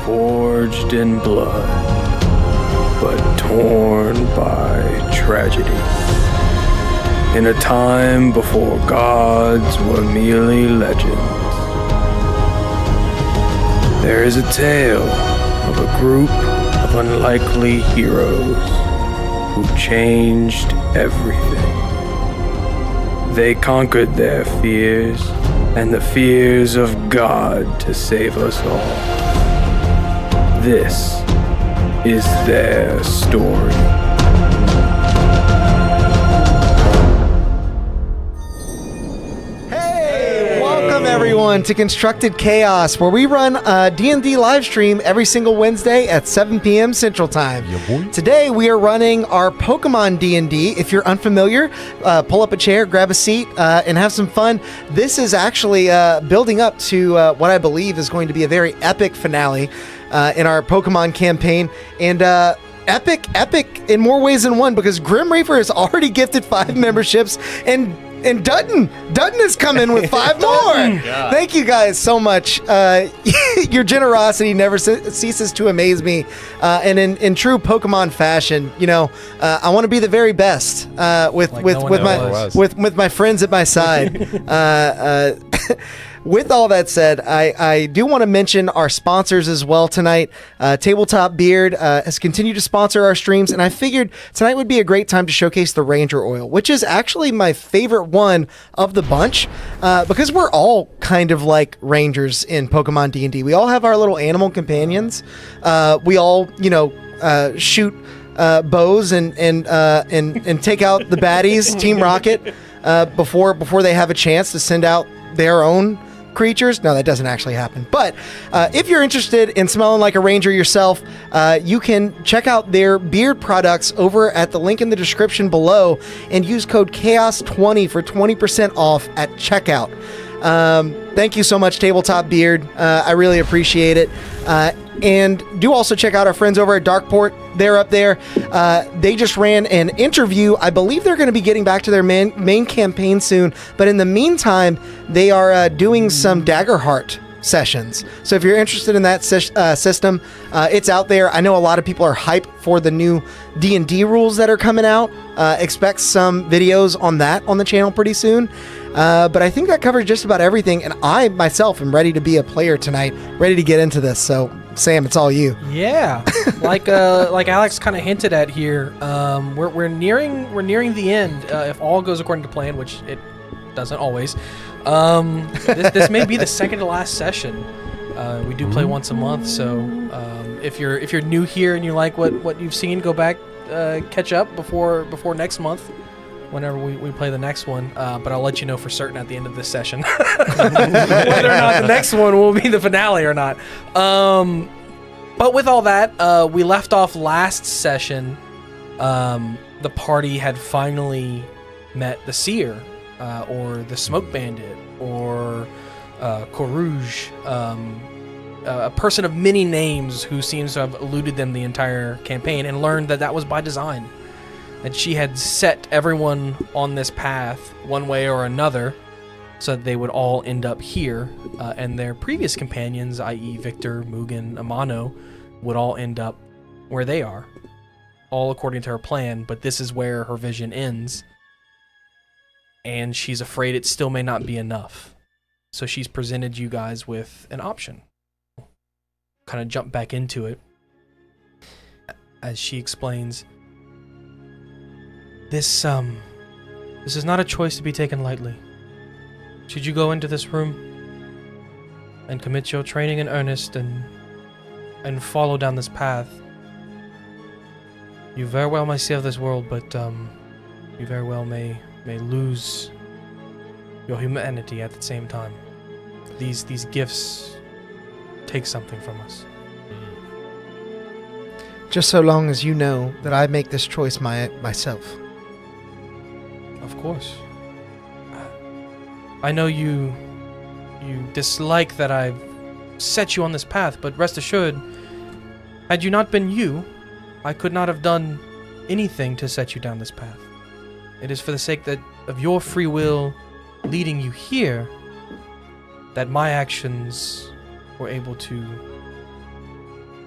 forged in blood, but torn by tragedy. In a time before gods were merely legends, there is a tale of a group of unlikely heroes who changed everything. They conquered their fears and the fears of God to save us all. This is their story. Everyone to Constructed Chaos, where we run a D&D live stream every single Wednesday at 7 p.m. Central Time. Today we are running our Pokemon D&D. If you're unfamiliar, pull up a chair, grab a seat, and have some fun. This is actually building up to what I believe is going to be a very epic finale in our Pokemon campaign. And epic in more ways than one, because Grim Reaper has already gifted 5 memberships, and Dutton has come in with 5 more. Thank you guys so much. Your generosity never ceases to amaze me. And in true Pokemon fashion, you know, I want to be the very best with my friends at my side. With all that said, I do want to mention our sponsors as well tonight. Tabletop Beard has continued to sponsor our streams, and I figured tonight would be a great time to showcase the Ranger Oil, which is actually my favorite one of the bunch, because we're all kind of like Rangers in Pokemon D&D. We all have our little animal companions. We all, you know, shoot bows and take out the baddies, Team Rocket, before they have a chance to send out their own creatures. No, that doesn't actually happen. But if you're interested in smelling like a ranger yourself, you can check out their beard products over at the link in the description below and use code CHAOS20 for 20% off at checkout. Thank you so much, Tabletop Beard. I really appreciate it. And do also check out our friends over at Darkport. They're up there. They just ran an interview. I believe they're going to be getting back to their main campaign soon. But in the meantime, they are doing some Daggerheart sessions. So if you're interested in that system, it's out there. I know a lot of people are hyped for the new D&D rules that are coming out. Expect some videos on that on the channel pretty soon. But I think that covers just about everything, and I myself am ready to be a player tonight, ready to get into this. So, Sam, it's all you. Yeah, like Alex kind of hinted at here, we're nearing the end. If all goes according to plan, which it doesn't always. This may be the second to last session. We do play once a month, so if you're new here and you like what you've seen, go back, catch up before next month. Whenever we play the next one, but I'll let you know for certain at the end of this session whether or not the next one will be the finale or not. But with all that, we left off last session. The party had finally met the Seer, or the Smoke Bandit, or Corouge, a person of many names who seems to have eluded them the entire campaign, and learned that was by design. And she had set everyone on this path one way or another so that they would all end up here, and their previous companions, i.e. Victor, Mugen, Amano, would all end up where they are, all according to her plan, but this is where her vision ends, and she's afraid it still may not be enough. So she's presented you guys with an option. Kind of jump back into it as she explains, This is not a choice to be taken lightly. Should you go into this room and commit your training in earnest and follow down this path, you very well may save this world, but you very well may lose your humanity at the same time. These gifts take something from us. Just so long as you know that I make this choice myself. Of course. I know you dislike that I've set you on this path, but rest assured, had you not been you, I could not have done anything to set you down this path. It is for the sake of your free will leading you here that my actions were able to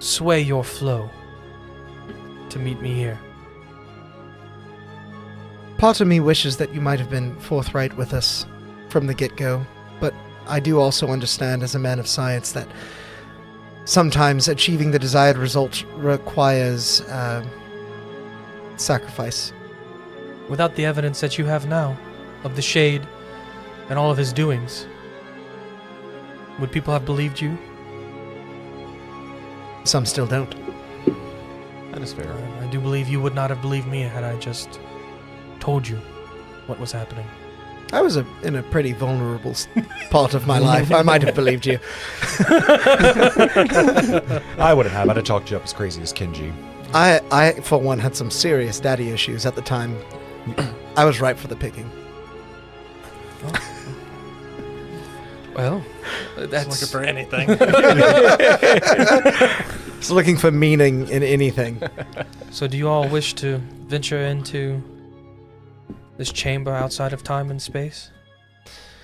sway your flow to meet me here? Part of me wishes that you might have been forthright with us from the get-go, but I do also understand as a man of science that sometimes achieving the desired result requires sacrifice. Without the evidence that you have now of the Shade and all of his doings, would people have believed you? Some still don't. That is fair. I do believe you would not have believed me had I just told you what was happening. I was in a pretty vulnerable part of my life. I might have believed you. I wouldn't have. I'd have chalked you up as crazy as Kenji. I, for one, had some serious daddy issues at the time. I was ripe for the picking. Well, that's looking for anything. Just looking for meaning in anything. So do you all wish to venture into this chamber outside of time and space?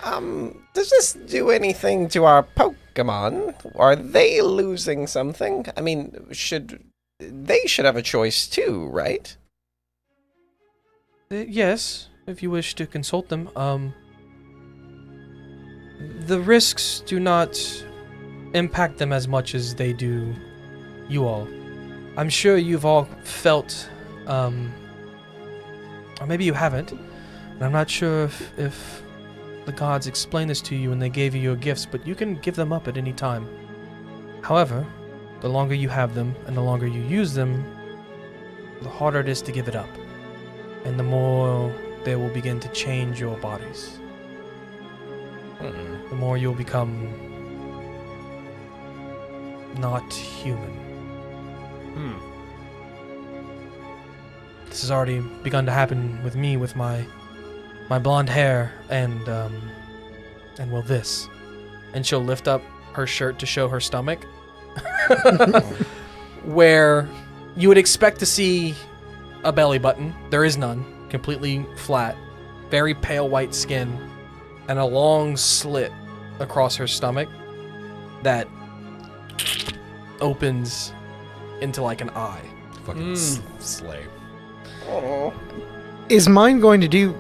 Does this do anything to our Pokemon? Are they losing something? I mean, they should have a choice too, right? Yes, if you wish to consult them. The risks do not impact them as much as they do you all. I'm sure you've all felt, or maybe you haven't, and I'm not sure if the gods explained this to you when they gave you your gifts, but you can give them up at any time. However, the longer you have them and the longer you use them, the harder it is to give it up, and the more they will begin to change your bodies. The more you'll become not human. This has already begun to happen with me, with my blonde hair, and well, this. And she'll lift up her shirt to show her stomach, where you would expect to see a belly button. There is none. Completely flat, very pale white skin, and a long slit across her stomach that opens into like an eye. Fucking slay. Oh. Is mine going to do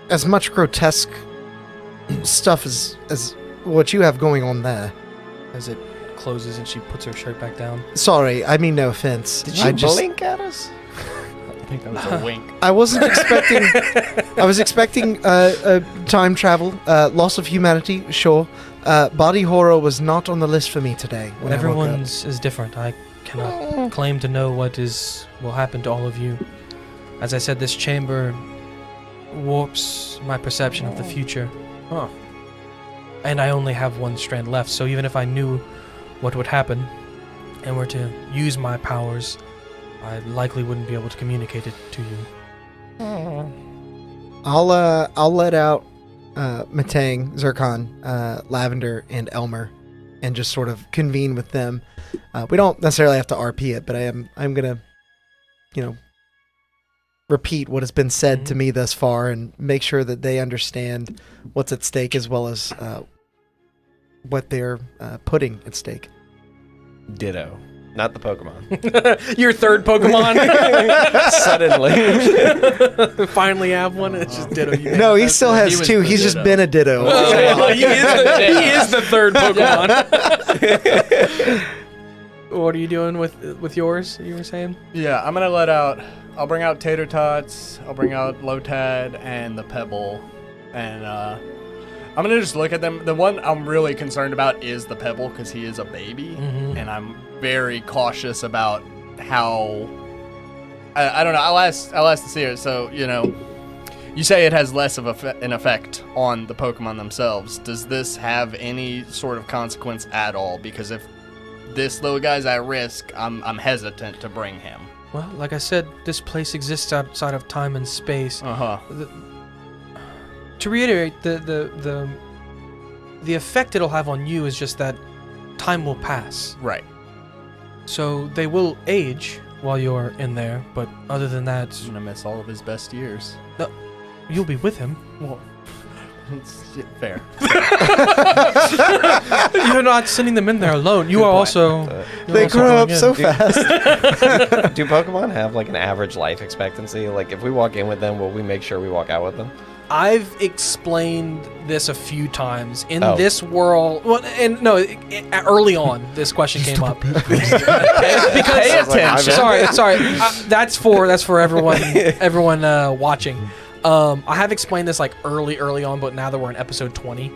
as much grotesque stuff as what you have going on there? As it closes and she puts her shirt back down. Sorry, I mean no offense. Did you blink at us? I think that was a wink. I wasn't expecting. I was expecting time travel, loss of humanity. Sure, body horror was not on the list for me today. When Everyone's is different. I cannot claim to know what will happen to all of you. As I said, this chamber warps my perception of the future. Huh. And I only have one strand left, so even if I knew what would happen and were to use my powers, I likely wouldn't be able to communicate it to you. I'll let out Matang, Zircon, Lavender, and Elmer, and just sort of convene with them. We don't necessarily have to RP it, but I'm gonna, repeat what has been said to me thus far and make sure that they understand what's at stake as well as what they're putting at stake. Ditto. Not the Pokemon. Your third Pokemon? Suddenly. Finally have one, and it's just Ditto. No, he still has two. He's just been a Ditto. He is the third Pokemon. What are you doing with yours, you were saying? Yeah, I'll bring out Tater Tots, I'll bring out Lotad and the Pebble, and I'm going to just look at them. The one I'm really concerned about is the Pebble because he is a baby, and I'm very cautious about how... I don't know, I'll ask the seer. So, you say it has less of an effect on the Pokemon themselves. Does this have any sort of consequence at all? Because if this little guy's at risk, I'm hesitant to bring him. Well, like I said, this place exists outside of time and space. To reiterate, the effect it'll have on you is just that time will pass. Right. So they will age while you're in there, but other than that, I'm gonna miss all of his best years. you'll be with him. Well, Fair. You're not sending them in there alone. You are also. you're They also grow going up in. so fast. Do Pokemon have like an average life expectancy? Like if we walk in with them, will we make sure we walk out with them? I've explained this a few times in Oh. this world. Well, and no, early on, this question came up because Pay attention. Sorry. That's for everyone watching. I have explained this like early on, but now that we're in episode 20,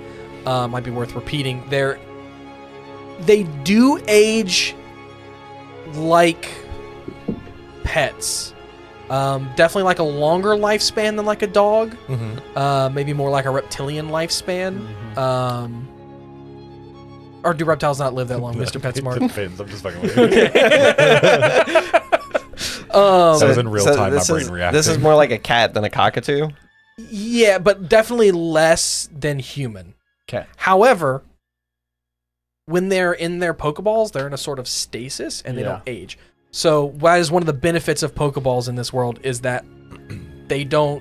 might be worth repeating. They do age like pets. Definitely like a longer lifespan than like a dog. Maybe more like a reptilian lifespan. Or do reptiles not live that long, Mr. PetSmart? Depends. I'm just fucking with you. That was in real time. My brain reacted. This is more like a cat than a cockatoo. Yeah, but definitely less than human. Okay. However, when they're in their Pokeballs, they're in a sort of stasis and they Yeah. don't age. So that is one of the benefits of Pokeballs in this world is that your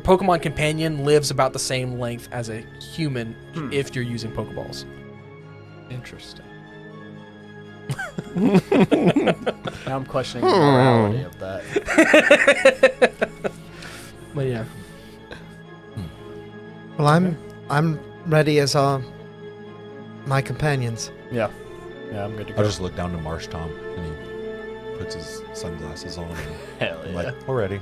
Pokemon companion lives about the same length as a human if you're using Pokeballs. Interesting. Now I'm questioning the morality of that. But yeah. Well, I'm ready as my companions. Yeah, I'm good to go. I'll just look down to Marsh Tom and he puts his sunglasses on. And Hell I'm yeah. like, already.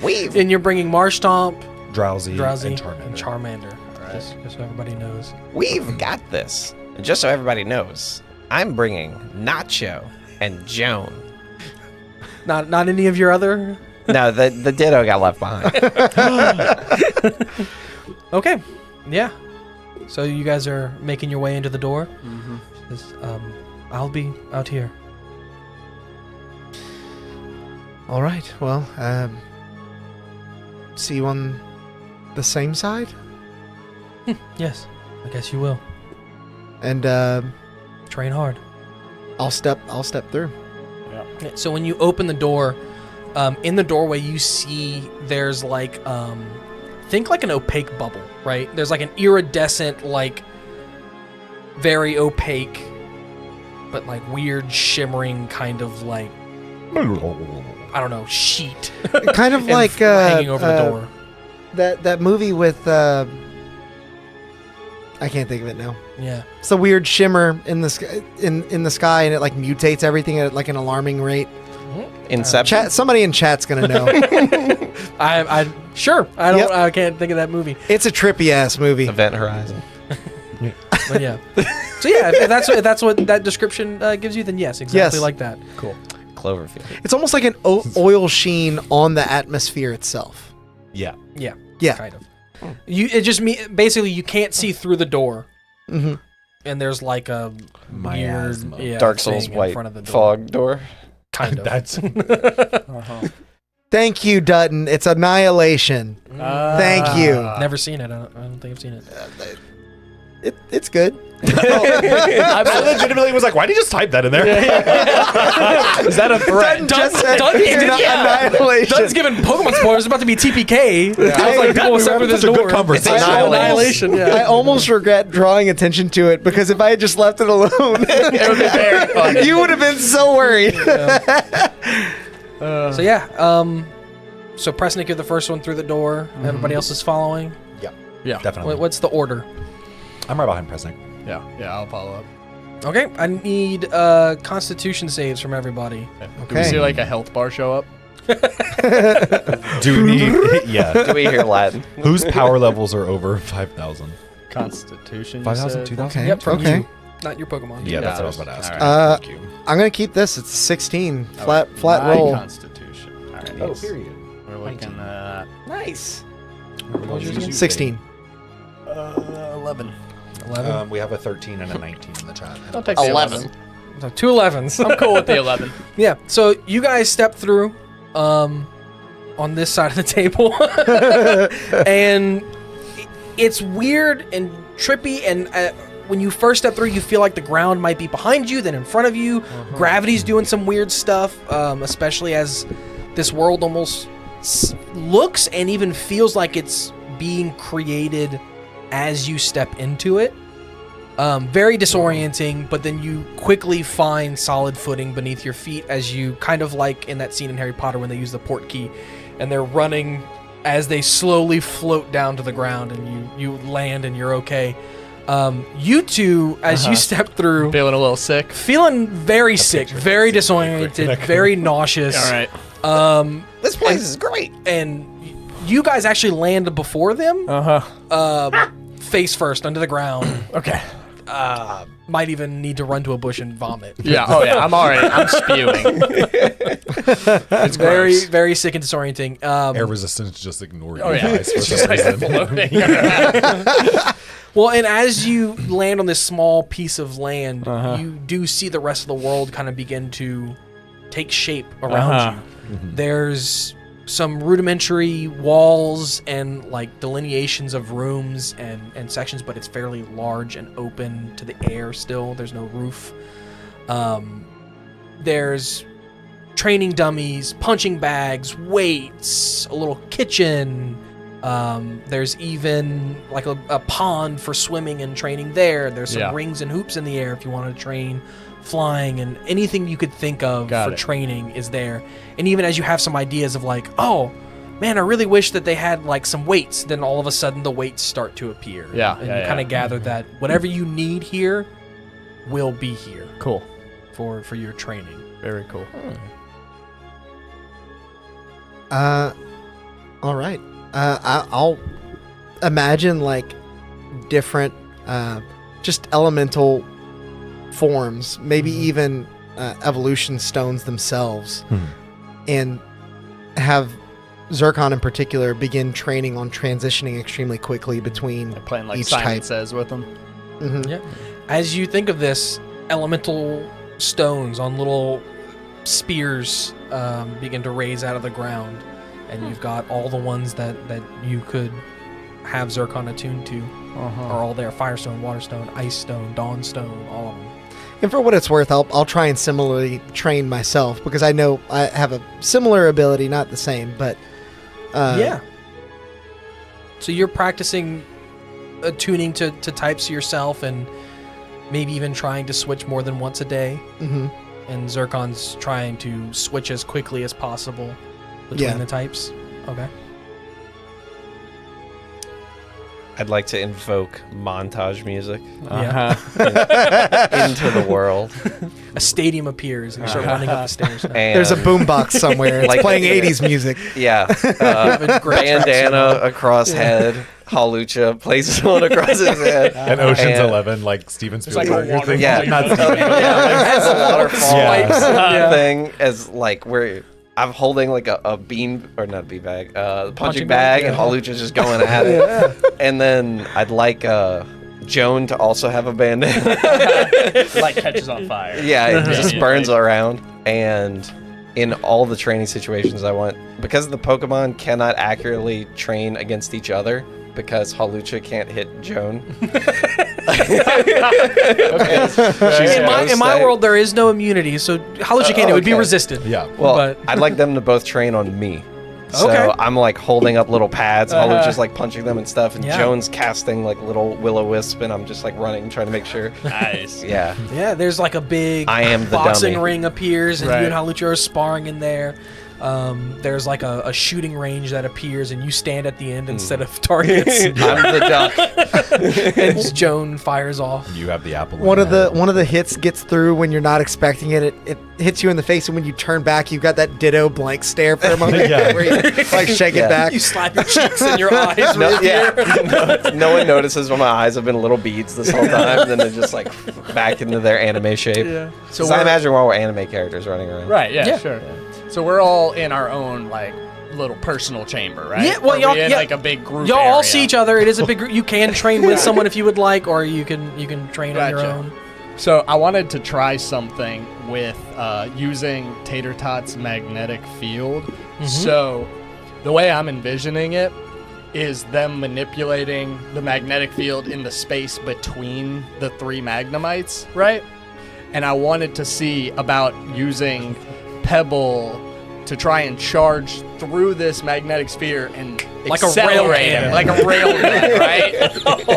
Weave. And you're bringing Marshtomp, Drowsy, and Charmander. Charmander. Alright. Just so everybody knows. We've got this. And just so everybody knows, I'm bringing Nacho and Joan. Not any of your other. No, the Ditto got left behind. Okay. Yeah. So you guys are making your way into the door. Says, I'll be out here. All right. Well, see you on the same side, Yes. I guess you will. and Train hard. I'll step through. Yeah, so when you open the door, in the doorway you see there's like think like an opaque bubble, right? There's like an iridescent, like very opaque but like weird shimmering kind of like I don't know, sheet. Kind of and like hanging over the door. that movie with I can't think of it now. Yeah. It's a weird shimmer in the sky, in the sky, and it like mutates everything at like an alarming rate. Inception. Somebody in chat's gonna know. I sure. I don't Yep. I can't think of that movie. It's a trippy ass movie. Event Horizon. But yeah. So yeah, if that's what that description gives you, then yes, exactly Yes. like that. Cool. Cloverfield. It's almost like an oil sheen on the atmosphere itself. Yeah. Yeah. Yeah. Kind of. It just basically you can't see through the door, hmm and there's like a Miasma. weird Dark Souls thing in white front of the door. fog door. Kind of. That's Thank you, Dutton. It's Annihilation. Thank you. Never seen it. I don't think I've seen it. It's good. I legitimately was like, why did you just type that in there? Is that a threat? Just said Yeah. Annihilation. Dunn's giving Pokemon spoilers. It's about to be TPK. I was like, God, people we will were through this such a good door. conversation. It's Annihilation. I Yeah. almost regret drawing attention to it because if I had just left it alone, It would be very funny. you would have been so worried. So yeah. So Presnick, you're the first one through the door. Everybody else is following. Definitely. What's the order? I'm right behind Presnick. Yeah, I'll follow up. Okay, I need Constitution saves from everybody. Do we see like a health bar show up? Do we need? Yeah. Do we hear Latin? Whose power levels are over 5,000? Constitution. you 5,000, said? 2,000? Okay. Yep, from Okay. you, not your Pokemon. Yeah, that's Yeah, what I was about to ask. alright. Thank you. I'm gonna keep this. It's 16 flat My roll. Constitution. All right. Oh, period. We're looking at Nice. What was yours again? 16. 11. 11. We have a 13 and a 19 in the chat. I'll take the 11. So 2 11s. I'm cool with the 11. Yeah. So you guys step through on this side of the table. And it's weird and trippy and when you first step through you feel like the ground might be behind you then in front of you. Gravity's doing some weird stuff, especially as this world almost looks and even feels like it's being created as you step into it. Very disorienting, but then you quickly find solid footing beneath your feet as you kind of like in that scene in Harry Potter when they use the port key and they're running as they slowly float down to the ground and you land and you're okay. You two, as you step through, Feeling a little sick. feeling very sick, very disoriented, very nauseous. All right. This place is great. And you guys actually land before them, face first under the ground. Okay. Might even need to run to a bush and vomit. Yeah. Oh yeah. I'm already. I'm spewing. It's Very, gross. very sick and disorienting. Air resistance just ignore you Oh yeah. guys for It's just some like reason. floating. Well, and as you land on this small piece of land, you do see the rest of the world kind of begin to take shape around you. There's some rudimentary walls and like delineations of rooms and sections, but it's fairly large and open to the air still. There's no roof. There's training dummies, punching bags, weights, a little kitchen. There's even like a pond for swimming and training there. There's some rings and hoops in the air if you want to train flying, and anything you could think of for training is there. And even as you have some ideas of like, oh man, I really wish that they had like some weights, then all of a sudden the weights start to appear. Yeah, And you kind of gather that whatever you need here will be here Cool. for your training. Very cool. All right. I'll imagine like different, just elemental forms, maybe even evolution stones themselves, and have Zircon in particular begin training on transitioning extremely quickly between Playing like each Simon type. Says with them. Yeah. As you think of this, elemental stones on little spears begin to raise out of the ground, and you've got all the ones that you could have Zircon attuned to are all there: Firestone, Waterstone, Ice Stone, Dawnstone, all of them. And for what it's worth, I'll try and similarly train myself, because I know I have a similar ability, not the same, but Yeah. So you're practicing attuning to types yourself, and maybe even trying to switch more than once a day. mhm. And Zircon's trying to switch as quickly as possible between Yeah. the types. Okay. I'd like to invoke montage music Yeah. into the world. A stadium appears, and you start running up the stairs. And There's a boombox somewhere. It's Like- playing 80s music. Yeah. Great Bandana across head. Halucha places one across his head. And Ocean's And- 11, like Steven like a Spielberg. or waterfall. thing. Yeah. Not Oh, Steven. yeah. As a waterfall Yeah. thing, as like where I'm holding like a bean, or not a bean bag, punching Punching bag, bag, and yeah. Halucha's just going at it. And then I'd like Joan to also have a bandana. Like catches on fire. Yeah, it just Yeah. burns around. And in all the training situations I want, because the Pokemon cannot accurately train against each other, because Halucha can't hit Joan. In my world, there is no immunity, so Halucha it would be okay. resisted. Yeah. Well, But- I'd like them to both train on me. So Okay. I'm like holding up little pads, Halucha's like punching them and stuff, and Yeah. Joan's casting like little will-o-wisp, and I'm just like running, trying to make sure. Nice. Yeah. Yeah, there's like a big I am the boxing dummy. ring appears, and Right. you and Halucha are sparring in there. There's like a shooting range that appears, and you stand at the end instead of targets. I'm the duck. And Joan fires off. You have the apple. in One of your the one of the hits gets through when you're not expecting it. It hits you in the face, and when you turn back, you've got that ditto blank stare for a moment Yeah. where you like shake Yeah. it back. You slap your cheeks and your eyes. No, with yeah. your- No one notices when my eyes have been little beads this whole time, then they're just like back into their anime shape. Yeah. So So I we're- imagine we're all anime characters running around. Right. Yeah. Yeah. Sure. So we're all in our own like little personal chamber, right? Yeah, well, Or y'all- we in yeah. like a big group. Y'all all area? see each other. It is a big group. You can train with someone if you would like, or you can train on your Gotcha. own. So I wanted to try something with using Tater Tot's magnetic field. So the way I'm envisioning it is them manipulating the magnetic field in the space between the three Magnemites, right? And I wanted to see about using Pebble to try and charge through this magnetic sphere and Like a rail accelerate him, cannon. like a rail gun, right?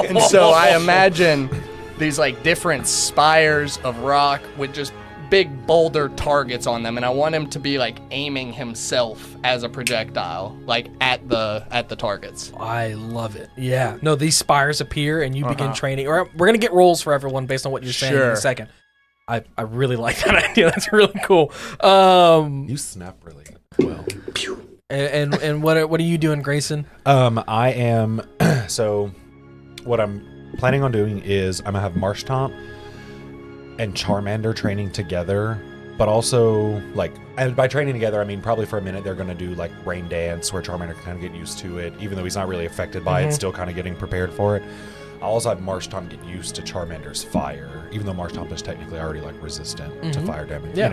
And so I imagine these like different spires of rock with just big boulder targets on them, and I want him to be like aiming himself as a projectile, like at the targets. I love it. Yeah. No, these spires appear and you begin training. Or we're gonna get rolls for everyone based on what you're saying in a second. I really like that idea. That's really cool. You snap really well. And what are you doing, Grayson? I am. So, what I'm planning on doing is I'm gonna have Marshtomp and Charmander training together, but also and by training together, I mean probably for a minute they're gonna do like Rain Dance, where Charmander can kind of get used to it, even though he's not really affected by it, still kind of getting prepared for it. I'll also have Marshtomp get used to Charmander's fire, even though Marshtomp is technically already like resistant to fire damage. Yeah. You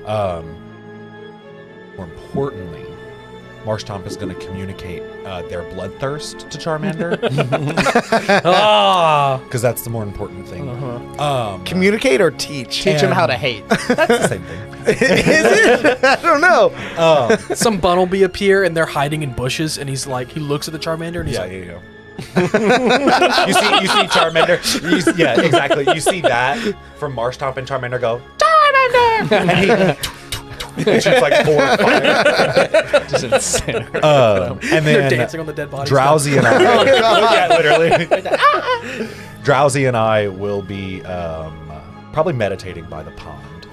know. More importantly, Marshtomp is going to communicate their bloodthirst to Charmander, because that's the more important thing. Communicate or teach? Teach him how to hate. That's the same thing. Is it? I don't know. Some Bunnelby appear and they're hiding in bushes, and he looks at the Charmander and he's Yeah, like, yeah, yeah. you see Charmander. Yeah, exactly. You see that from Marshtomp, and Charmander go Charmander, and he shoots like 4 fire. Just insane. And they're then dancing on the dead bodies. Drowsy and I, yeah, literally. Drowsy and I will be probably meditating by the pond,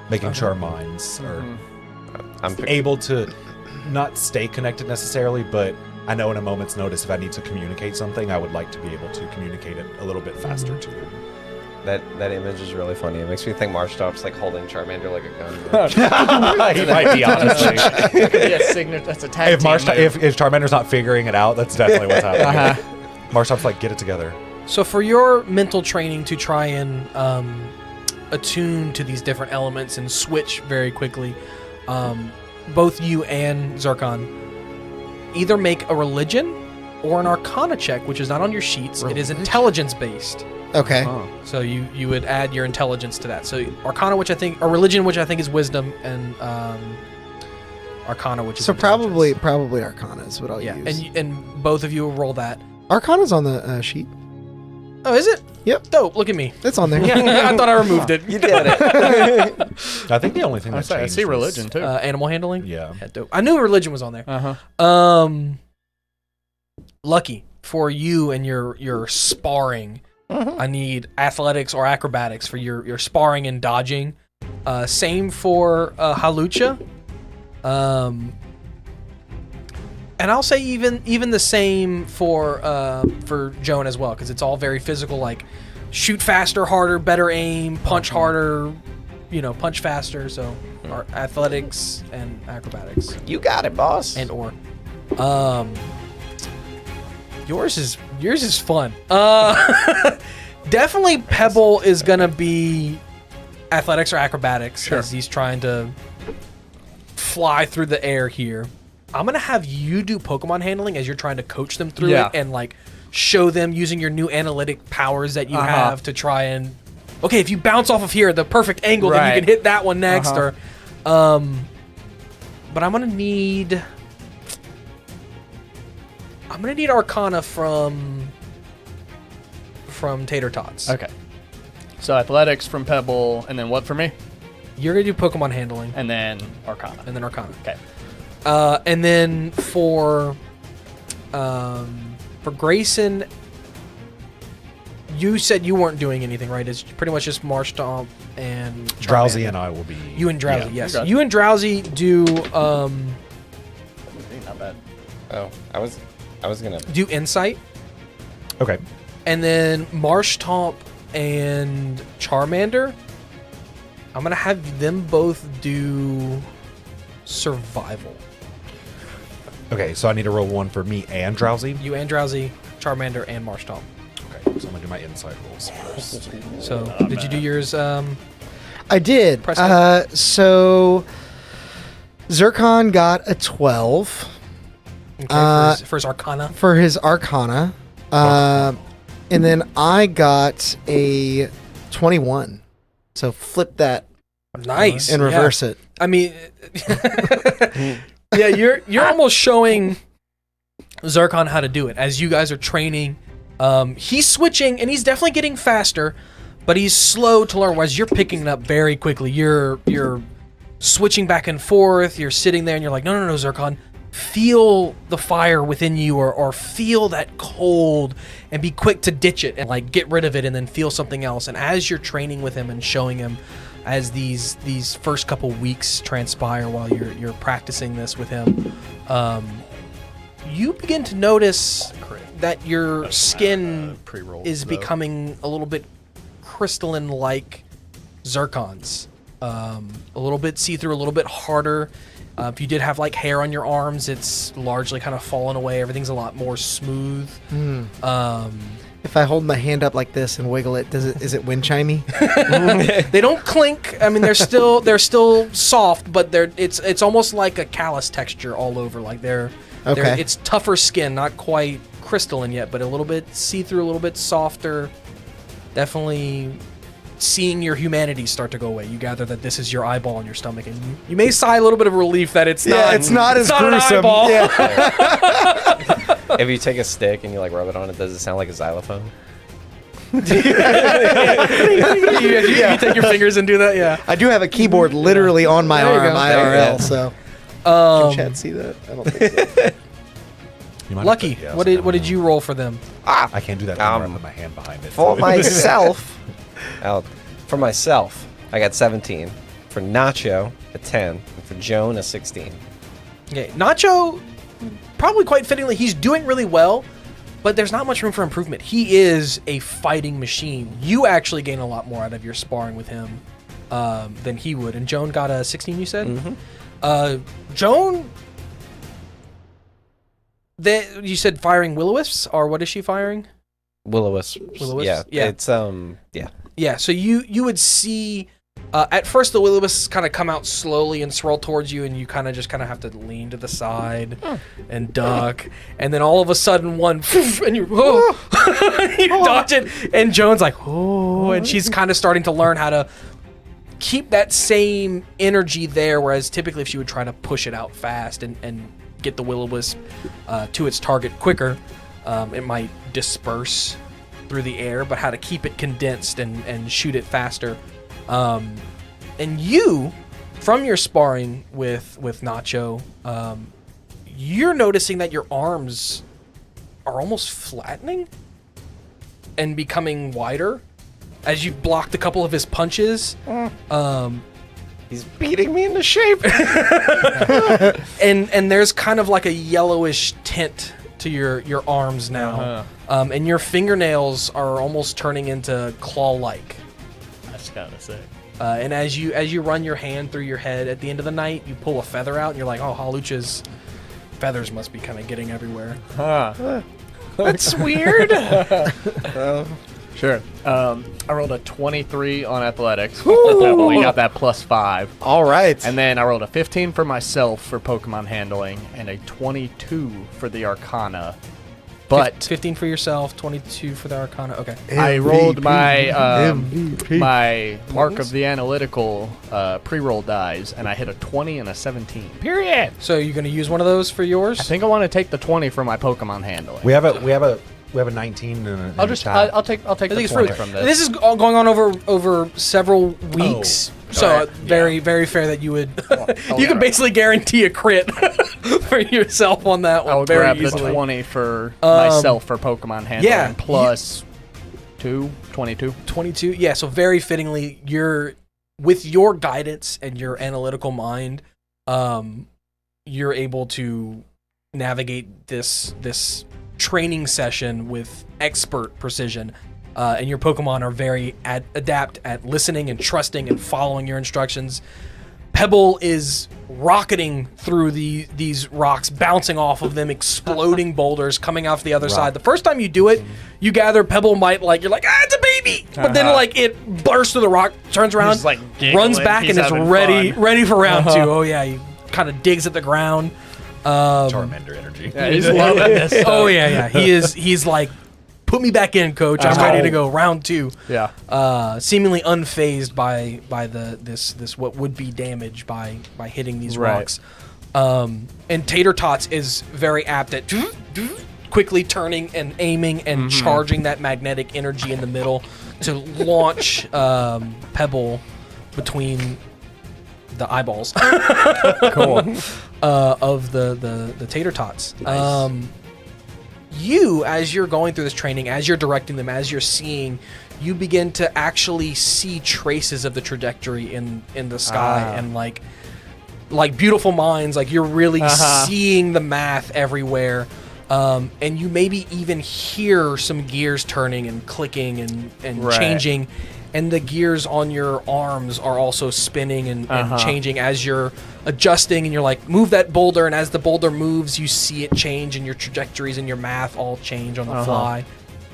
making sure our minds are able to not stay connected necessarily, but I know in a moment's notice if I need to communicate something, I would like to be able to communicate it a little bit faster to them. That image is really funny. It makes me think Marshtomp's like holding Charmander like a gun. He might be, honestly. That's a tag If Charmander's not figuring it out, that's definitely what's happening. Marshtomp's like, get it together. So for your mental training to try and attune to these different elements and switch very quickly, both you and Zircon either make a religion or an arcana check, which is not on your sheets. It is intelligence based. Okay. So you would add your intelligence to that. So arcana, or religion, which I think is wisdom, and arcana, which is So intelligence. probably Arcana is what I'll use. And both of you will roll that. Arcana's on the sheet. Oh, is it? Yep. Dope. Look at me. It's on there. I thought I removed it. You did it. I think the only thing that I changed see was- religion too. Animal handling. Yeah. Dope. I knew religion was on there. Lucky for you and your sparring. I need athletics or acrobatics for your sparring and dodging. Same for Halucha. And I'll say even the same for Joan as well, because it's all very physical, like shoot faster, harder, better aim, punch harder, punch faster. So our athletics and acrobatics. You got it, boss. And or. Yours is fun. Definitely Pebble is gonna be athletics or acrobatics as he's trying to fly through the air here. I'm gonna have you do Pokemon handling as you're trying to coach them through it and like show them using your new analytic powers that you have to try and if you bounce off of here at the perfect angle, then you can hit that one next or but I'm gonna need Arcana from Tater Tots. Okay. So athletics from Pebble, and then what for me? You're gonna do Pokemon handling, And then Arcana. Okay. And then for Grayson, you said you weren't doing anything, right? It's pretty much just Marshtomp and Charmander. Drowsy and I will be. You and Drowsy, yeah. yes. You and Drowsy do Not bad. Oh, I was gonna. do Insight, Okay. and then Marshtomp and Charmander, I'm gonna have them both do Survival. Okay, so I need to roll one for me and Drowsy. You and Drowsy, Charmander, and Marshtomp. Okay, so I'm gonna do my inside rolls first. So, did you do yours? I did. Press So Zircon got a 12 for his Arcana. for his Arcana. And then I got a 21. So flip that Nice. and reverse it. I mean, yeah, you're almost showing Zircon how to do it as you guys are training. He's switching, and he's definitely getting faster, but he's slow to learn. Whereas you're picking it up very quickly. You're switching back and forth. You're sitting there, and you're like, no, Zircon. Feel the fire within you, or feel that cold, and be quick to ditch it and like get rid of it, and then feel something else. And as you're training with him and showing him, as these first couple weeks transpire while you're practicing this with him, you begin to notice that your skin is becoming a little bit crystalline, like Zircon's. A little bit see-through, a little bit harder. If you did have like hair on your arms, it's largely kind of fallen away. Everything's a lot more smooth. If I hold my hand up like this and wiggle it, is it wind chimey? They don't clink. I mean, they're still soft, but it's almost like a callus texture all over. Like it's tougher skin, not quite crystalline yet, but a little bit see-through, a little bit softer. Definitely seeing your humanity start to go away. You gather that this is your eyeball in your stomach, and you may sigh a little bit of relief that it's not. It's not as not gruesome. An eyeball. Yeah. If you take a stick and you like rub it on it, does it sound like a xylophone? you take your fingers and do that. Yeah. I do have a keyboard literally on my There you arm, go. IRL. So can Chad see that? I don't think so. You might Lucky, have to- yeah, what so- did you roll for them? I can't do that anymore. I put my hand behind it. For myself, for myself, I got 17. For Nacho, a 10. And for Joan, a 16. Okay, Nacho, probably quite fittingly, he's doing really well, but there's not much room for improvement. He is a fighting machine. You actually gain a lot more out of your sparring with him than he would. And Joan got a 16, you said? Mm-hmm. Joan, you said firing will-o-wisps, or what is she firing? Will-o-wisps. Will-o-wisps? Yeah. Yeah. It's, yeah. Yeah, so you would see, at first the will-o-wisps kind of come out slowly and swirl towards you, and you kind of have to lean to the side and duck, and then all of a sudden one, and you dodge it, and Joan's like, oh, and she's kind of starting to learn how to keep that same energy there, whereas typically if she would try to push it out fast and get the will-o-wisp to its target quicker, it might disperse through the air, but how to keep it condensed and shoot it faster. And you, from your sparring with Nacho, you're noticing that your arms are almost flattening and becoming wider as you blocked a couple of his punches. He's beating me into shape. and there's kind of like a yellowish tint to your arms now. And your fingernails are almost turning into claw-like. That's kind of sick. And as you run your hand through your head at the end of the night, you pull a feather out, and you're like, oh, Halucha's feathers must be kind of getting everywhere. Huh. That's weird. Sure. I rolled a 23 on athletics. Definitely got that +5. All right. And then I rolled a 15 for myself for Pokemon handling and a 22 for the Arcana. But 15 for yourself, 22 for the Arcana. Okay. I rolled my MVP. my Mark of the Analytical pre-roll dies, and I hit a 20 and a 17. Period. So you're going to use one of those for yours? I think I want to take the 20 for my Pokemon handling. We have a 19 and I'll take I the think it's 20 fruit. from this. This is all going on over several weeks. So Alright, very fair that you would I'll you can grab- basically guarantee a crit for yourself on that one I'll very grab easily. the 20 for myself for Pokemon handling. yeah, Plus 22. 22. Yeah, so very fittingly, you're with your guidance and your analytical mind, you're able to navigate this training session with expert precision. And your Pokemon are very adept at listening and trusting and following your instructions. Pebble is rocketing through these rocks, bouncing off of them, exploding boulders coming off the other side. The first time you do it, you gather Pebble might you're like, it's a baby! But then it bursts through the rock, turns around, He's, like, runs giggling. back, He's and is having ready fun. for round two. Oh yeah, he kind of digs at the ground. Charmander energy. Yeah, he's loving this. Oh yeah. He's like put me back in, coach. I'm ready to go. Round 2. Yeah. Seemingly unfazed by this what would be damage by hitting these Right. rocks. And Tater Tots is very apt at quickly turning and aiming and charging that magnetic energy in the middle to launch Pebble between the eyeballs Cool. of the Tater Tots. You, as you're going through this training, as you're directing them, as you're seeing, you begin to actually see traces of the trajectory in the sky and like beautiful minds. Like you're really seeing the math everywhere. And you maybe even hear some gears turning and clicking and Right. changing. And the gears on your arms are also spinning and changing as you're adjusting. And you're like, move that boulder. And as the boulder moves, you see it change, and your trajectories and your math all change on the fly.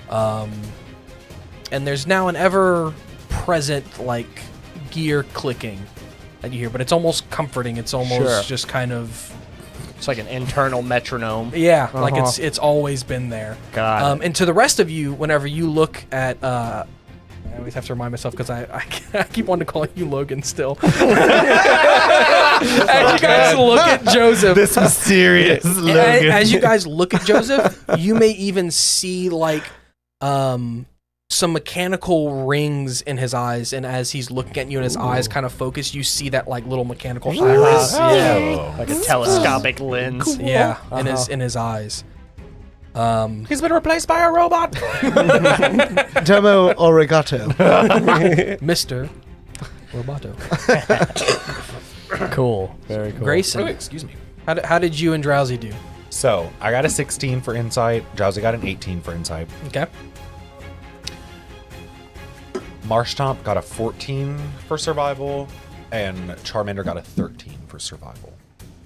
And there's now an ever-present, like, gear clicking that you hear. But it's almost comforting. It's almost just kind of... It's like an internal metronome. Yeah, like it's always been there. Got it. And to the rest of you, whenever you look at, I always have to remind myself because I keep wanting to call you Logan still. As you guys look at Joseph, This mysterious Logan. as you guys look at Joseph, you may even see like some mechanical rings in his eyes, and as he's looking at you and his eyes kind of focus, you see that like little mechanical iris. Yeah. Like a telescopic lens. Yeah, in his eyes. He's been replaced by a robot. Domo Origato. Mr. Roboto. Cool. Very cool. Grayson, Excuse me. how did you and Drowsy do? So I got a 16 for insight. Drowsy got an 18 for insight. Okay. Marshtomp got a 14 for survival, and Charmander got a 13 for survival.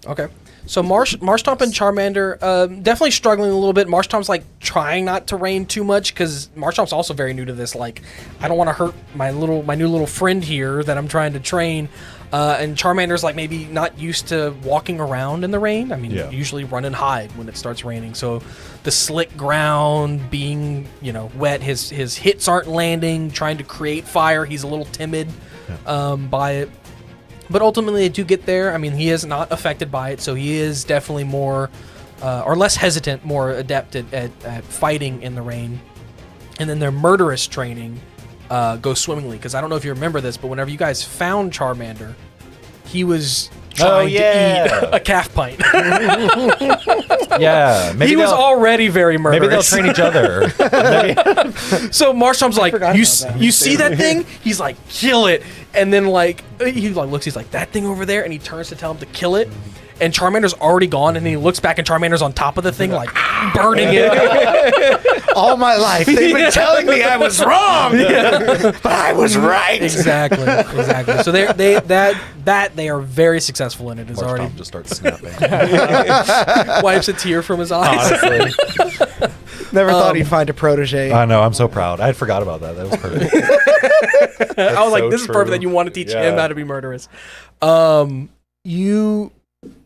Okay. So Marshtomp and Charmander definitely struggling a little bit. Marshtomp's like trying not to rain too much because Marshtomp's also very new to this. Like, I don't want to hurt my new little friend here that I'm trying to train. And Charmander's like maybe not used to walking around in the rain. I mean, usually run and hide when it starts raining. So the slick ground being, wet, his hits aren't landing, trying to create fire. He's a little timid by it. But ultimately, they do get there. I mean, he is not affected by it, so he is definitely more, or less hesitant, more adept at fighting in the rain. And then their murderous training goes swimmingly, because I don't know if you remember this, but whenever you guys found Charmander, he was trying to eat a calf pint. Yeah, maybe He was already very maybe they'll murderous. train each other. So Marshtom's like, you see that thing? He's like, kill it. And then like he like looks, he's like, that thing over there, and he turns to tell him to kill it. And Charmander's already gone, and then he looks back, and Charmander's on top of the thing, like burning it. All my life, they've been telling me I was wrong, but I was right. Exactly. So they are very successful in it. It's already Marshtomp just starts snapping. wipes a tear from his eyes. Honestly, Never thought he'd find a protege. I know. I'm so proud. I had forgot about that. That was perfect. I was like, so this is true. perfect that you want to teach him how to be murderous.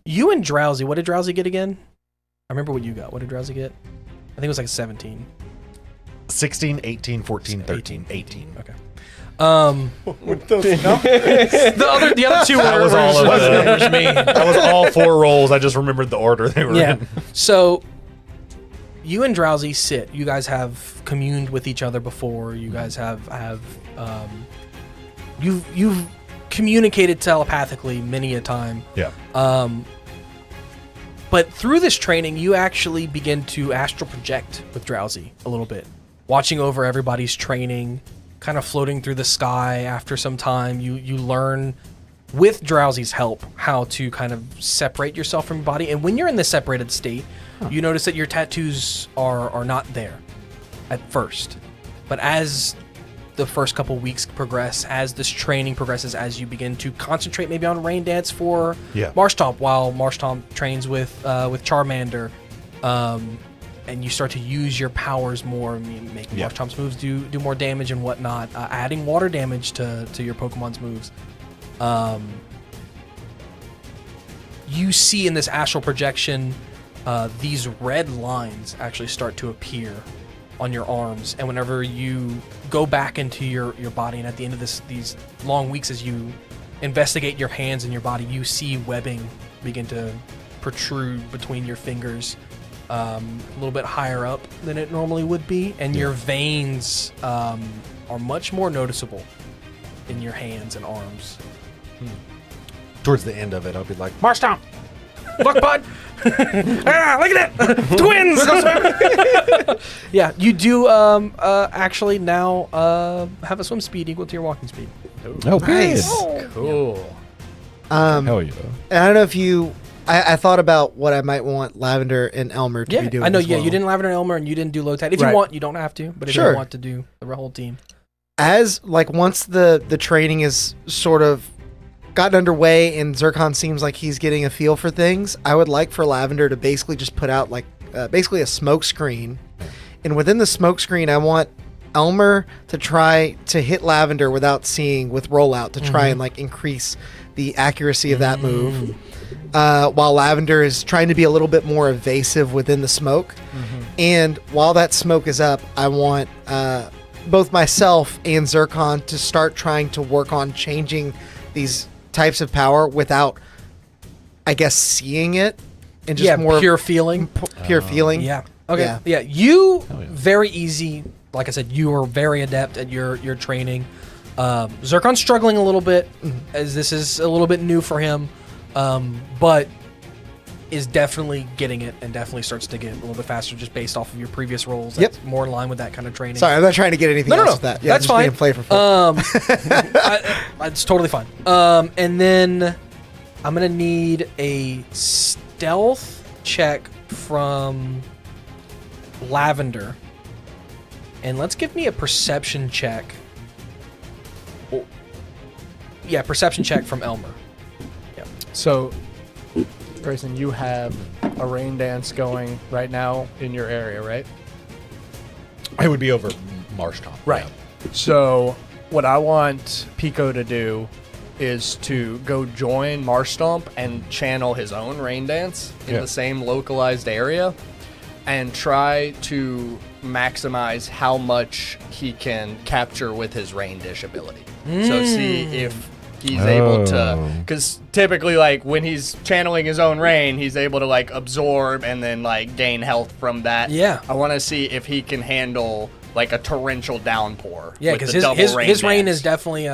You and Drowsy, what did Drowsy get again? I remember what you got. What did Drowsy get? I think it was like a 17. 16, 18, 14, 13, 18. Okay. The other two That was all of wasn't it. numbers me. That was all 4 rolls. I just remembered the order they were Yeah. in. So you and Drowsy sit. You guys have communed with each other before. You guys have you've communicated telepathically many a time. Yeah. But through this training, you actually begin to astral project with Drowsy a little bit, watching over everybody's training, kind of floating through the sky. After some time, you learn with Drowsy's help how to kind of separate yourself from your body. And when you're in this separated state, you notice that your tattoos are not there at first. But as the first couple weeks progress, as this training progresses, as you begin to concentrate maybe on Rain Dance for Marshtomp, while Marshtomp trains with Charmander, and you start to use your powers more, making Marshtomp's moves do more damage and whatnot, adding water damage to your Pokemon's moves. You see in this astral projection, these red lines actually start to appear on your arms, and whenever you go back into your body, and at the end of these long weeks, as you investigate your hands and your body, you see webbing begin to protrude between your fingers, a little bit higher up than it normally would be, and your veins are much more noticeable in your hands and arms. Towards the end of it, I'll be like, Marsh Stomp! Look, bud! Look at that! Twins! Yeah, you do actually now have a swim speed equal to your walking speed. Oh, Nice. Cool. Hell yeah. And I don't know if you. I thought about what I might want Lavender and Elmer to be doing. I know. as Yeah, well. you didn't Lavender and Elmer, and you didn't do low tide. If Right. you want, you don't have to. But if Sure. you want to do the whole team, As like once the training is sort of gotten underway and Zircon seems like he's getting a feel for things, I would like for Lavender to basically just put out like basically a smoke screen, and within the smoke screen, I want Elmer to try to hit Lavender without seeing with rollout to try and like increase the accuracy of that move. While Lavender is trying to be a little bit more evasive within the smoke. And while that smoke is up, I want both myself and Zircon to start trying to work on changing these types of power without, I guess, seeing it and just more pure feeling. pure feeling. Yeah. Okay. Yeah. Yeah. You yeah. very easy. Like I said, you are very adept at your training. Zircon's struggling a little bit as this is a little bit new for him, but is definitely getting it and definitely starts to get a little bit faster just based off of your previous roles. Yep. That's more in line with that kind of training. Sorry, I'm not trying to get anything else with that. Yeah, That's just being fine. flavorful. It's totally fine. And then I'm gonna need a stealth check from Lavender, and let's give me a perception check. Oh, yeah, perception check from Elmer. So, Grayson, you have a rain dance going right now in your area, right? I would be over Marsh Stomp. Right. So, what I want Pico to do is to go join Marsh Stomp and channel his own rain dance in Yeah. the same localized area and try to maximize how much he can capture with his rain dish ability. So see if he's able to, because typically like when he's channeling his own rain, he's able to like absorb and then like gain health from that. Yeah. I want to see if he can handle like a torrential downpour. Yeah, with because the double his rain dance. is definitely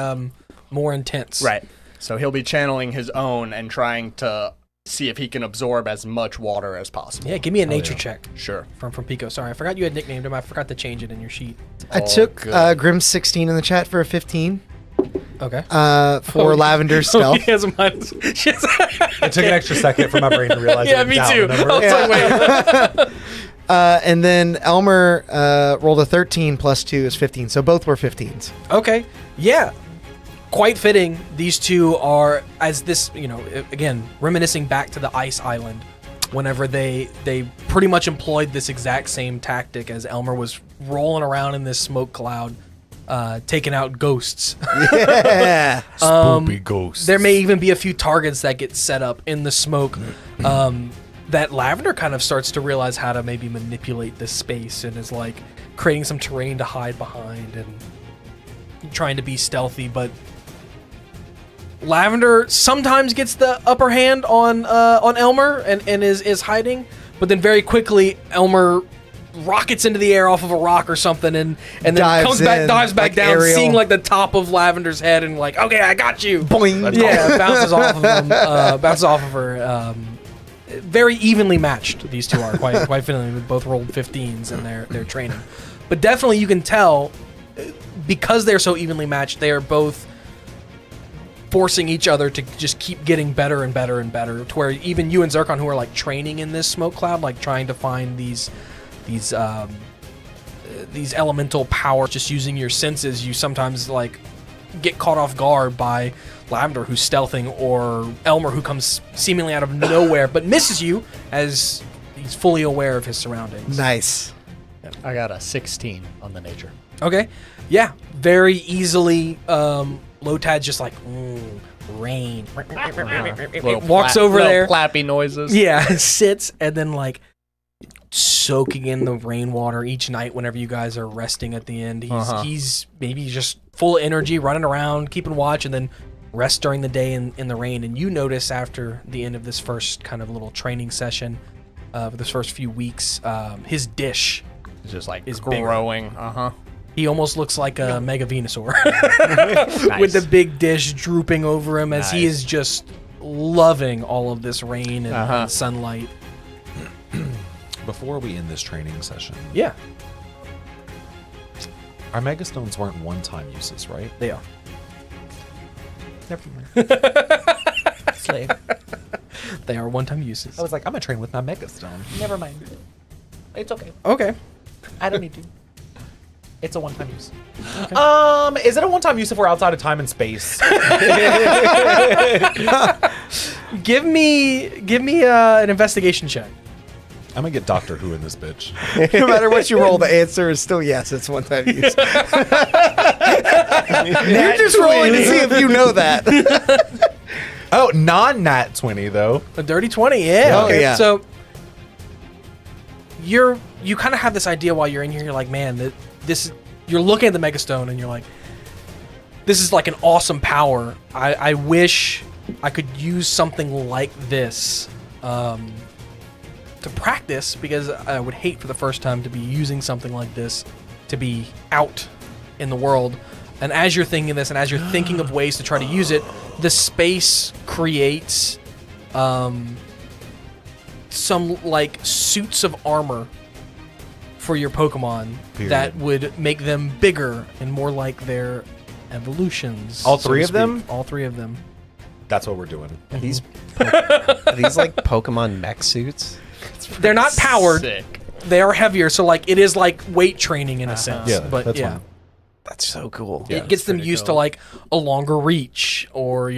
more intense. Right. So he'll be channeling his own and trying to see if he can absorb as much water as possible. Yeah, give me a nature check Sure. from Pico. Sorry, I forgot you had nicknamed him. I forgot to change it in your sheet. I all took good. Grim's 16 in the chat for a 15 Okay. for Lavender stealth. He has a minus. It took an extra second for my brain to realize. Yeah, it me down too. the number. I was like, wait. And then Elmer rolled a 13 plus 2 is 15. So both were 15s. Okay. Yeah. Quite fitting. These two are, as this, again, reminiscing back to the Ice Island, whenever they pretty much employed this exact same tactic as Elmer was rolling around in this smoke cloud, taking out ghosts. Yeah. Spoopy ghosts. There may even be a few targets that get set up in the smoke. That Lavender kind of starts to realize how to maybe manipulate this space and is like creating some terrain to hide behind and trying to be stealthy, but Lavender sometimes gets the upper hand on Elmer and is hiding, but then very quickly Elmer rockets into the air off of a rock or something and then dives back like down, Ariel. seeing like the top of Lavender's head and like, okay, I got you. Boing. Yeah, bounces off of him, bounces off of her. Very evenly matched. These two are quite fittingly. We both rolled 15s in their training, but definitely you can tell because they're so evenly matched. They are both forcing each other to just keep getting better and better and better. To where even you and Zircon, who are like training in this smoke cloud, like trying to find these elemental powers, just using your senses, you sometimes like get caught off guard by Lavender who's stealthing or Elmer who comes seemingly out of nowhere but misses you as he's fully aware of his surroundings. Nice. I got a 16 on the nature. Okay. Yeah. Very easily, Lotad's just like, rain. It walks over little there. clappy noises. Yeah, sits and then like soaking in the rainwater each night whenever you guys are resting at the end. He's maybe just full of energy, running around, keeping watch, and then rest during the day in the rain. And you notice after the end of this first kind of little training session, this first few weeks, his dish It's just like is bigger. growing. He almost looks like a Mega Venusaur with the big dish drooping over him as he is just loving all of this rain and sunlight. Before we end this training session, Yeah, our Megastones weren't one-time uses, right? they are. Never mind. Slave. They are one-time uses. I was like, I'm gonna train with my Megastone. Never mind. It's okay. Okay. I don't need to. It's a one-time use. Is it a one-time use if we're outside of time and space? Give me an investigation check. I'm gonna get Doctor Who in this bitch. No matter what you roll, the answer is still yes. It's one time use. You're just rolling to see if you know that. Oh, non-nat 20 though. A dirty 20, yeah. Oh, yeah. So you kind of have this idea while you're in here. You're like, man, you're looking at the Megastone and you're like, this is like an awesome power. I wish I could use something like this to practice, because I would hate for the first time to be using something like this to be out in the world. And as you're thinking this, and as you're thinking of ways to try to use it, the space creates some like suits of armor for your Pokemon that would make them bigger and more like their evolutions. All so three to of them? speak. All three of them. That's what we're doing. Are these like Pokemon mech suits? They're not powered. Sick. They are heavier, so like it is like weight training in a sense. Yeah, but that's yeah. fine. That's so cool. It gets them used to like a longer reach, or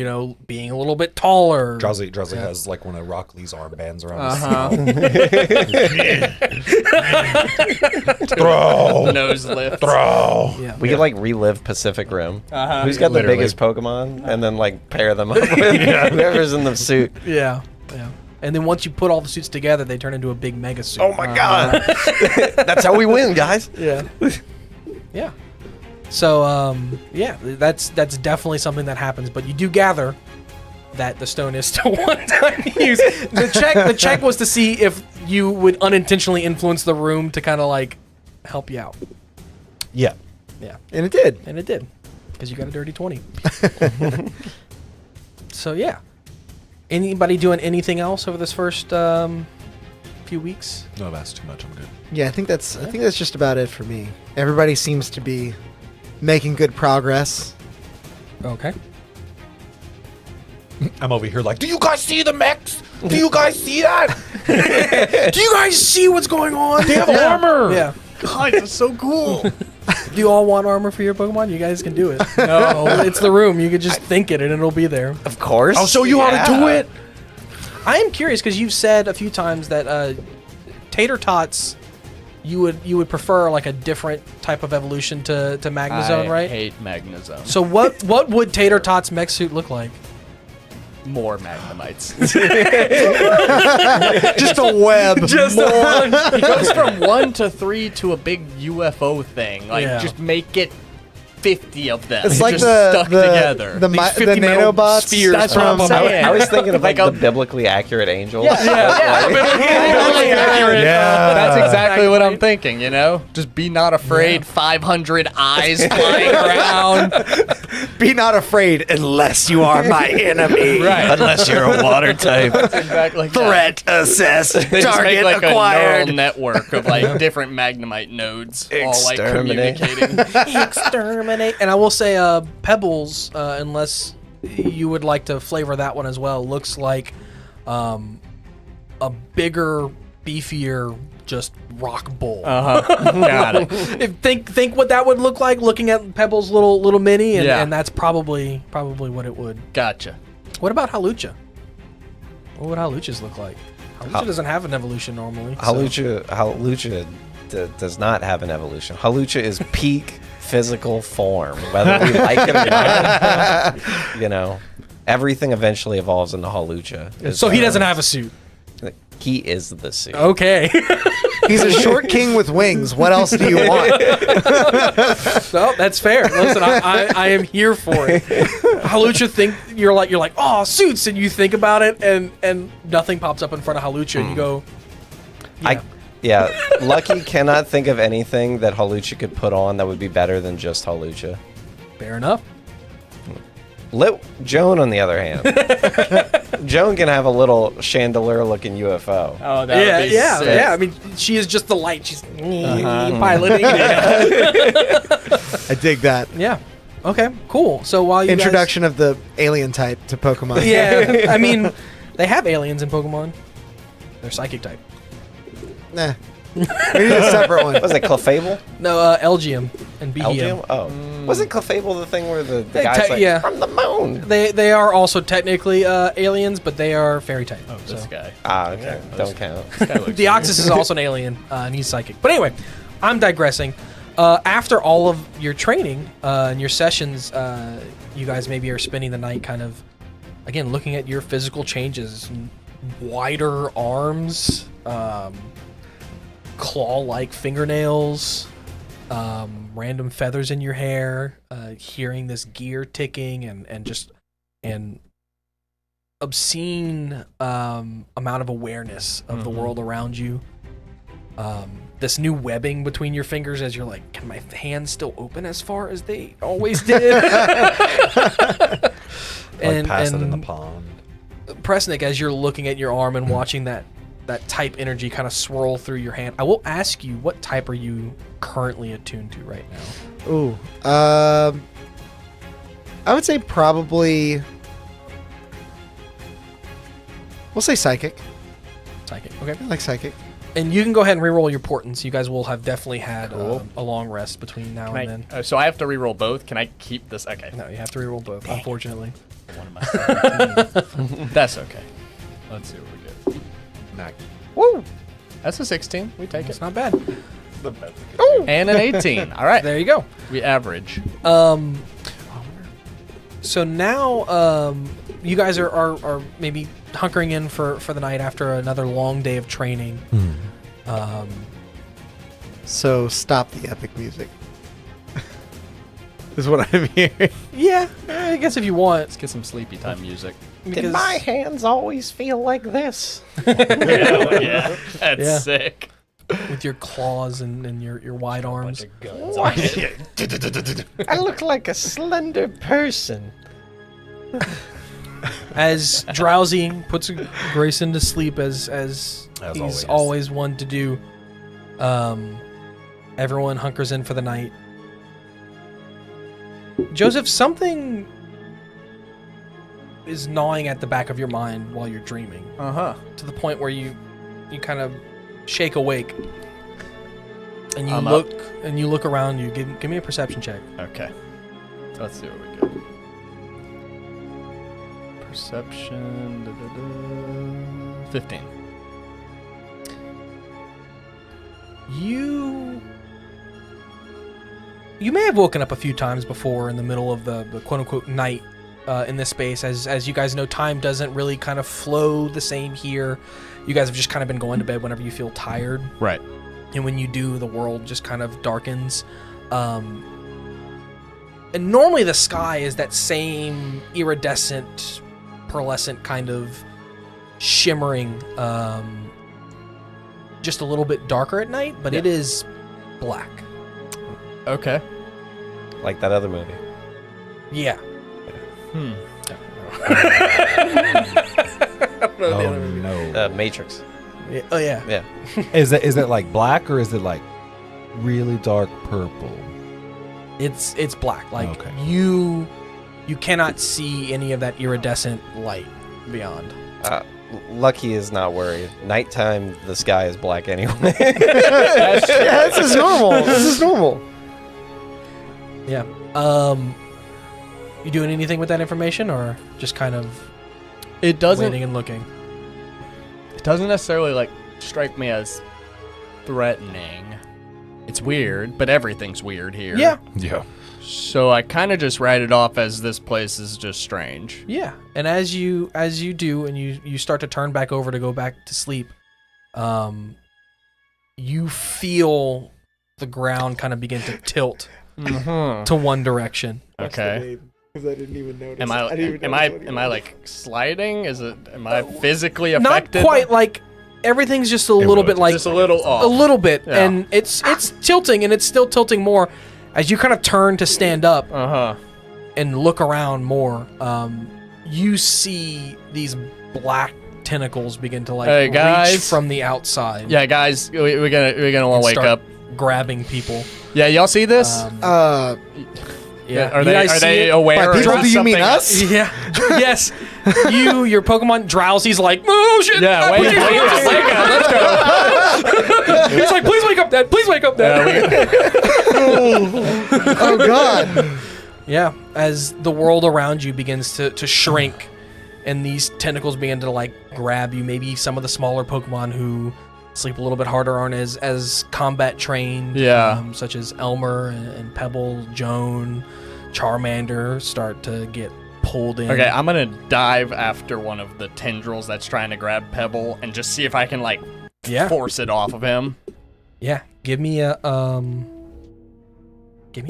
being a little bit taller. Drowsy has like one of Rock Lee's armbands around his Throw! Nose lift. Throw! Yeah. We could like relive Pacific Rim. Who's got Literally. the biggest Pokemon, and then like pair them up with whoever's in the suit. Yeah. And then once you put all the suits together, they turn into a big mega suit. Oh my god! That's how we win, guys. Yeah. Yeah. So that's definitely something that happens. But you do gather that the stone is still one-time use. The check was to see if you would unintentionally influence the room to kind of like help you out. Yeah. Yeah. And it did. And it did, because you got a dirty 20. So yeah. Anybody doing anything else over this first few weeks? No, that's too much. I'm good. Yeah, I think that's just about it for me. Everybody seems to be making good progress. Okay. I'm over here like, do you guys see the mechs? Do you guys see that? Do you guys see what's going on? They have armor. Yeah. God, it's so cool. Do you all want armor for your Pokemon? You guys can do it. No, it's the room. You could just think it and it'll be there. Of course. I'll show you how to do it. I am curious because you've said a few times that Tater Tots, you would prefer like a different type of evolution to Magnezone, I right? hate Magnezone. So what would Tater Tots mech suit look like? More Magnemites. Just a web. Just It goes from 1 to 3 to a big UFO thing. Like, Yeah. just make it 50 of them. It's like just the stuck together. the 50 metal nanobots spheres That's from what I'm saying. I was thinking of like Like the biblically accurate angels. Yeah. Yeah. That's exactly what I'm thinking, Just be not afraid, 500 eyes flying around. Be not afraid unless you are my enemy. Right. Unless you're a water type. Exactly like that. Threat assessed. They just make Target like a acquired. neural network of like different Magnemite nodes all like Exterminate. communicating. Exterminate. And I will say, Pebbles, unless you would like to flavor that one as well, looks like a bigger, beefier, just rock bull. Got it. Think what that would look like looking at Pebbles' little mini, and, Yeah. and that's probably what it would. Gotcha. What about Halucha? What would Haluchas look like? Halucha doesn't have an evolution normally. so- Halucha does not have an evolution. Halucha is peak physical form, whether we like it or not. Everything eventually evolves into Halucha. So he doesn't have a suit. He is the suit. Okay. He's a short king with wings. What else do you want? So that's fair. Listen, I am here for it. Halucha think you're like, oh, suits, and you think about it, and nothing pops up in front of Halucha, and you go, Yeah, Lucky cannot think of anything that Halucha could put on that would be better than just Halucha. fair enough. Joan, on the other hand, Joan can have a little chandelier-looking UFO. Oh, that would be sick. Yeah. I mean, she is just the light. She's piloting. I dig that. Yeah. Okay. Cool. So while you Introduction of the alien type to Pokemon. guys, yeah. I mean, they have aliens in Pokemon. They're psychic type. Nah. We need a separate one. Was it Clefable? No, Elgium and BDM. Elgium? Oh. Wasn't Clefable the thing where the guy's like, yeah. from the moon? They are also technically aliens, but they are fairy type. Oh, this so. guy. Ah, okay. Don't count. This guy looks Deoxys is also an alien, and he's psychic. But anyway, I'm digressing. After all of your training and your sessions, you guys maybe are spending the night kind of, again, looking at your physical changes. Wider arms, claw-like fingernails, random feathers in your hair, hearing this gear ticking, and obscene amount of awareness of the world around you. This new webbing between your fingers as you're like, can my hands still open as far as they always did? Like pass it in the pond. Presnick, as you're looking at your arm and watching that type energy kind of swirl through your hand, I will ask you, what type are you currently attuned to right now? Ooh. I would say probably. We'll say psychic. Psychic. Okay. I like psychic. And you can go ahead and reroll your portents. You guys will have definitely had Cool. a long rest between now and then. so I have to reroll both. Can I keep this? Okay. No, you have to reroll both, unfortunately. One of my 17. That's okay. Let's see what we get. Woo! That's a 16. We take It's it. not bad. And an 18. All right. There you go. We average. So now you guys are maybe hunkering in for the night after another long day of training. So stop the epic music. Is what I'm hearing. Yeah, I guess if you want. Let's get some sleepy time music. Did my hands always feel like this? Yeah. That's Yeah. sick. With your claws and your wide arms. I look like a slender person. As Drowsy puts Grayson to sleep as he's always one to do, everyone hunkers in for the night. Joseph, something is gnawing at the back of your mind while you're dreaming, Uh-huh. to the point where you kind of shake awake, and you I'm look around you. Give me a perception check. Okay. Let's see what we get. Perception. 15. You may have woken up a few times before in the middle of the quote-unquote night in this space. As you guys know, time doesn't really kind of flow the same here. You guys have just kind of been going to bed whenever you feel tired. Right. And when you do, the world just kind of darkens. And normally the sky is that same iridescent, pearlescent kind of shimmering, just a little bit darker at night, but it is black. Okay. Like that other movie. Yeah. Oh no! Matrix. Oh yeah. Yeah. Is it like black or is it like really dark purple? It's black. Like Okay. you cannot see any of that iridescent light beyond. Lucky is not worried. Nighttime, the sky is black anyway. Yeah, this is normal. This is normal. Yeah. You doing anything with that information, or just kind of It doesn't. waiting and looking? It doesn't necessarily like strike me as threatening. It's weird, but everything's weird here. Yeah. Yeah. So I kind of just write it off as this place is just strange. Yeah. And as you do, and you start to turn back over to go back to sleep, you feel the ground kind of begin to tilt Mhm. to one direction. Okay. Because I didn't even notice. Am I like sliding? Am I physically Not affected? quite like everything's just a little bit like just a little off. a little bit, Yeah. and it's tilting, and it's still tilting more as you kind of turn to stand up Uh-huh. and look around more. You see these black tentacles begin to like Hey, reach guys. from the outside. Yeah, guys, we're gonna want and to wake start up. grabbing people. Yeah, y'all see this? Yeah, Are you they guys see they it? aware? By people, of do you mean something- us? Yeah. Yes. Your Pokemon Drowsy's like, oh shit. Yeah, wait, please wake up, wake up, let's go. He's like, please wake up, Dad. Please wake up, Dad. Oh God. Yeah, as the world around you begins to shrink, and these tentacles begin to like grab you. Maybe some of the smaller Pokemon who sleep a little bit harder aren't as combat trained. Yeah. Such as Elmer and Pebble, Joan, Charmander start to get pulled in. Okay, I'm gonna dive after one of the tendrils that's trying to grab Pebble and just see if I can like Yeah. force it off of him. Yeah. Give me a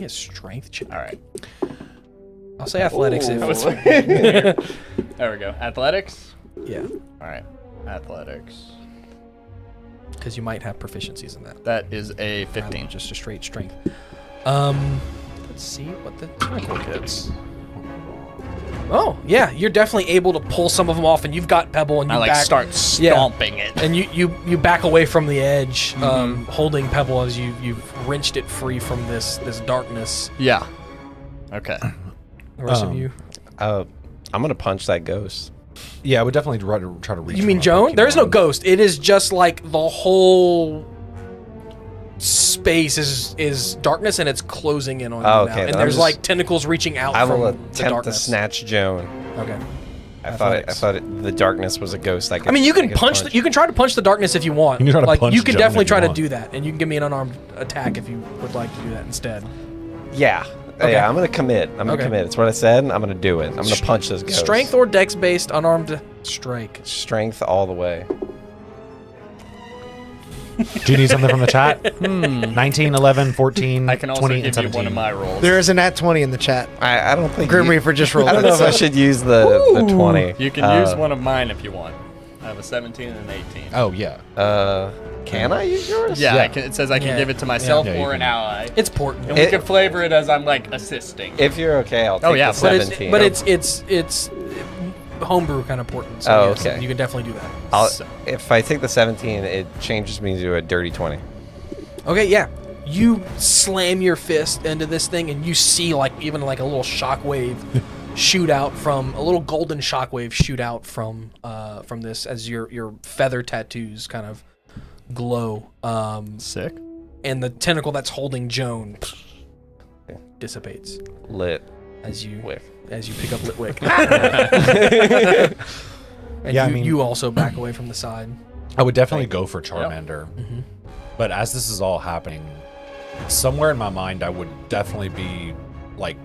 strength check. All right. I'll say athletics if There we go. Athletics. yeah, All right. Athletics. because you might have proficiencies in that. That is a Rather than 15. just a straight strength. Let's see what the tentacle gets. Oh yeah, you're definitely able to pull some of them off, and you've got Pebble, and you I like back, start stomping it. and you back away from the edge, holding Pebble as you've wrenched it free from this darkness. Yeah. Okay. The rest of you. I'm gonna punch that ghost. Yeah, I would definitely try to reach. You mean for my Joan? There is no Pokemon. ghost. It is just like the whole space is darkness, and it's closing in on you Oh, now. okay, And then I'm there's just- like tentacles reaching out I from will the attempt to darkness. snatch Joan. Okay. I Athletics. thought the darkness was a ghost. I mean, you can punch. You can try to punch the darkness if you want. You can try to like punch you can Joan definitely if you try to want. do that, and you can give me an unarmed attack if you would like to do that instead. Yeah. Okay. Yeah, I'm gonna commit. I'm gonna Okay. commit. It's what I said. I'm gonna do it. I'm gonna punch this ghost. Strength or dex based unarmed strike. Strength all the way. Do you need something from the chat? 19, 11, 14, I can also 20, give and you 17. one of my rolls. There is a nat 20 in the chat. I don't think Grim you- Reaper just rolled I don't it, know if I so- should use the 20. You can use one of mine if you want. I have a 17 and an 18. Oh yeah. Can I use yours? Yeah, Yeah. it says I can Yeah. give it to myself Yeah, you or an can. ally. It's important. And we It- can flavor it as I'm like assisting. If you're okay, I'll take yeah, the but 17. it's homebrew kind of important. So Oh, yes, okay. you can definitely do that. If I take the 17, it changes me to a dirty 20. Okay, yeah. You slam your fist into this thing, and you see like even like a little shockwave shoot out from a little golden shockwave shoot out from this as your feather tattoos kind of glow. Sick. And the tentacle that's holding Joan dissipates Lit. as you Wick. pick up Litwick. And Yeah, I you, mean- you also back away from the side. I would definitely go for Charmander. But as this is all happening, somewhere in my mind, I would definitely be like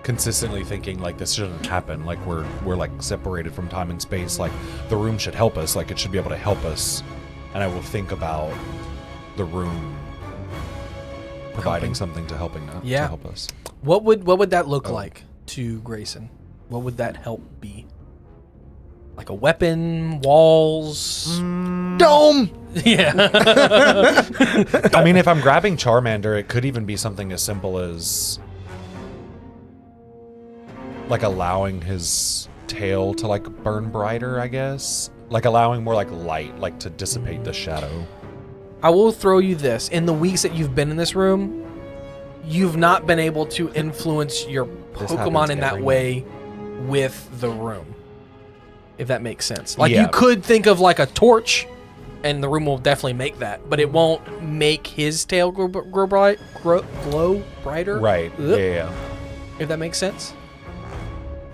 consistently thinking like this shouldn't happen. Like we're like separated from time and space. Like the room should help us. Like it should be able to help us. And I will think about the room providing something to help us. What would that look like to Grayson? What would that help be? Like a weapon, walls, Dome! Yeah. I mean, if I'm grabbing Charmander, it could even be something as simple as like allowing his tail to like burn brighter, I guess. Like allowing more like light, like to dissipate the shadow. I will throw you this. In the weeks that you've been in this room, you've not been able to influence your This Pokemon happens in that every way with the room. If that makes sense. Like Yeah. you could think of like a torch, and the room will definitely make that, but it won't make his tail glow brighter. Right. Ugh. Yeah. If that makes sense.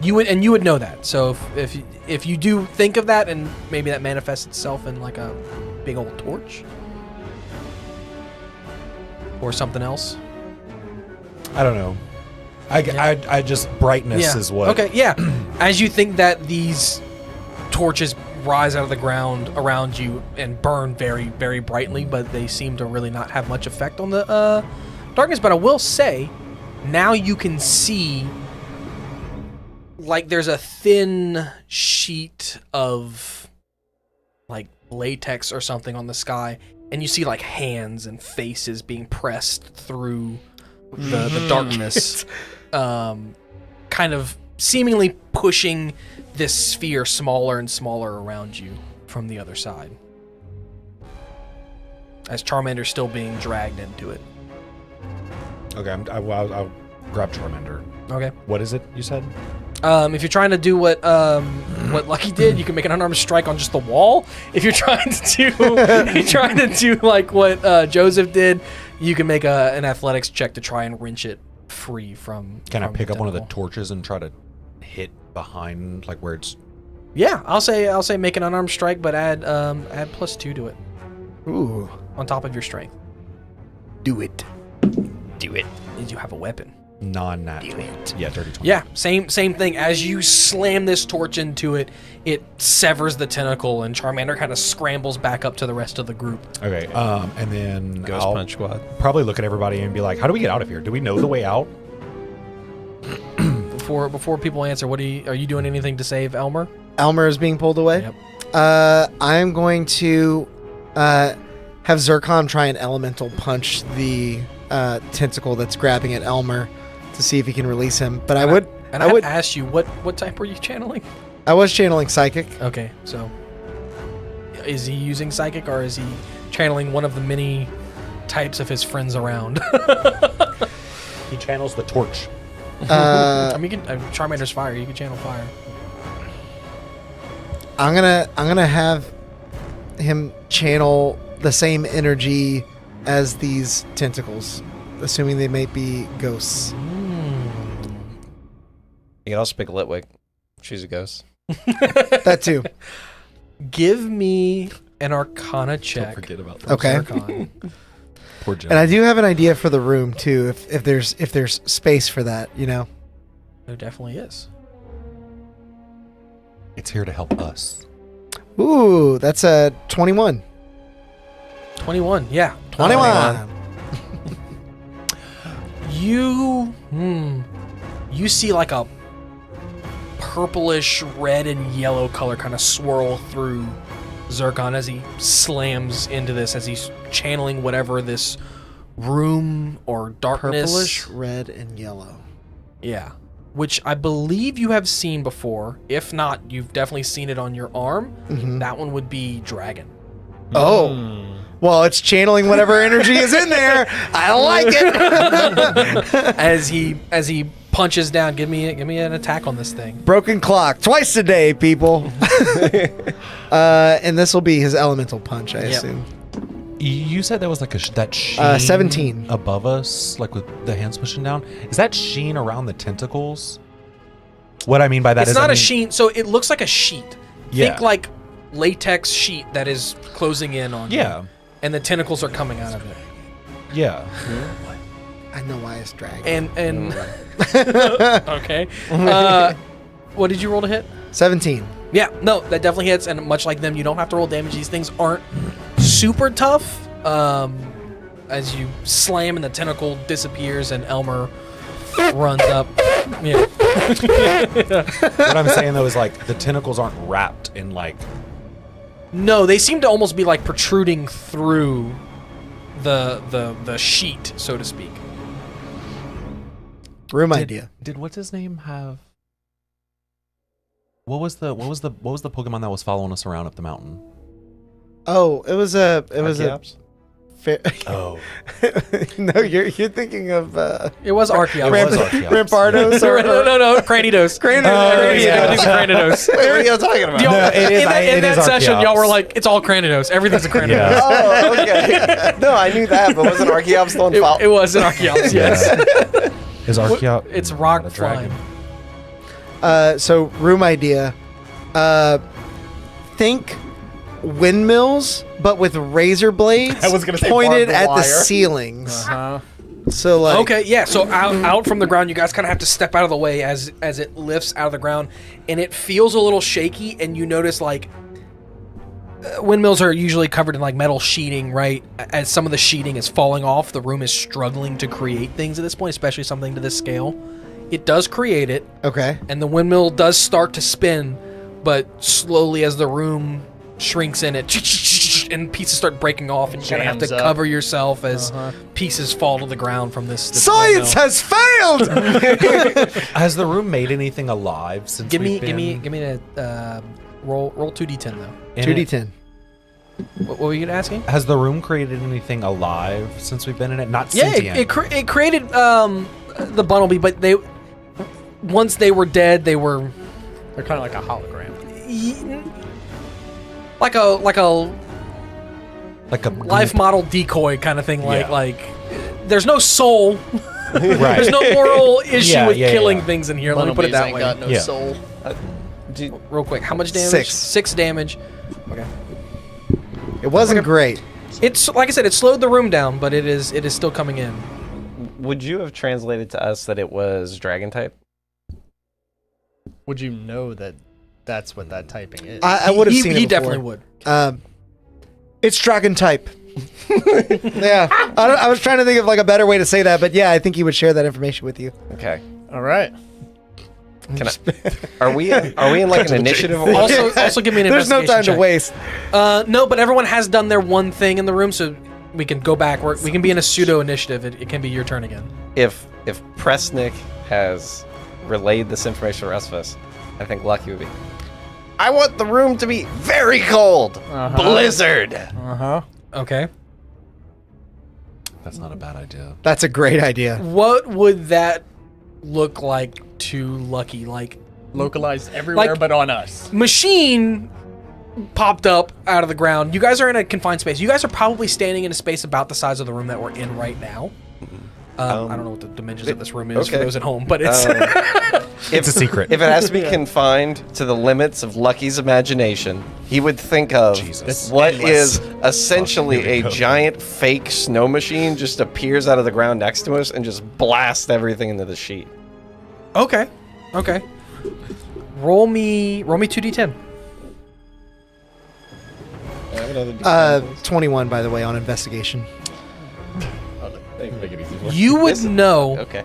You would know that. So if you do think of that, and maybe that manifests itself in like a big old torch or something else. I don't know. I just brightness is what. Okay, yeah. As you think that these torches rise out of the ground around you and burn very, very brightly, but they seem to really not have much effect on the darkness. But I will say, now you can see, like, there's a thin sheet of, like, latex or something on the sky, and you see, like, hands and faces being pressed through the darkness, kind of seemingly pushing this sphere smaller and smaller around you from the other side, as Charmander's still being dragged into it. Okay, I'll grab Charmander. Okay. What is it you said? If you're trying to do what Lucky did, you can make an unarmed strike on just the wall. If you're trying to do like what Joseph did, you can make an athletics check to try and wrench it free from. Can I from pick up one of the tentacle. torches and try to hit behind, like where it's? Yeah, I'll say make an unarmed strike, but add +2 to it Ooh. on top of your strength. Do it. Do it. Did you have a weapon? Non-natural. Yeah, dirty 20. Yeah, same thing. As you slam this torch into it, it severs the tentacle, and Charmander kind of scrambles back up to the rest of the group. Okay, and then Ghost I'll Punch Squad. probably look at everybody and be like, "How do we get out of here? Do we know the way out?" Before people answer, are you doing anything to save Elmer? Elmer is being pulled away. Yep. I'm going to have Zircon try and elemental punch the tentacle that's grabbing at Elmer to see if he can release him. But I would ask you what type were you channeling? I was channeling psychic. Okay, so is he using psychic, or is he channeling one of the many types of his friends around? He channels the torch. I mean, Charmander's fire. You can channel fire. I'm gonna have him channel the same energy as these tentacles, assuming they may be ghosts. You can also pick Litwick. She's a ghost. That too. Give me an Arcana check. Don't forget about that. Okay. Zircon. Poor Jen. And I do have an idea for the room too, if there's space for that, you know. There definitely is. It's here to help us. Ooh, that's a 21. 21. Yeah. 21. You see like a purplish red and yellow color kind of swirl through Zircon as he slams into this, as he's channeling whatever this room or darkness. Purplish, red, and yellow. Yeah. Which I believe you have seen before. If not, you've definitely seen it on your arm. Mhm. That one would be dragon. Oh. Well, it's channeling whatever energy is in there. I like it. As he punches down, give me an attack on this thing. Broken clock. Twice a day, people. And this will be his elemental punch, I assume. You said that was like that sheen 17. above us, like with the hands pushing down. Is that sheen around the tentacles? What I mean by that It's is not I a mean- sheen, so it looks like a sheet. Yeah. Think like latex sheet that is closing in on you. Yeah. And the tentacles are coming out of it. Yeah. I know why it's dragon. And okay. What did you roll to hit? 17. Yeah, no, that definitely hits, and much like them, you don't have to roll damage. These things aren't super tough. As you slam and the tentacle disappears and Elmer runs up. Yeah. What I'm saying though is like the tentacles aren't wrapped in like. No, they seem to almost be like protruding through the sheet, so to speak. Room idea. Did what's his name have? What was the Pokemon that was following us around up the mountain? Oh, it was a Archeops? fair. Oh, No, you're thinking of It was Archeops. It was Archeops. Rampardos or no, Cranidos. Cranidos. These are Cranidos. Wait, what are you talking about? Y'all- No, it is- in it that is session, Archeops. y'all were like, it's all Cranidos. Everything's a Cranidos. Yeah. Oh, okay. No, I knew that, but wasn't Archeops the one It was an Archeops, yes. Is Archeops? It's rock a dragon? flying. So room idea. Think windmills, but with razor blades I was gonna say pointed barbed at the wire. ceilings. Uh-huh. So like, Okay, yeah. So out from the ground, you guys kind of have to step out of the way as it lifts out of the ground, and it feels a little shaky. And you notice like windmills are usually covered in like metal sheeting, right? As some of the sheeting is falling off, the room is struggling to create things at this point, especially something to this scale. It does create it, Okay. and the windmill does start to spin, but slowly as the room shrinks in it, and pieces start breaking off, and you kind of have Jams to up. cover yourself as pieces fall to the ground from this Science windmill. has failed. Has the room made anything alive since Give me we've been a roll 2d10 though. in it? 2d10. What were you asking? Has the room created anything alive since we've been in it? Not Yeah, sentient. it created the Bunnelby, but once they were dead, they were They're kind of like a hologram. like a like a life model decoy kind of thing. Yeah. Like there's no soul. right. There's no moral issue Yeah, with yeah, killing yeah. things in here. Let me put it Bunnelbees that ain't way. got no Yeah. soul. Real quick, how much damage? 6. 6 damage. Okay. It wasn't great. It's like I said, it slowed the room down, but it is still coming in. Would you have translated to us that it was dragon type? Would you know that that's what that typing is? I would have He- seen it He before. definitely would. It's dragon type. Yeah. I was trying to think of like a better way to say that, but yeah, I think he would share that information with you. Okay. All right. Can I, are we in like an initiative? order? Also give me an There's no investigation time to check. waste. No, but everyone has done their one thing in the room, so we can go back. We can be in a pseudo initiative. It can be your turn again. If Presnick has relayed this information to the rest of us, I think Lucky would be. I want the room to be very cold. Blizzard. Uh-huh. Okay. That's not a bad idea. That's a great idea. What would that look like to Lucky? Like Localized everywhere Like- but on us. machine popped up out of the ground. You guys are in a confined space. You guys are probably standing in a space about the size of the room that we're in right now. I don't know what the dimensions of this room is for okay. those at home, but it's It's a secret. If it has to be confined to the limits of Lucky's imagination, he would think of Jesus. what Endless. is essentially Oh, here we a go. giant fake snow machine just appears out of the ground next to us and just blasts everything into the sheet. okay. Okay. Roll me 2d10. 21, by the way, on investigation. You would This- know Okay.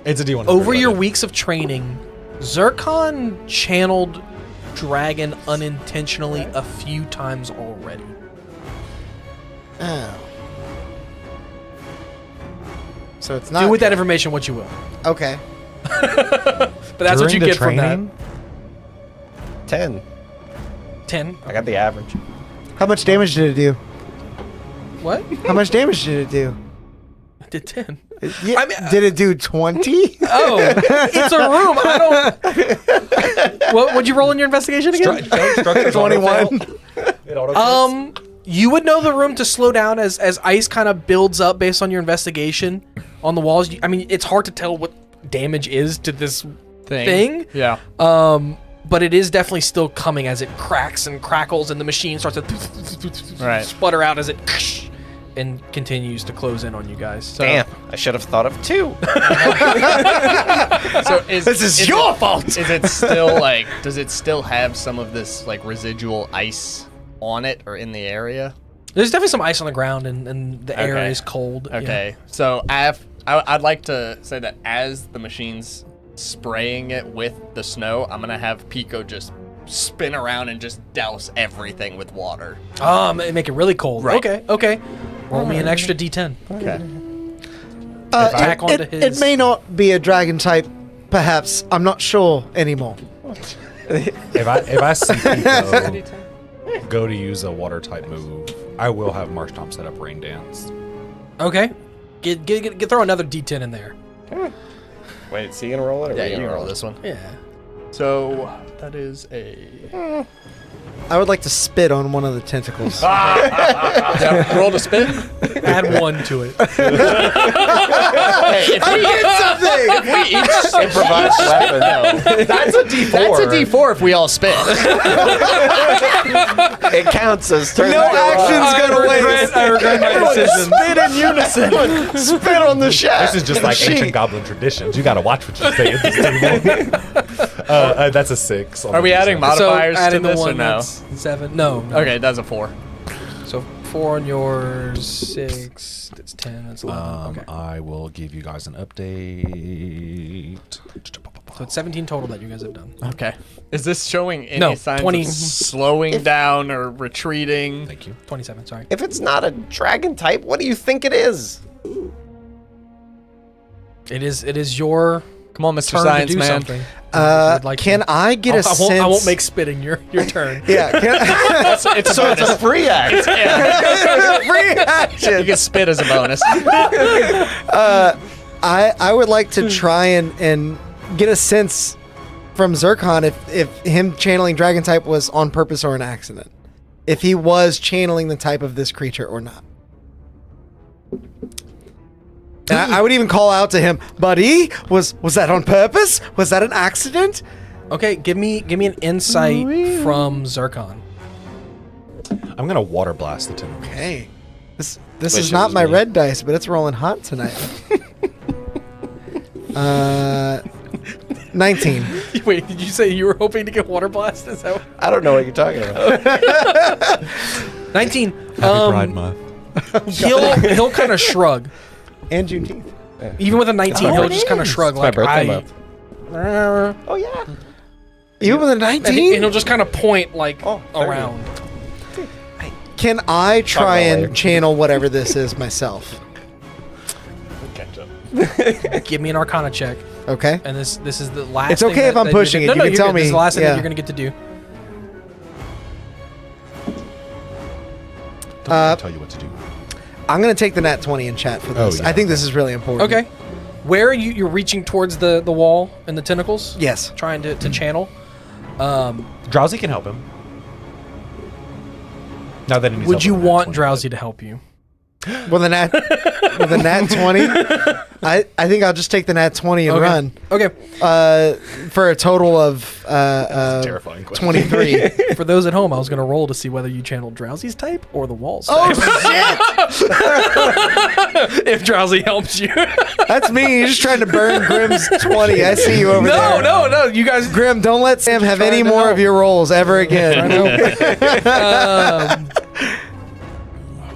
It's a D100. over your buddy. weeks of training, Zircon channeled Dragon unintentionally a few times already. Oh. So it's not. Do with that information what you will. Okay. But that's what During you the get from that. training, 10. 10. I got the average. How much damage did it do? What? How much damage did it do? I did 10. Yeah, I mean, did it do 20? Oh, it's a room. I don't. What would you roll in your investigation again? 21. You would know the room to slow down as ice kind of builds up based on your investigation on the walls. I mean, it's hard to tell what damage is to this thing. Yeah. But it is definitely still coming as it cracks and crackles, and the machine starts to Right. sputter out as it and continues to close in on you guys. So, Damn, I should have thought of 2. So This is your fault. Is it still like? Does it still have some of this like residual ice on it or in the area? There's definitely some ice on the ground, and the air Okay. is cold. yeah. Okay. So I'd like to say that as the machine's spraying it with the snow, I'm gonna have Pico just spin around and just douse everything with water. Make it really cold. Right. Okay. Roll me an extra D10. Okay. Tack onto It his. may not be a dragon type, perhaps. I'm not sure anymore. if I see Pico go to use a water type move, I will have Marshtomp set up Rain Dance. Okay. Get throw another D10 in there. Wait, is he gonna roll it? Or Yeah, we you gonna can roll this one. Yeah. So that is a I would like to spit on one of the tentacles. yeah, roll to spin. Add 1 to it. Hey, if we each Improvised weapon. That's a D4. That's a D4 if we all spin. It counts as turn. No action's gonna waste. I regret my decision. Spit in unison. Spit on the shaft. This is just like ancient goblin traditions. You gotta watch what you say at this table. That's a 6. Are we adding modifiers to adding the this or one no? that's 7. No. Okay, that's a 4. So 4 on yours, 6. That's 10. That's 11. Okay. I will give you guys an update. So it's 17 total that you guys have done. Okay. Is this showing any No, signs 20. of slowing down or retreating? Thank you. 27. Sorry. If it's not a dragon type, what do you think it is? It is your Come on, Mr. turn Science to do Man. something. I'd like Can to. I get a sense? I won't make spitting your turn. Yeah. It's a Free act. free You action. can spit as a bonus. I would like to try and get a sense from Zircon if him channeling dragon type was on purpose or an accident. If he was channeling the type of this creature or not. And I would even call out to him, buddy, was that on purpose? Was that an accident? Okay, give me an insight from Zircon. I'm gonna water blast the tin. Okay. This Wish is it not was my me. red dice, but it's rolling hot tonight. 19. Wait, did you say you were hoping to get water blast? Is that I don't know what you're talking about. 19? Happy Pride Month. He'll kind of shrug. And Juneteenth. Even with a 19, he'll just kind of shrug my like birthday month. Uh, Oh, yeah. Even with a and 19? he'll just kind of point like 30. around. Can I try about and later. channel whatever this is myself? Give me an Arcana check, Okay. and this is the last. It's thing okay that- if I'm that you're pushing gonna- it. No, You no, can you're tell good. This is me. the last thing that Yeah. you're gonna get to do. Don't tell you what to do. I'm going to take the nat 20 in chat for this. Oh, yeah. I think this is really important. Okay, where are you? You're reaching towards the wall and the tentacles. Yes. Trying to channel. Drowsy can help him. Now that he needs Would help you with that want 20. Drowsy to help you? With a nat 20, I think I'll just take the nat 20 and Okay. run. Okay. For a total of Terrifying question. 23. For those at home, I was gonna roll to see whether you channeled Drowsy's type or the walls type. Oh shit! If Drowsy helps you. That's me. You're just trying to burn Grim's 20. I see you over there. No. You guys. Grim, don't let Sam have any trying to more help. of your rolls ever again.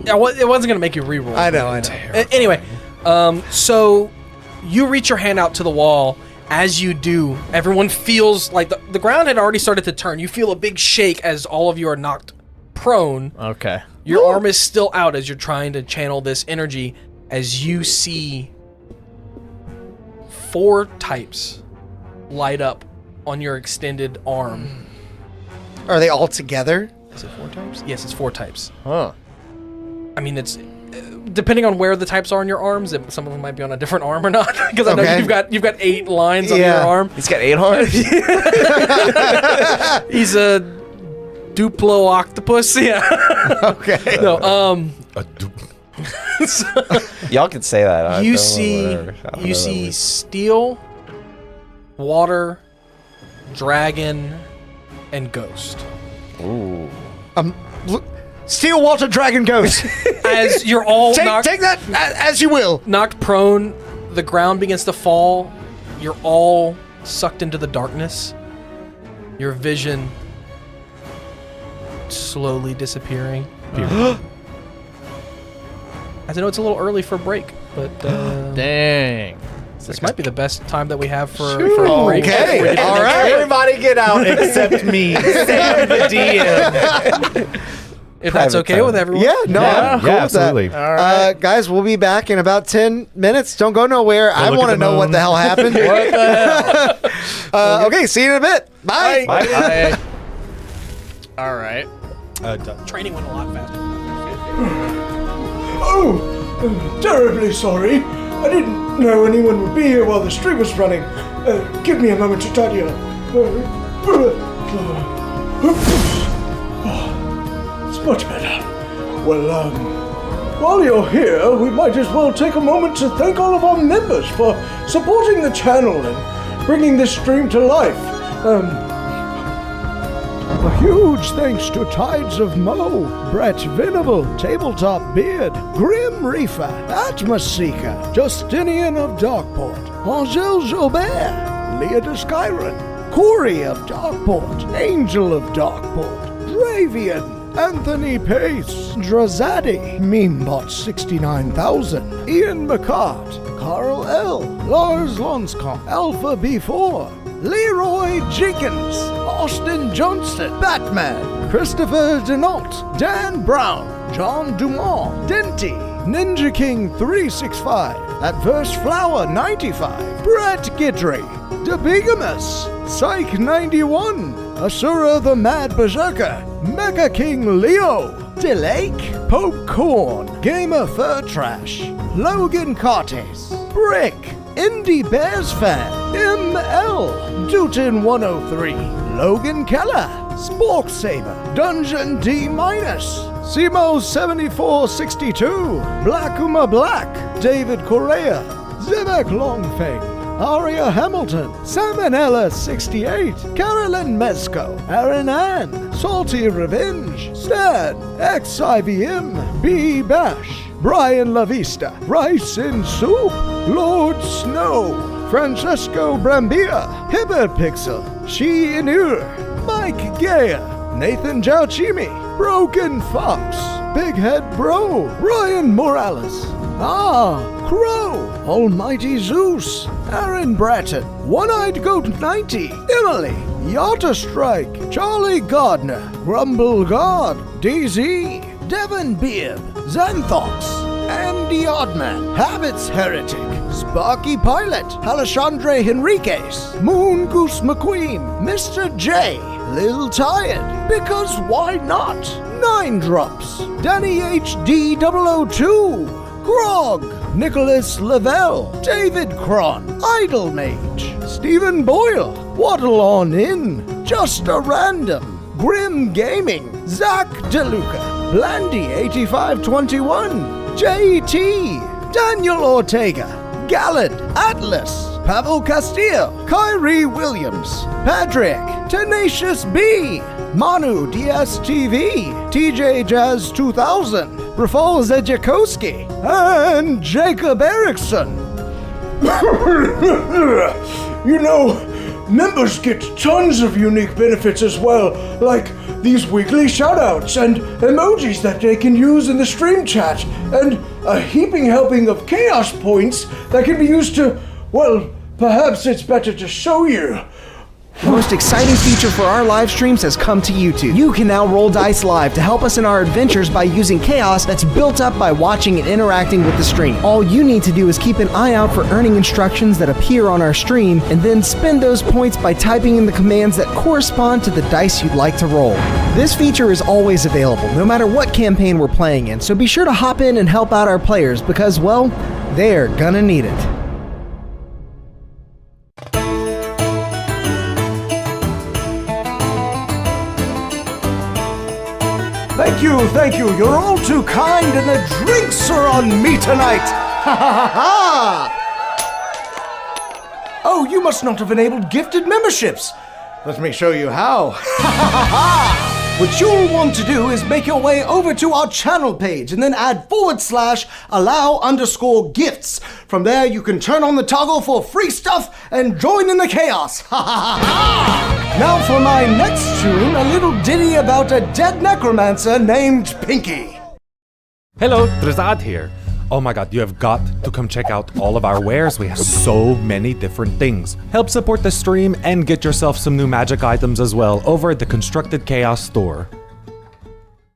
It wasn't gonna make you re-roll. I know. Anyway, so you reach your hand out to the wall. As you do, everyone feels like the ground had already started to turn. You feel a big shake as all of you are knocked prone. Okay. Your arm is still out as you're trying to channel this energy. As you see 4 types light up on your extended arm. Are they all together? Is it 4 types? Yes, it's 4 types. Huh. I mean, it's depending on where the types are on your arms. Some of them might be on a different arm or not, because I know Okay. you've got 8 lines on your Yeah. arm. He's got 8 arms. He's a Duplo octopus. Yeah. Okay. No. Y'all can say that. I You don't- see, whatever. I don't know you that see word. steel, water, dragon, and ghost. Ooh. Look, Steel Water Dragon Ghost. As you're all take that as you will. knocked prone, the ground begins to fall. You're all sucked into the darkness. Your vision slowly disappearing. As I know it's a little early for a break, but Dang. this might be the best time that we have for a break. Okay. We're getting All next right. week. Everybody get out except me. Sam the DM. If that's Private okay time. with everyone. Yeah, no, I'm cool Yeah, with absolutely. that. All right. Guys, we'll be back in about 10 minutes. Don't go nowhere. I look want at to the know what moon. the hell happened. What the hell? Okay, see you in a bit. Bye. Bye. All right. Training went a lot faster. Oh, terribly sorry. I didn't know anyone would be here while the stream was running. Give me a moment to tidy up. It's much better. Well, while you're here, we might as well take a moment to thank all of our members for supporting the channel and bringing this stream to life. A huge thanks to Tides of Mo, Brett Venable, Tabletop Beard, Grim Reaper, Atmos Seeker, Justinian of Darkport, Angel Jobert, Leah de Skyron, Corey of Darkport, Angel of Darkport, Dravian, Anthony Pace, Drazadi, Memebot 69,000, Ian McCart, Carl L, Lars Lonscombe, Alpha B4, Leroy Jenkins, Austin Johnston, Batman, Christopher Denault, Dan Brown, John Dumont, Denty, Ninja King 365, Adverse Flower 95, Brett Guidry, DeBigamus, Psych 91, Asura the Mad Berserker, Mega King Leo, Delake, Pope Corn, Gamer Fur Trash, Logan Cortes, Brick, Indie Bears Fan, ML, Dutin 103, Logan Keller, Spork Saber, Dungeon D-, Simo 7462, Blackuma Black, David Correa, Zivek Longfang, Aria Hamilton, Salmonella 68, Carolyn Mezco, Aaron Ann, Salty Revenge, Stan, XIVM, B Bash, Brian Lavista, Rice in Soup, Lord Snow, Francesco Brambilla, Hyperpixel, She Inur, Mike Gaya, Nathan Jauchimi, Broken Fox, Big Head Bro, Ryan Morales, Crow, Almighty Zeus, Aaron Bratton, One-Eyed Goat 90, Emily, Yata Strike, Charlie Gardner, Grumble God, DZ, Devon Beard, Xanthox, Andy Oddman, Habits Heretic, Sparky Pilot, Alexandre Henriquez, Moon Goose McQueen, Mr. J, Lil Tired, because why not? 9 Drops, Danny HD 002, Grog, Nicholas Lavelle, David Cron, Idle Mage, Stephen Boyle, Waddle On In, Just a Random, Grim Gaming, Zach DeLuca, Blandy 8521, JT, Daniel Ortega, Gallad, Atlas, Pavel Castillo, Kyrie Williams, Patrick, Tenacious B, Manu DSTV, TJ Jazz 2000, Rafal Zejakowski, and Jacob Erickson. You know, members get tons of unique benefits as well, like these weekly shoutouts and emojis that they can use in the stream chat, and a heaping helping of chaos points that can be used to, well, perhaps it's better to show you. The most exciting feature for our live streams has come to YouTube. You can now roll dice live to help us in our adventures by using chaos that's built up by watching and interacting with the stream. All you need to do is keep an eye out for earning instructions that appear on our stream, and then spend those points by typing in the commands that correspond to the dice you'd like to roll. This feature is always available, no matter what campaign we're playing in, so be sure to hop in and help out our players because, well, they're gonna need it. Thank you, you're all too kind, and the drinks are on me tonight! Ha ha ha ha! Oh, you must not have enabled gifted memberships! Let me show you how. Ha ha ha ha! What you'll want to do is make your way over to our channel page and then add /allow_gifts. From there, you can turn on the toggle for free stuff and join in the chaos. Ha ha ha ha! Now for my next tune, a little ditty about a dead necromancer named Pinky. Hello, Drazad here. Oh my god, you have got to come check out all of our wares. We have so many different things. Help support the stream and get yourself some new magic items as well over at the Constructed Chaos store.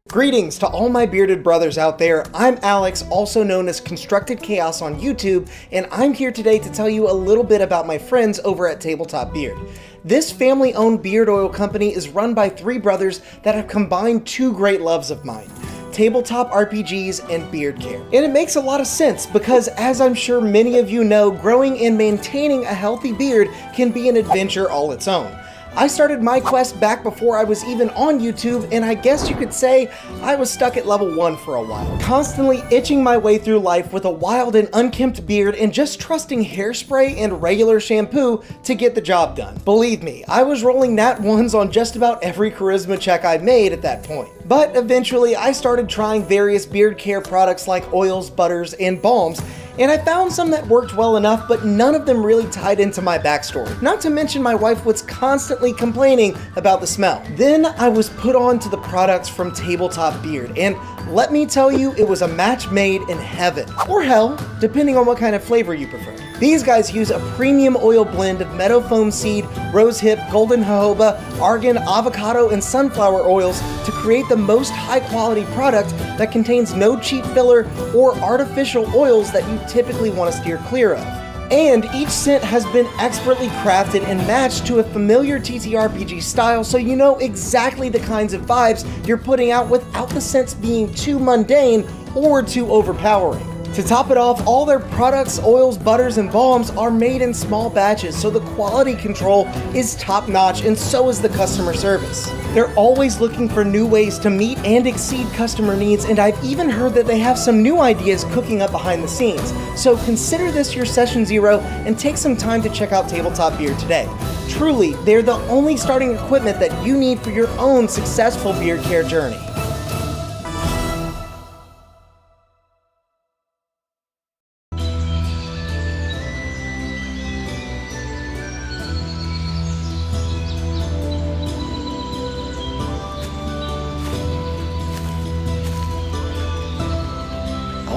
Greetings to all my bearded brothers out there. I'm Alex, also known as Constructed Chaos on YouTube, and I'm here today to tell you a little bit about my friends over at Tabletop Beard. This family-owned beard oil company is run by 3 brothers that have combined 2 great loves of mine: tabletop RPGs and beard care. And it makes a lot of sense because, as I'm sure many of you know, growing and maintaining a healthy beard can be an adventure all its own. I started my quest back before I was even on YouTube, and I guess you could say I was stuck at level 1 for a while, constantly itching my way through life with a wild and unkempt beard and just trusting hairspray and regular shampoo to get the job done. Believe me, I was rolling nat 1s on just about every charisma check I made at that point. But eventually I started trying various beard care products like oils, butters, and balms, and I found some that worked well enough, but none of them really tied into my backstory. Not to mention my wife was constantly complaining about the smell. Then I was put on to the products from Tabletop Beard, and let me tell you, it was a match made in heaven. Or hell, depending on what kind of flavor you prefer. These guys use a premium oil blend of meadow foam seed, rosehip, golden jojoba, argan, avocado, and sunflower oils to create the most high-quality product that contains no cheap filler or artificial oils that you typically want to steer clear of. And each scent has been expertly crafted and matched to a familiar TTRPG style, so you know exactly the kinds of vibes you're putting out without the scents being too mundane or too overpowering. To top it off, all their products, oils, butters, and balms are made in small batches, so the quality control is top-notch, and so is the customer service. They're always looking for new ways to meet and exceed customer needs, and I've even heard that they have some new ideas cooking up behind the scenes. So consider this your session zero and take some time to check out Tabletop Beard today. Truly, they're the only starting equipment that you need for your own successful beard care journey.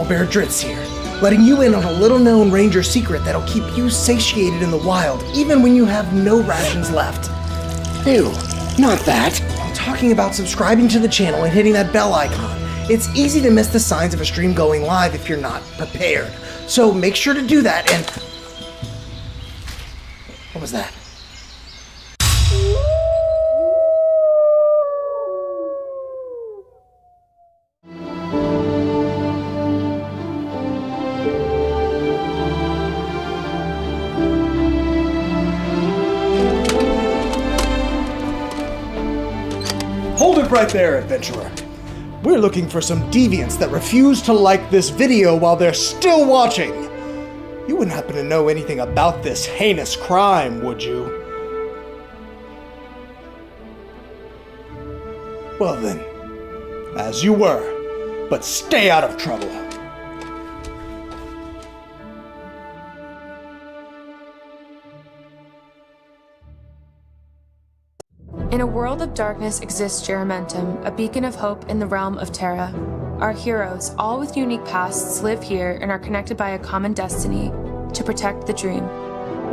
Bear Dritz here, letting you in on a little-known ranger secret that'll keep you satiated in the wild, even when you have no rations left. Ew, not that. I'm talking about subscribing to the channel and hitting that bell icon. It's easy to miss the signs of a stream going live if you're not prepared. So make sure to do that and... What was that? Hold it right there, adventurer. We're looking for some deviants that refuse to like this video while they're still watching. You wouldn't happen to know anything about this heinous crime, would you? Well then, as you were, but stay out of trouble. In a world of darkness exists Geramentum, a beacon of hope in the realm of Terra. Our heroes, all with unique pasts, live here and are connected by a common destiny to protect the dream.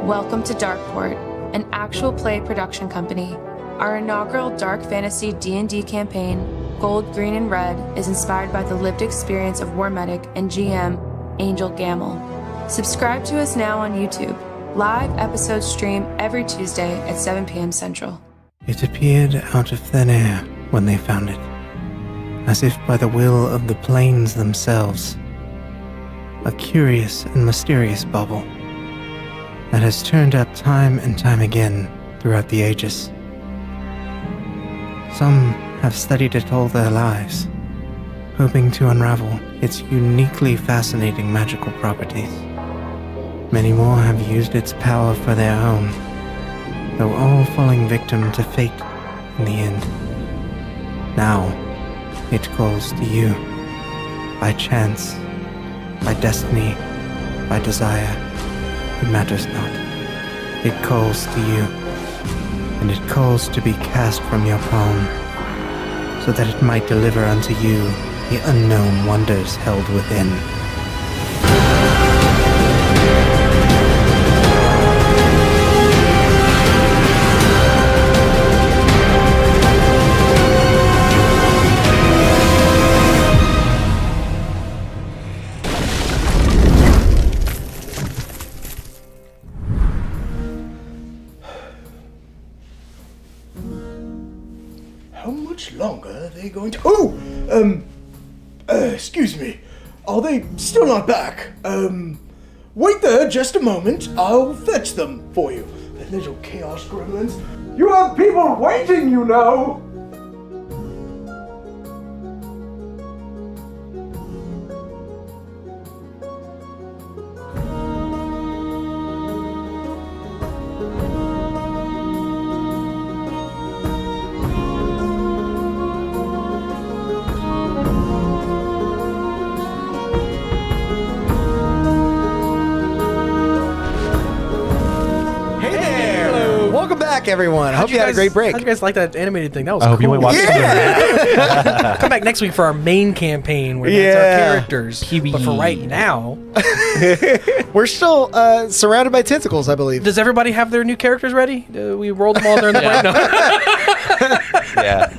Welcome to Darkport, an actual play production company. Our inaugural dark fantasy D&D campaign, Gold, Green, and Red, is inspired by the lived experience of War Medic and GM Angel Gamble. Subscribe to us now on YouTube. Live episodes stream every Tuesday at 7 p.m. Central. It appeared out of thin air when they found it, as if by the will of the plains themselves. A curious and mysterious bauble that has turned up time and time again throughout the ages. Some have studied it all their lives, hoping to unravel its uniquely fascinating magical properties. Many more have used its power for their own, though all falling victim to fate in the end. Now, it calls to you. By chance, by destiny, by desire, it matters not. It calls to you, and it calls to be cast from your palm, so that it might deliver unto you the unknown wonders held within. How much longer are they going to... excuse me. Are they still not back? Wait there just a moment. I'll fetch them for you. The little chaos gremlins. You have people waiting, you know! back, everyone. I hope you had a great break. How'd you guys like that animated thing? That was I hope cool. you went watch Come back next week for our main campaign where that's our characters. But for right now, We're still surrounded by tentacles, I believe. does everybody have their new characters ready? We rolled them all during the break. No. Yeah.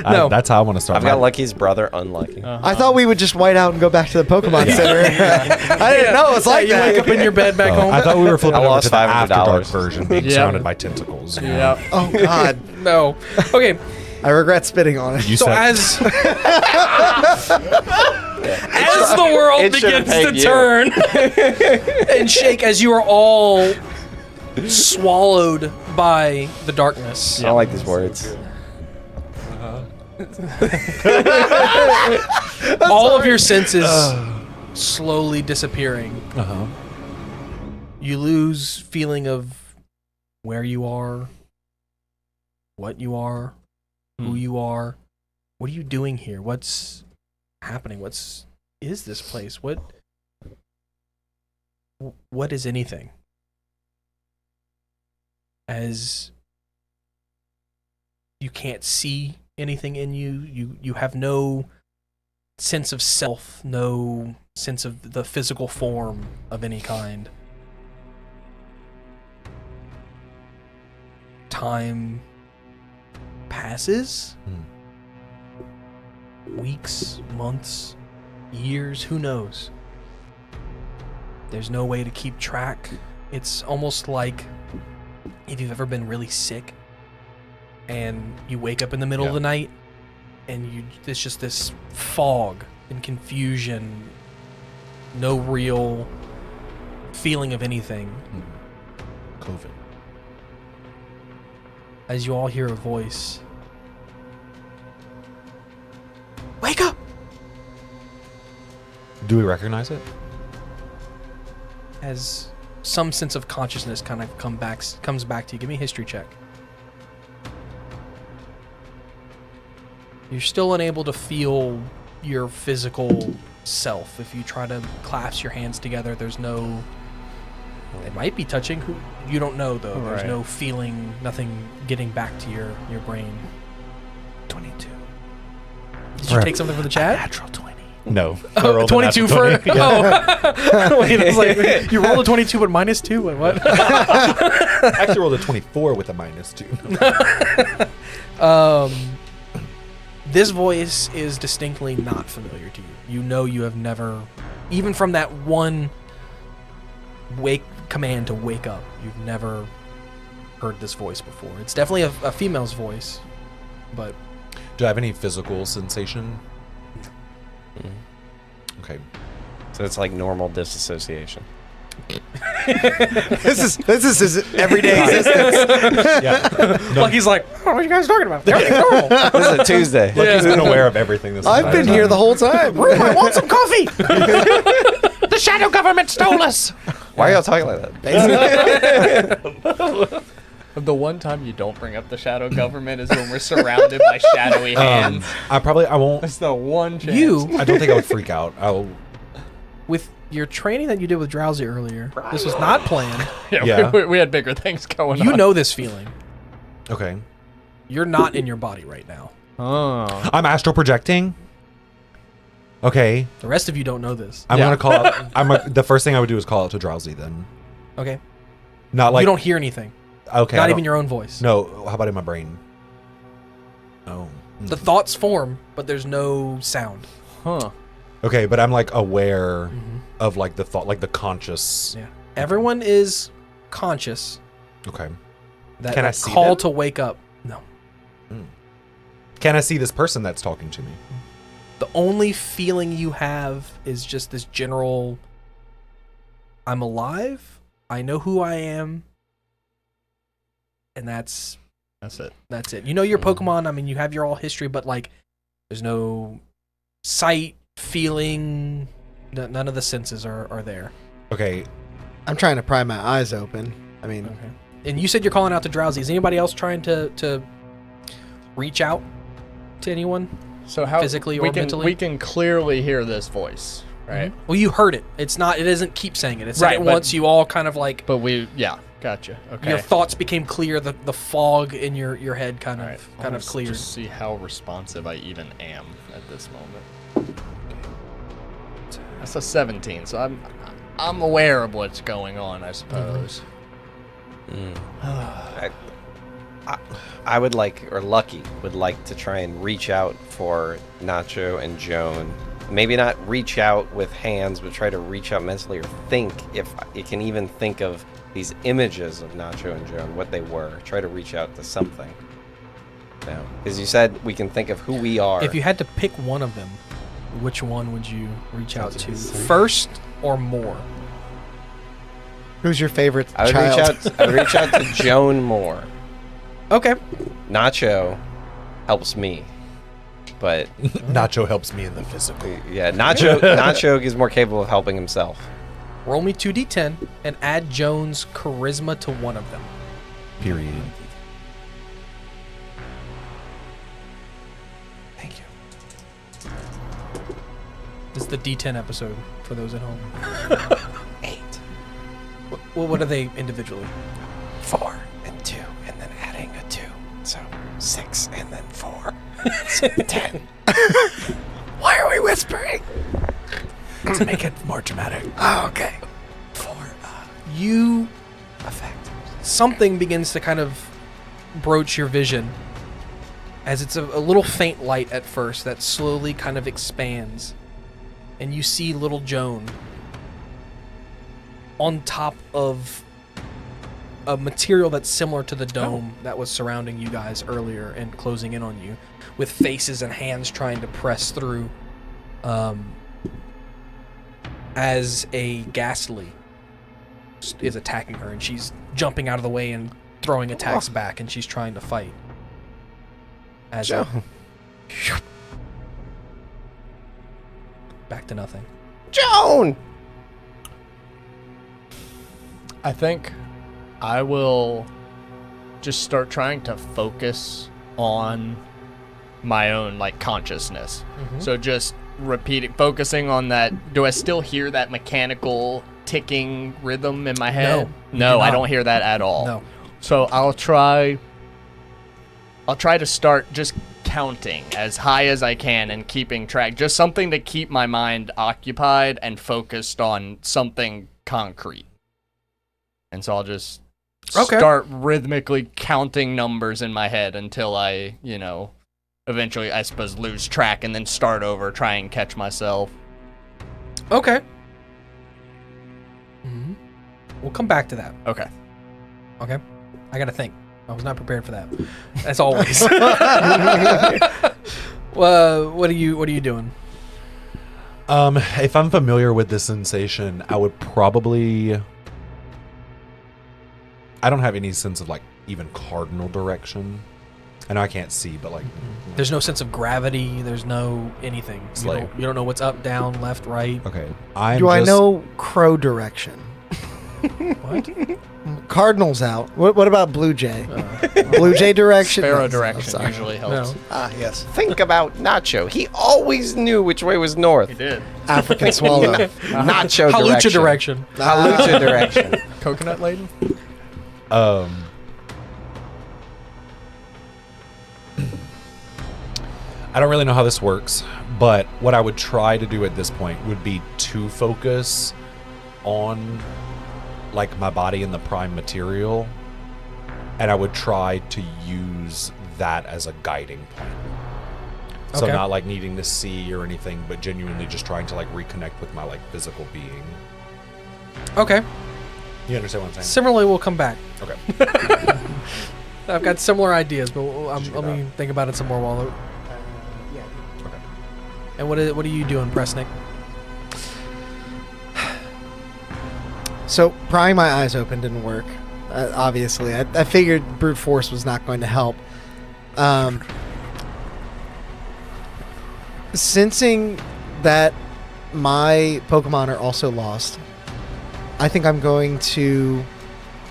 No. That's how I want to start. I've got Lucky's brother, Unlucky. I thought we would just white out and go back to the Pokemon Center. I didn't know it was like you that. wake up in your bed back home. I thought we were flipping I over lost to the After Dark $500. version, being Yep. surrounded by tentacles. Yeah. Oh, God. No. Okay. I regret spitting on it. You So said as the world It should've begins to pegged you. turn and shake as you are all swallowed by the darkness. I don't like these words. All of your senses slowly disappearing. uh-huh. You lose feeling of where you are, what you are, who you are. What are you doing here? What's happening? Is this place? What is anything? As you can't see anything in you, you have no sense of self, no sense of the physical form of any kind. Time passes. Weeks, months, years, who knows? There's no way to keep track. It's almost like if you've ever been really sick and you wake up in the middle of the night and there's just this fog and confusion, no real feeling of anything. COVID. As you all hear a voice. Wake up! Do we recognize it? As some sense of consciousness kind of comes back to you. Give me a history check. You're still unable to feel your physical self. If you try to clasp your hands together, there's no... They might be touching. You don't know, though. There's Right. no feeling, nothing getting back to your brain. 22. Did you take something from the chat? Natural 20. No. I Oh, rolled a 22 natural for... 20. Oh. Wait, I was like, you rolled a 22 but minus 2? Wait, what? I actually rolled a 24 with a -2. This voice is distinctly not familiar to you. You know you have never, even from that one command to wake up, you've never heard this voice before. It's definitely a female's voice, but... Do I have any physical sensation? Okay. So it's like normal disassociation. This is his everyday existence. Yeah. No, Lucky's like, oh, what are you guys talking about? Everything's normal. This is a Tuesday. Lucky's been aware of everything this I've entire been here time. the whole time. I want some coffee. The shadow government stole us. Why are y'all talking like that? The one time you don't bring up the shadow government is when we're surrounded by shadowy hands. I won't. That's the one chance. I don't think I would freak out. With your training that you did with Drowsy earlier, this was not planned. Yeah. We had bigger things going on. You know this feeling. Okay. You're not in your body right now. Oh. I'm astral projecting. Okay. The rest of you don't know this. I'm Yeah. gonna call out. The first thing I would do is call out to Drowsy then. Okay? Not like you don't hear anything. Okay. I Not don't- even your own voice. No. How about in my brain? Oh. The thoughts form, but there's no sound. Huh. Okay, but I'm like aware of like the thought, like the conscious. Yeah. Everyone is conscious. Okay. That, Can I that see call them? to wake up. No. Can I see this person that's talking to me? The only feeling you have is just this general, I'm alive, I know who I am, and that's it. That's it. You know your Pokemon, I mean, you have your all history, but like, there's no sight, feeling, none of the senses are there. Okay. I'm trying to pry my eyes open. I mean, Okay. And you said you're calling out to Drowsy. Is anybody else trying to reach out to anyone? So how Physically or we can, mentally? We can clearly hear this voice, right? Well, you heard it. It doesn't keep saying it. It said Right, it but- once. You all kind of like, But we, yeah. Gotcha. Okay. Your thoughts became clear. The fog in your head kind All of right. kind of cleared. Just see how responsive I even am at this moment. That's a 17, so I'm aware of what's going on, I suppose. I would like, or Lucky would like to try and reach out for Nacho and Joan. Maybe not reach out with hands, but try to reach out mentally, or think, if it can even think of these images of Nacho and Joan, what they were. Try to reach out to something. Now, because you said we can think of who we are. If you had to pick one of them, which one would you reach out to first or more? Who's your favorite I would child? reach out to Joan more. Okay. Nacho helps me, but Nacho helps me in the physical. yeah, Nacho is more capable of helping himself. Roll me 2d10 and add Joan's charisma to one of them. Period. Thank you. This is the D10 episode for those at home. 8, Well, what are they individually? 4, and 2, and then adding a 2, so 6, and then 4, so 10. Why are we whispering? To make it more dramatic. Oh, okay. 4 You effect. something begins to kind of broach your vision as it's a little faint light at first that slowly kind of expands, and you see little Joan on top of a material that's similar to the dome that was surrounding you guys earlier and closing in on you, with faces and hands trying to press through, as a ghastly is attacking her, and she's jumping out of the way and throwing attacks back, and she's trying to fight. As back to nothing. Joan! I think I will just start trying to focus on my own, like, consciousness. So just focusing on that. Do I still hear that mechanical ticking rhythm in my head? No, I don't hear that at all. No. So I'll try to start just counting as high as I can and keeping track. Just something to keep my mind occupied and focused on something concrete. And so I'll just start rhythmically counting numbers in my head until I, eventually, I suppose, lose track and then start over, try and catch myself. Okay. We'll come back to that. Okay. Okay. I gotta think. I was not prepared for that. As always. Well, what are you doing? If I'm familiar with this sensation, I would probably... I don't have any sense of, like, even cardinal direction. I know I can't see, but, like... There's no sense of gravity. There's no anything. You don't know what's up, down, left, right. Okay. I know crow direction? What? Cardinals out. What about Blue Jay? Blue Jay direction? Sparrow No, direction I'm sorry. usually helps. No. Ah, yes. Think about Nacho. He always knew which way was north. He did. African swallow. Nacho Halucha direction. direction. Halucha direction. Coconut laden? I don't really know how this works, but what I would try to do at this point would be to focus on, like, my body and the prime material, and I would try to use that as a guiding point. So Okay. not, like, needing to see or anything, but genuinely just trying to, like, reconnect with my, like, physical being. Okay. You understand what I'm saying? Similarly, we'll come back. Okay. I've got similar ideas, but Shoot let me think about it some more while. Okay. And what are you doing, Presnick? So prying my eyes open didn't work. Obviously, I figured brute force was not going to help. Sensing that my Pokemon are also lost, I think I'm going to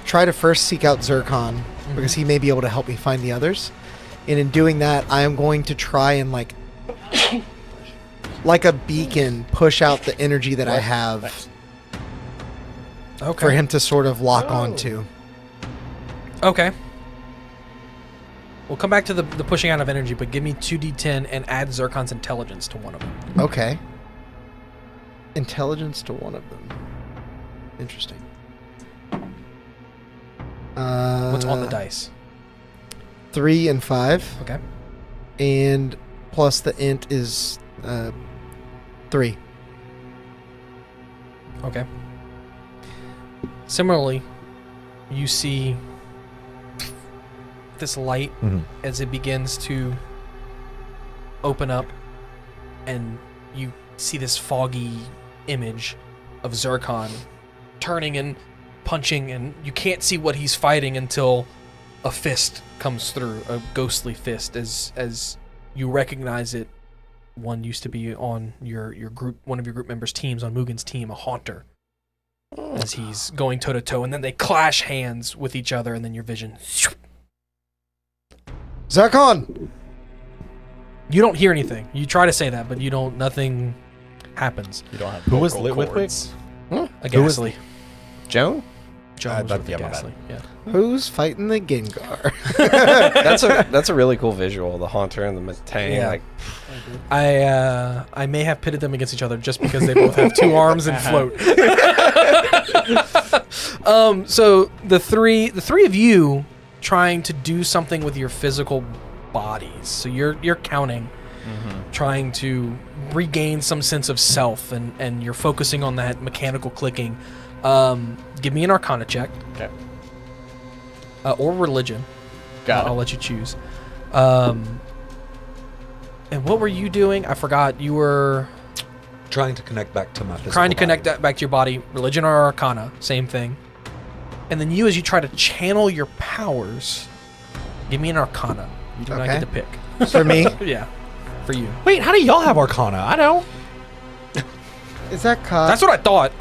try to first seek out Zircon, because he may be able to help me find the others. And in doing that, I am going to try and, like a beacon, push out the energy that I have for him to sort of lock onto. Okay. We'll come back to the pushing out of energy, but give me 2d10 and add Zircon's intelligence to one of them. Okay. Intelligence to one of them. Interesting. What's on the dice? 3 and 5. Okay. And plus the int is 3. Okay. Similarly, you see this light as it begins to open up, and you see this foggy image of Zircon turning and punching, and you can't see what he's fighting until a fist comes through, a ghostly fist, as you recognize it. One used to be on your group, one of your group members' teams, on Mugen's team, a Haunter, as he's going toe to toe, and then they clash hands with each other, and then your vision. Zircon! You don't hear anything. You try to say that, but you don't. Nothing happens. You don't have Who was vocal lit with cords. A Ghastly. Joan? Jones with the yeah, my bad. Ghastly. Yeah. Who's fighting the Gengar? That's a really cool visual. The Haunter and the Matang. Yeah. Like, I may have pitted them against each other just because they both have 2 arms and float. So the three of you trying to do something with your physical bodies. So you're counting, trying to regain some sense of self, and you're focusing on that mechanical clicking. Give me an Arcana check. Okay. Or religion. I'll let you choose. And what were you doing? I forgot. You were Trying to connect back to my physical trying to connect body. that back to your body. Religion or Arcana, same thing. And then as you try to channel your powers, give me an Arcana. You do not Okay. get to pick. For me? Yeah, for you. Wait, how do y'all have Arcana? I don't. Is that caught? That's what I thought.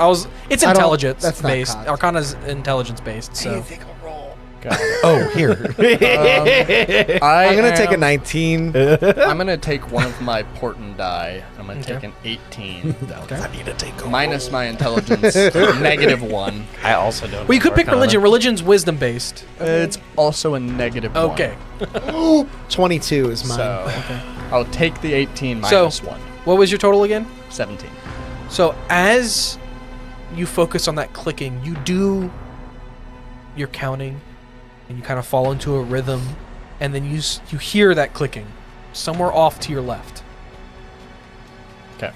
It's I don't- intelligence that's not based. caught. Arcana's intelligence based. So Got it. Oh, here. I'm going to take a 19. I'm gonna take one of my portent die. I'm gonna Okay. take an 18 I need to take a minus my intelligence -1. I also don't. well, you have could pick Arcana. religion. Religion's wisdom based. It's also a -1. Okay. 22 is mine. So I'll take the 18 So- minus 1. What was your total again? 17. So as you focus on that clicking, you do your counting, and you kind of fall into a rhythm, and then you hear that clicking somewhere off to your left. Okay.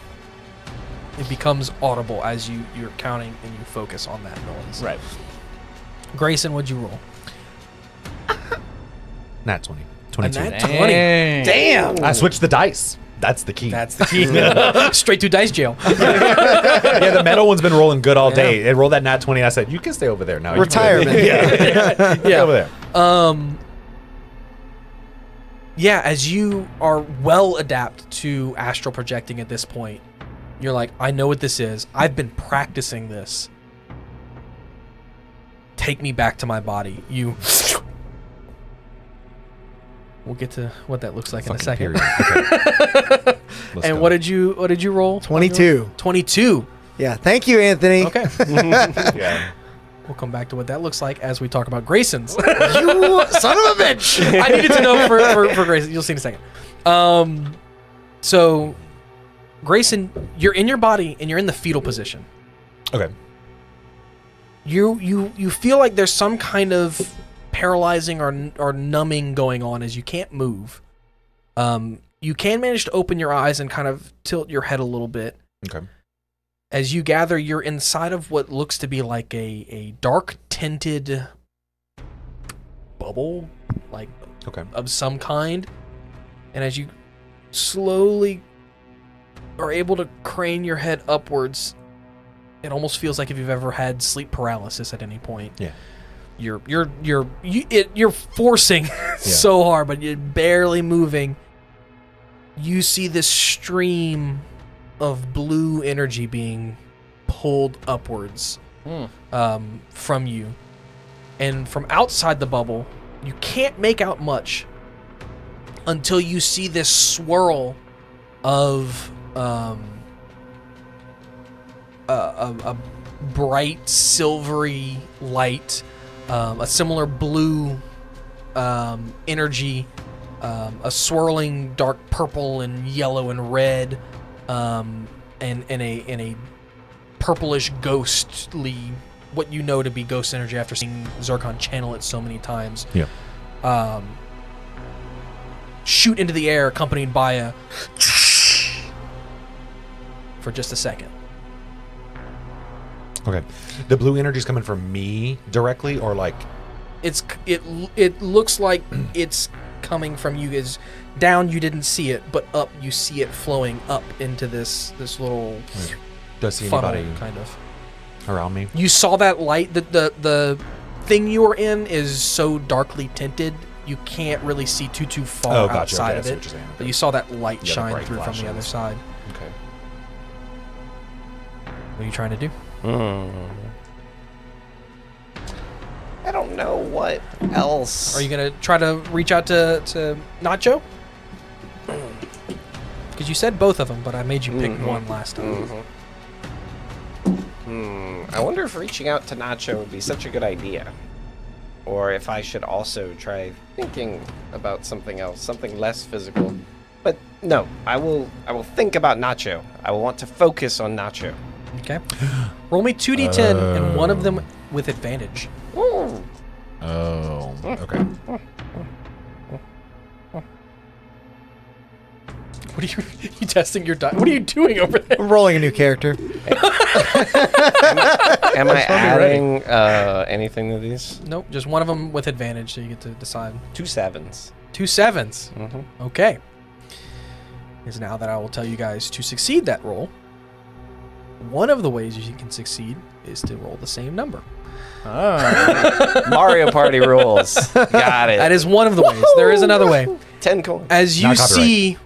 It becomes audible as you're counting and you focus on that noise. Right. Grayson, what'd you roll? Nat 20. A 22. nat 20. Damn. I switched the dice. That's the key. That's the key. Straight to dice jail. Yeah, the metal one's been rolling good all Yeah. day. It rolled that nat 20. I said, you can stay over there now. You can- Retirement. Yeah. Stay over there. Yeah, as you are well adapt to astral projecting at this point, you're like, I know what this is. I've been practicing this. Take me back to my body. We'll get to what that looks like in a Fucking second. period. Okay. Let's And go. what did you roll? 22. 22. Yeah, thank you, Anthony. Okay. Yeah. We'll come back to what that looks like as we talk about Grayson's. You son of a bitch! I needed to know for Grayson. You'll see in a second. So, Grayson, you're in your body and you're in the fetal position. Okay. You feel like there's some kind of paralyzing or numbing going on as you can't move. You can manage to open your eyes and kind of tilt your head a little bit. Okay. As you gather, you're inside of what looks to be like a dark tinted bubble, like Okay. of some kind. And as you slowly are able to crane your head upwards, it almost feels like if you've ever had sleep paralysis at any point. Yeah. You're forcing so hard, but you're barely moving. You see this stream of blue energy being pulled upwards from you. And from outside the bubble, you can't make out much until you see this swirl of a bright silvery light a similar blue energy, a swirling dark purple and yellow and red, and a purplish ghostly, what you know to be ghost energy after seeing Zircon channel it so many times. Yeah. Shoot into the air, accompanied by a for just a second. Okay. The blue energy's coming from me directly, or like? It looks like it's coming from you guys. Down, you didn't see it, but up, you see it flowing up into this little Does see funnel, anybody kind of. around me? You saw that light. The thing you were in is so darkly tinted, you can't really see too far outside of it. But you saw that light shine bright through from the flashes. other side. Okay. What are you trying to do? I don't know what else. Are you gonna try to reach out to Nacho? Because you said both of them, but I made you pick one last time. I wonder if reaching out to Nacho would be such a good idea. Or if I should also try thinking about something else, something less physical. But no, I will think about Nacho. I will want to focus on Nacho. Okay. Roll me 2d10 and one of them with advantage. Ooh. Oh, okay. What are you testing your die? What are you doing over there? I'm rolling a new character. Am I adding anything to these? Nope, just one of them with advantage, so you get to decide. 2 7s. 2 7s. Mm-hmm. Okay. Is now that I will tell you guys to succeed that roll. One of the ways you can succeed is to roll the same number. Mario Party rules. Got it. That is one of the ways. There is another way. 10 coins. As you Not copyright. see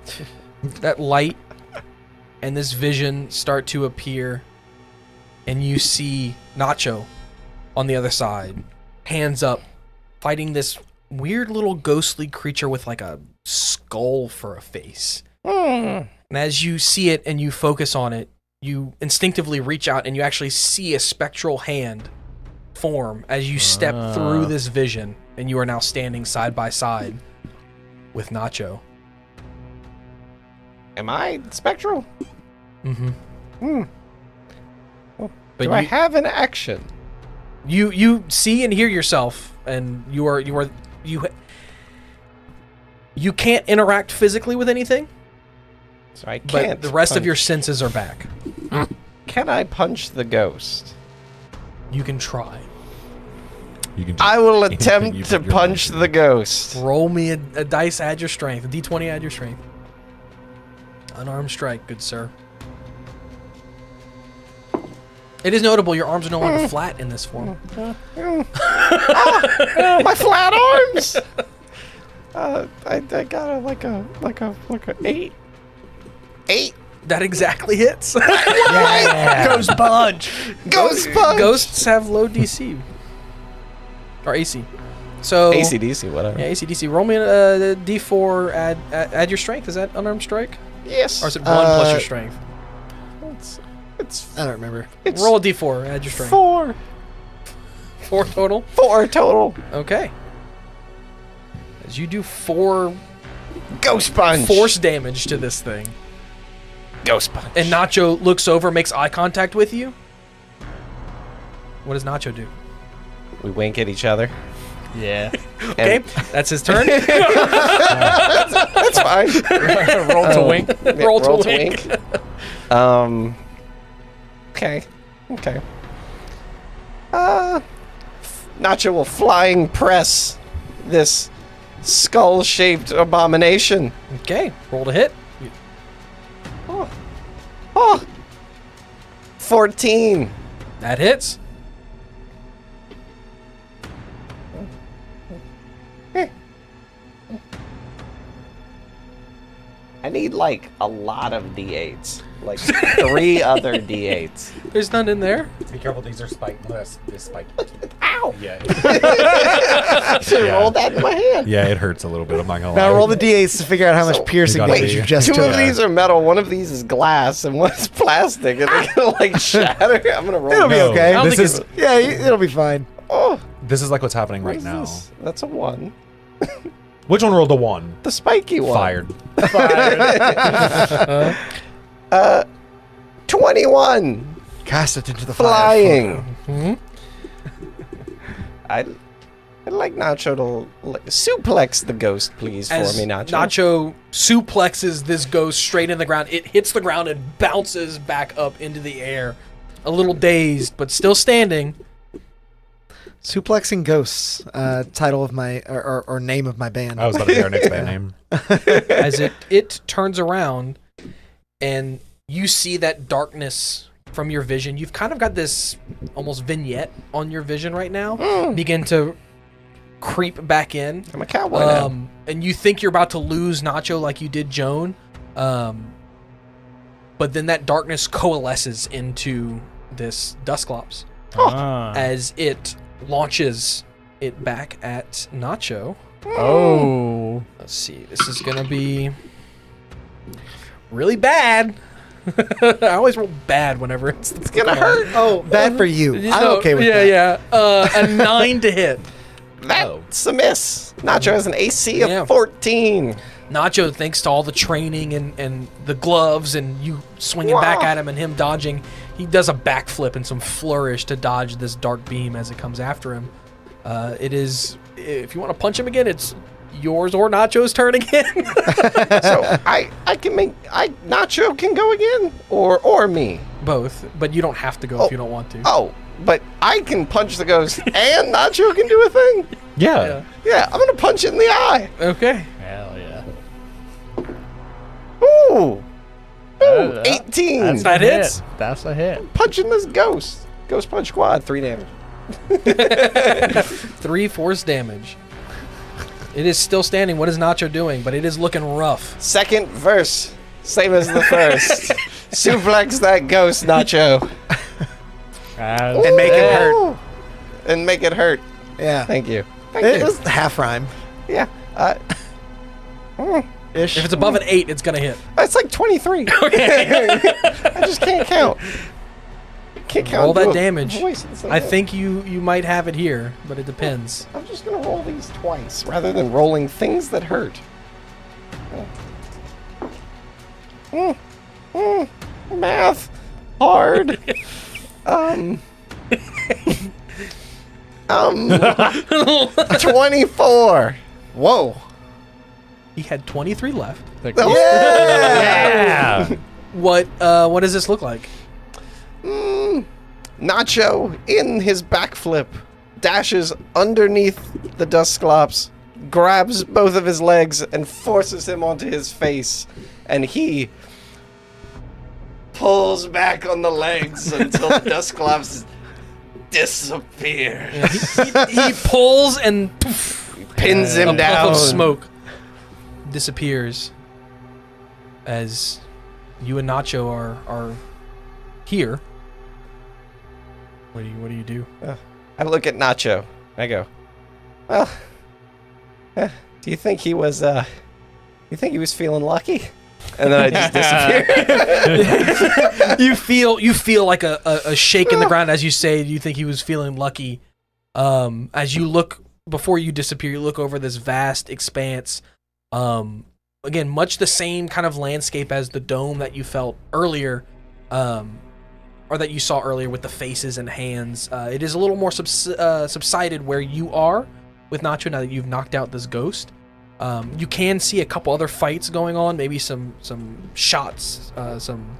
that light and this vision start to appear, and you see Nacho on the other side, hands up, fighting this weird little ghostly creature with like a skull for a face. And as you see it and you focus on it, you instinctively reach out and you actually see a spectral hand form as you step through this vision, and you are now standing side by side with Nacho. Am I spectral? But Do I have an action? you see and hear yourself, and you can't interact physically with anything, So I can't. but the rest of punch. your senses are back. Can I punch the ghost? You can try. You can. I will You attempt put to your punch the ghost. Roll me a dice, add your strength. A d20, add your strength. Unarmed strike, good sir. It is notable your arms are no longer flat in this form. My flat arms. I got a like a 8. 8. That exactly hits. Ghost punch. Ghost punch. Ghosts have low DC. Or AC. So ACDC, whatever. Yeah, AC/DC. Roll me a D4. Add your strength. Is that unarmed strike, Yes. or is it 1 plus your strength? It's I don't remember. Roll a D4. Add your strength. 4. 4 total. 4 total. Okay. As you do 4 Ghost punch. force damage to this thing, Ghost punch. and Nacho looks over, makes eye contact with you. What does Nacho do? We wink at each other. Yeah. Okay, that's his turn. That's fine. Roll to wink. Roll to wink. Okay. Nacho will flying press this skull-shaped abomination. Okay, roll to hit. 14. That hits. I need like a lot of D8s. Like 3 other D8s. There's none in there. Be careful, these are spiked. This spike. Ow! Yeah. I should roll that in my hand. Yeah, it hurts a little bit. I'm not gonna lie. Now roll the d8s to figure out how So- much piercing You gotta damage be- you just 2 took. of these are metal, 1 of these is glass, and 1 is plastic, and they're gonna like shatter. I'm gonna roll. It'll be No. okay. I don't This think is Yeah, it'll be fine. Oh, This is like what's happening What right is now. this? That's a 1. Which one rolled a 1? The spiky one. Fired. 21. Cast it into the fire. Flying. I'd like Nacho to suplex the ghost, please, for As me, Nacho. Nacho suplexes this ghost straight in the ground. It hits the ground and bounces back up into the air. A little dazed, but still standing. Suplexing Ghosts, title of my or name of my band. I was about to say our next band name. As it turns around and you see that darkness from your vision. You've kind of got this almost vignette on your vision right now. Begin to creep back in. I'm a cowboy now. And you think you're about to lose Nacho like you did Joan. But then that darkness coalesces into this Dusclops as it launches it back at Nacho. Oh. Let's see. This is going to be really bad. I always roll bad whenever it's Gonna hurt. Oh, bad for you. I'm okay with that. Yeah. A 9 to hit. That's a miss. Nacho has an AC of Yeah. 14. Nacho, thanks to all the training and the gloves and you swinging back at him and him dodging, he does a backflip and some flourish to dodge this dark beam as it comes after him. It is, if you want to punch him again, it's yours or Nacho's turn again. So I can make Nacho can go again or me. Both, but you don't have to go if you don't want to. Oh, but I can punch the ghost and Nacho can do a thing. Yeah. Yeah, I'm gonna punch it in the eye. Okay. Hell yeah. Ooh, 18. That's That a hits. hit. That's a hit. Punching this ghost. Ghost punch squad, 3 damage. 3 force damage. It is still standing. What is Nacho doing? But it is looking rough. Second verse, same as the first. Suplex that ghost, Nacho. And make it hurt. Ooh. And make it hurt. Yeah. Thank you. Thank It you. was half rhyme. Yeah. Ish. If it's above an 8, it's going to hit. It's like 23. I just can't count. Can't count. Roll Do that a damage. voice at the same I time. think you might have it here, but it depends. I'm just gonna roll these twice rather than rolling things that hurt. Math hard. 24. Whoa. He had 23 left. Yeah. What does this look like? Nacho in his backflip dashes underneath the Dusclops, grabs both of his legs and forces him onto his face, and he pulls back on the legs until the Dusclops disappears. He pulls and poof, Pins him a down. puff of smoke disappears as you and Nacho are here. What do you do? I look at Nacho. I go, well, do you think he was feeling lucky? And then I just disappear. You feel like a shake in the ground as you say you think he was feeling lucky. As you look before you disappear, you look over this vast expanse. Again, much the same kind of landscape as the dome that you felt earlier, or that you saw earlier with the faces and hands. It is a little more subsided where you are with Nacho now that you've knocked out this ghost. You can see a couple other fights going on, maybe some shots, some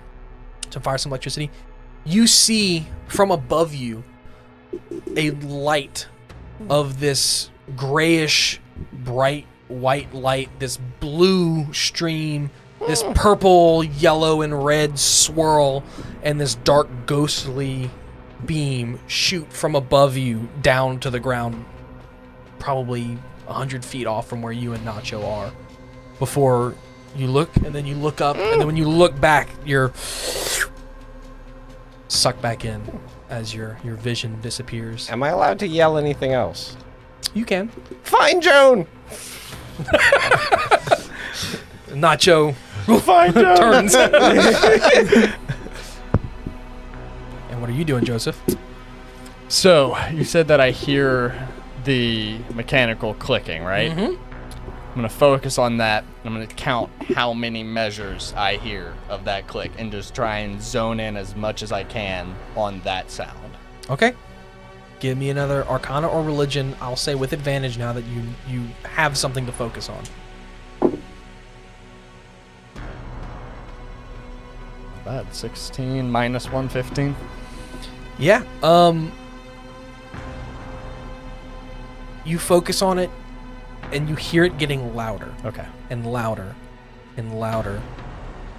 fire, some electricity. You see from above you a light of this grayish, bright white light, this blue stream, this purple, yellow, and red swirl, and this dark, ghostly beam shoot from above you down to the ground, probably 100 feet off from where you and Nacho are. Before you look, and then you look up, and then when you look back, you're sucked back in as your vision disappears. Am I allowed to yell anything else? You can. Find Joan! Nacho Find Joan! turns. And what are you doing, Joseph? So, you said that I hear the mechanical clicking, right? Mm-hmm. I'm going to focus on that. I'm going to count how many measures I hear of that click and just try and zone in as much as I can on that sound. Okay. Give me another Arcana or Religion. I'll say with advantage now that you have something to focus on. Bad. 16 minus 115. Yeah. You focus on it, and you hear it getting louder. Okay. And louder and louder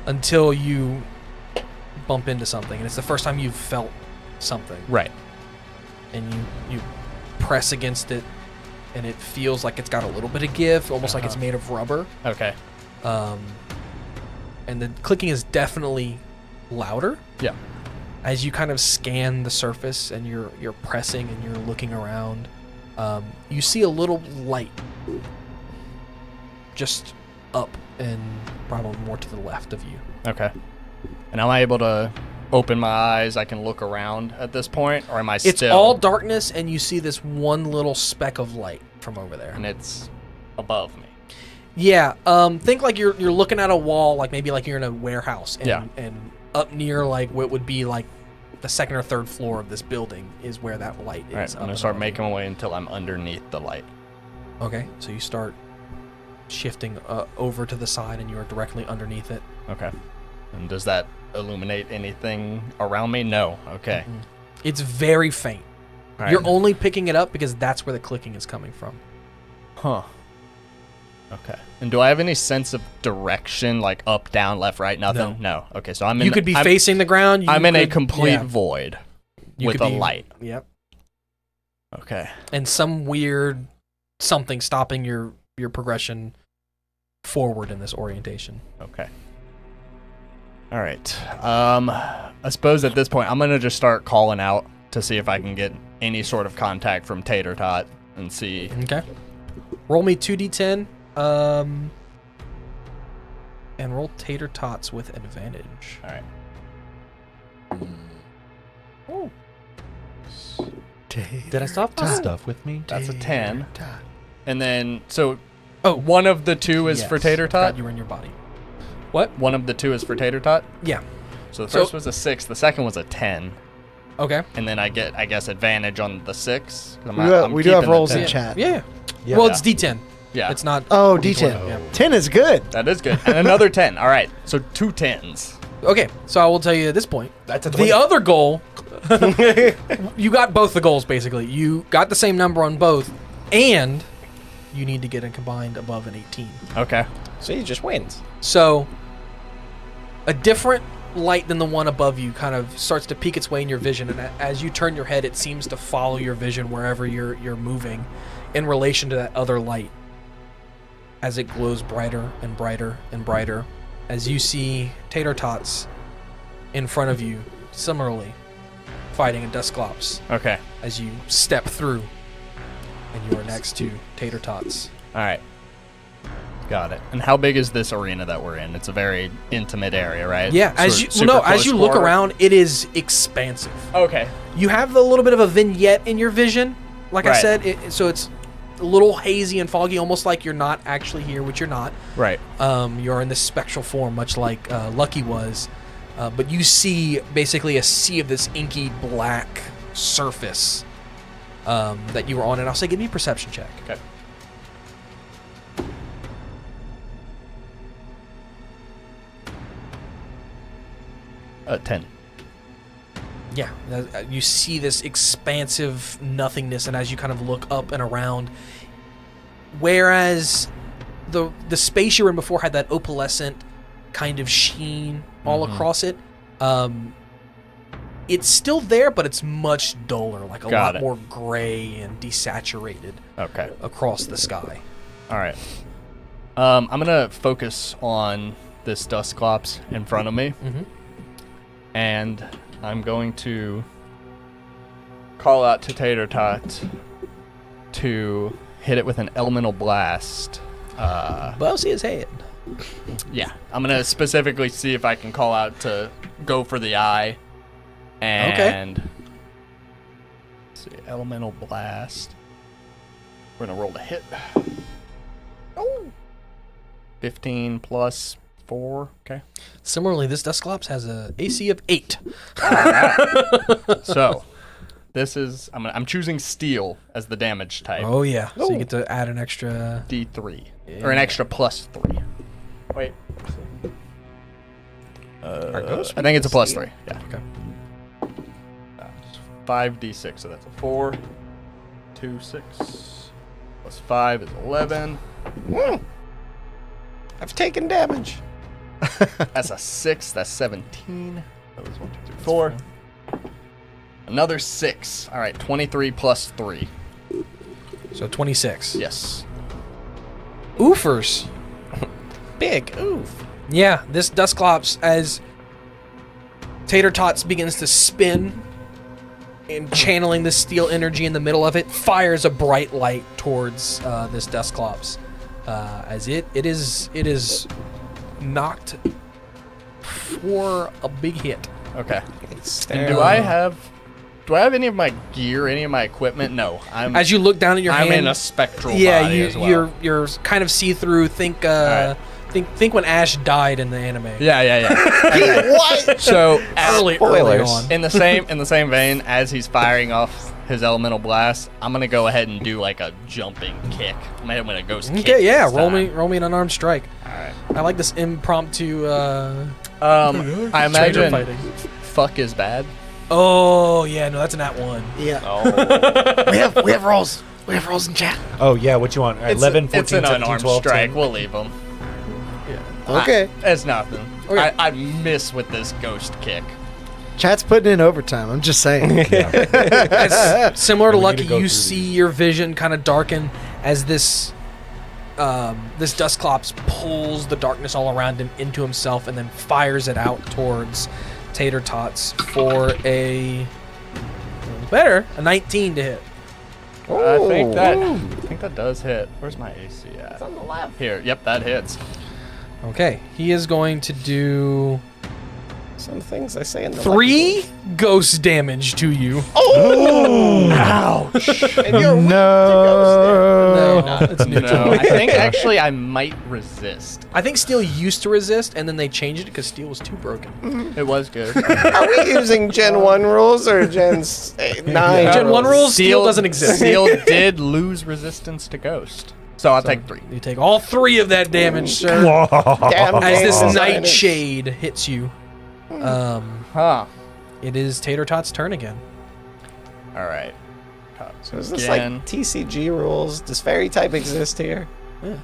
until you bump into something. And it's the first time you've felt something. Right. And you press against it, and it feels like it's got a little bit of give, almost like it's made of rubber. Okay. And the clicking is definitely louder. Yeah. As you kind of scan the surface and you're pressing and you're looking around, you see a little light just up and probably more to the left of you. Okay. And am I able to open my eyes? I can look around at this point, or am I still? It's all darkness, and you see this one little speck of light from over there. And it's above me. Yeah. Think like you're looking at a wall, like maybe like you're in a warehouse, and, Yeah. and up near like what would be like the second or third floor of this building is where that light is. All right. I'm going to start making my way until I'm underneath the light. Okay. So you start shifting over to the side, and you're directly underneath it. Okay. And does that illuminate anything around me? No. Okay. Mm-hmm. It's very faint. All right. You're only picking it up because that's where the clicking is coming from. Huh. Okay. And do I have any sense of direction, like up, down, left, right? Nothing? No. Okay. So I'm in. You could be facing the ground. I'm in a complete void You with could a be- light. Yep. Okay. And some weird something stopping your progression forward in this orientation. Okay. All right. I suppose at this point I'm gonna just start calling out to see if I can get any sort of contact from Tater Tot and see. Okay. Roll me 2d10. And roll Tater Tots with advantage. All right. Did I stop? Stuff with me. That's a 10. And then so. Oh. One of the two is Yes, for Tater Tot. forgot you were in your body. What? One of the two is for Tater Tot. Yeah. So the So- first was a 6. The second was a 10. Okay. And then I get, I guess, advantage on the 6. We do have rolls in chat. Yeah. Yeah. Well, it's D10. Yeah. It's not. Oh, D10. Yeah. 10 is good. That is good. And another 10. All right. So 2 10s. Okay, so I will tell you at this point. That's a the other goal. You got both the goals basically. You got the same number on both, and you need to get a combined above an 18. Okay. So he just wins. So a different light than the one above you kind of starts to peek its way in your vision, and as you turn your head, it seems to follow your vision wherever you're moving in relation to that other light. As it glows brighter and brighter and brighter, as you see Tater Tots in front of you, similarly fighting a Dusclops. Okay. As you step through, and you are next to Tater Tots. All right. Got it. And how big is this arena that we're in? It's a very intimate area, right? Yeah, as you look around, it is expansive. Okay. You have a little bit of a vignette in your vision, like I Right. said, so it's a little hazy and foggy, almost like you're not actually here, which you're not. Right. You're in this spectral form, much like Lucky was, but you see basically a sea of this inky black surface that you were on, and I'll say, give me a perception check. Okay. A 10. Yeah, you see this expansive nothingness, and as you kind of look up and around, whereas the space you were in before had that opalescent kind of sheen all across it, it's still there, but it's much duller, like a lot more gray and desaturated across the sky. All right. I'm going to focus on this Dusclops in front of me. Mm-hmm. And I'm going to call out to Tater Tot to hit it with an elemental blast. Well, see his head. Yeah. I'm going to specifically see if I can call out to go for the eye. And let's see, elemental blast. We're gonna roll the hit. Oh. 15 plus 4. Okay. Similarly, this Dusclops has a AC of 8. So, this is I'm choosing steel as the damage type. Oh yeah. So you get to add an extra. D3 or an extra plus 3. Wait. I think it's a plus 3. Yeah. Okay. 5d6, so that's a 4. 2, 6. Plus 5 is 11. I've taken damage. That's a 6. That's 17. That was 1, 2, 3, 4. Another 6. All right, 23 plus 3. So 26. Yes. Oofers. Big oof. Yeah, this Dusclops, as Tater Tots begins to spin and channeling the steel energy in the middle of it, fires a bright light towards this Dusclops. As it is knocked for a big hit. Okay. And do I have any of my gear, any of my equipment? No. As you look down at your hand, I'm in a spectral body as well. you're kind of see through. Think when Ash died in the anime. Yeah. What? So Early on. in the same vein as he's firing off his elemental blast, I'm gonna go ahead and do like a jumping kick. I'm gonna ghost kick. Okay, yeah. this Roll time. me an unarmed strike. All right. I like this impromptu. I imagine fighting. fuck is bad. Oh yeah, no, that's a nat 1. Yeah. Oh. we have rolls. We have rolls in chat. Oh, yeah, what you want? 11, 14, It's an 17, unarmed 12, strike. 10. We'll leave him. Okay. It's nothing. Okay. I miss with this ghost kick. Chat's putting in overtime. I'm just saying. As similar to We need Lucky, to go you through see these. your vision kind of darken as this Dusclops pulls the darkness all around him into himself and then fires it out towards Tater Tots for a little a 19 to hit. I think that does hit. Where's my AC at? It's on the left. Here. Yep, that hits. Okay, he is going to do Some things I say in the 3 ghost damage to you. Ouch. And you're No, it's neutral. No, I think actually I might resist. I think Steel used to resist, and then they changed it because Steel was too broken. It was good. Are we using Gen 1 rules or Gen 9? Gen 1 rules, Steel doesn't exist. Steel did lose resistance to ghost. So I'll take 3. You take all 3 of that damage, sir. Damn As this damn nightshade hits you. Huh. It is Tater Tot's turn again. All right. So is this Again. like TCG rules? Does fairy type exist here? Yeah.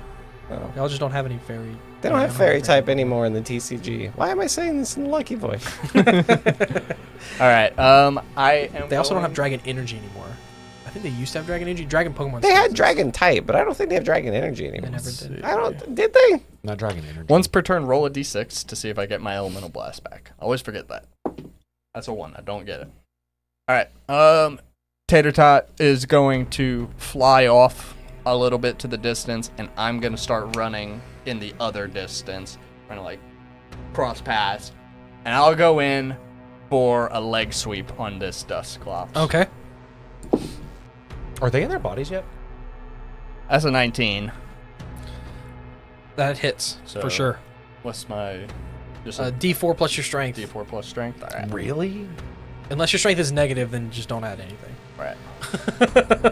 Y'all just don't have any fairy. They don't have fairy type anymore in the TCG. Why am I saying this in the Lucky voice? All right. I am. They also don't have going- dragon energy anymore. I think they used to have dragon energy. Dragon Pokemon. They still had exist. dragon type, but I don't think they have dragon energy anymore. They never did. I don't. Did they? Not dragon energy. Once per turn, roll a d6 to see if I get my elemental blast back. I always forget that. That's a 1. I don't get it. All right. Tater Tot is going to fly off a little bit to the distance, and I'm going to start running in the other distance. Trying to, like, cross paths. And I'll go in for a leg sweep on this Dusclops. Okay. Are they in their bodies yet? That's a 19. That hits So- for sure. What's my... Just a D4 plus your strength. D4 plus strength? All right. Really? Unless your strength is negative, then just don't add anything. All right.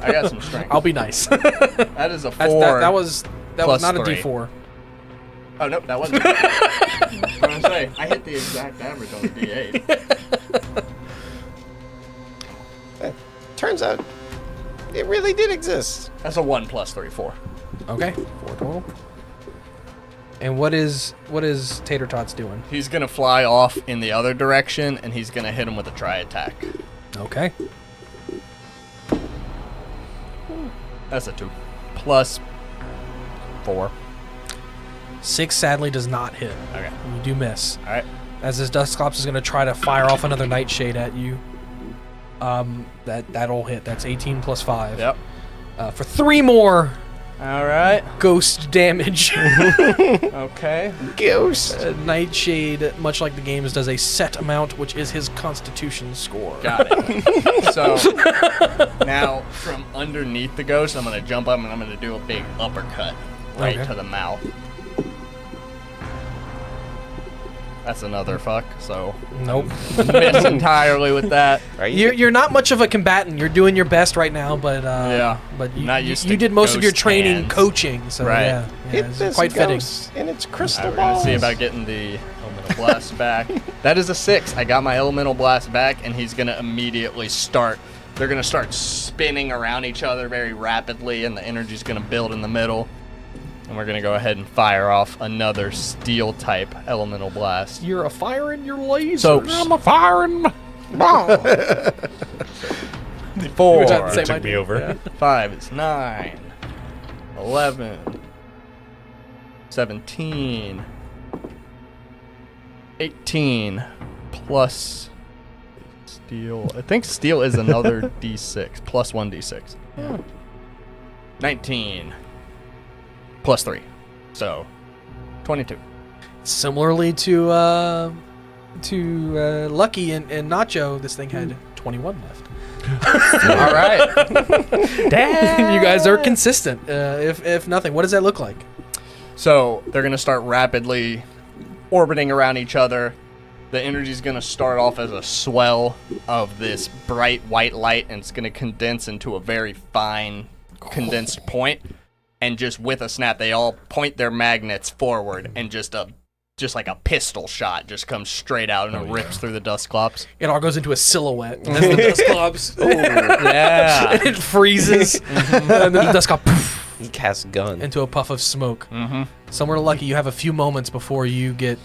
I got some strength. I'll be nice. That is a 4. that was plus not a 3. D4. Oh, nope, that wasn't. What I'm saying, I hit the exact average on the D8. Turns out, it really did exist. That's a 1 plus 3, 4. Okay, 4 total. And what is Tater Tots doing? He's gonna fly off in the other direction, and he's gonna hit him with a tri-attack. Okay. That's a 2. Plus 4. 6 sadly does not hit. Okay. You do miss. All right. As this Dusclops is going to try to fire off another Nightshade at you. That'll hit. That's 18 plus 5. Yep. For 3 more All right. ghost damage. Okay. Ghost. Nightshade, much like the games, does a set amount, which is his Constitution score. Got it. So now from underneath the ghost, I'm gonna jump up and I'm gonna do a big uppercut right Okay. to the mouth. That's another fuck. So Nope. miss entirely with that. Are You're not much of a combatant. You're doing your best right now, but Yeah. but you, Not used you to did most of your ghost training hands. coaching, so Right. yeah, Hit it's this quite fitting. ghost in its crystal Alright, we're gonna balls. see about getting the elemental blast back. That is a 6. I got my elemental blast back, and he's gonna immediately start. They're gonna start spinning around each other very rapidly, and the energy's gonna build in the middle. And we're gonna go ahead and fire off another steel type elemental blast. You're a fire in your laser. So I'm a firing. 4, Is that the same Took idea? me over. 5 is 9, 11, 17, 18, plus steel. I think steel is another d6, plus 1d6. 19, plus 3. So, 22. Similarly to Lucky and Nacho, this thing had 21 left. All right. You guys are consistent. If nothing, what does that look like? So, they're going to start rapidly orbiting around each other. The energy's going to start off as a swell of this bright white light, and it's going to condense into a very fine condensed point. And just with a snap, they all point their magnets forward, and just like a pistol shot just comes straight out and it rips through the dust clops. It all goes into a silhouette as the dust clops. Yeah. And it freezes, and then the dust clop He casts gun. into a puff of smoke. Mm-hmm. Somewhere to Lucky, you have a few moments before you get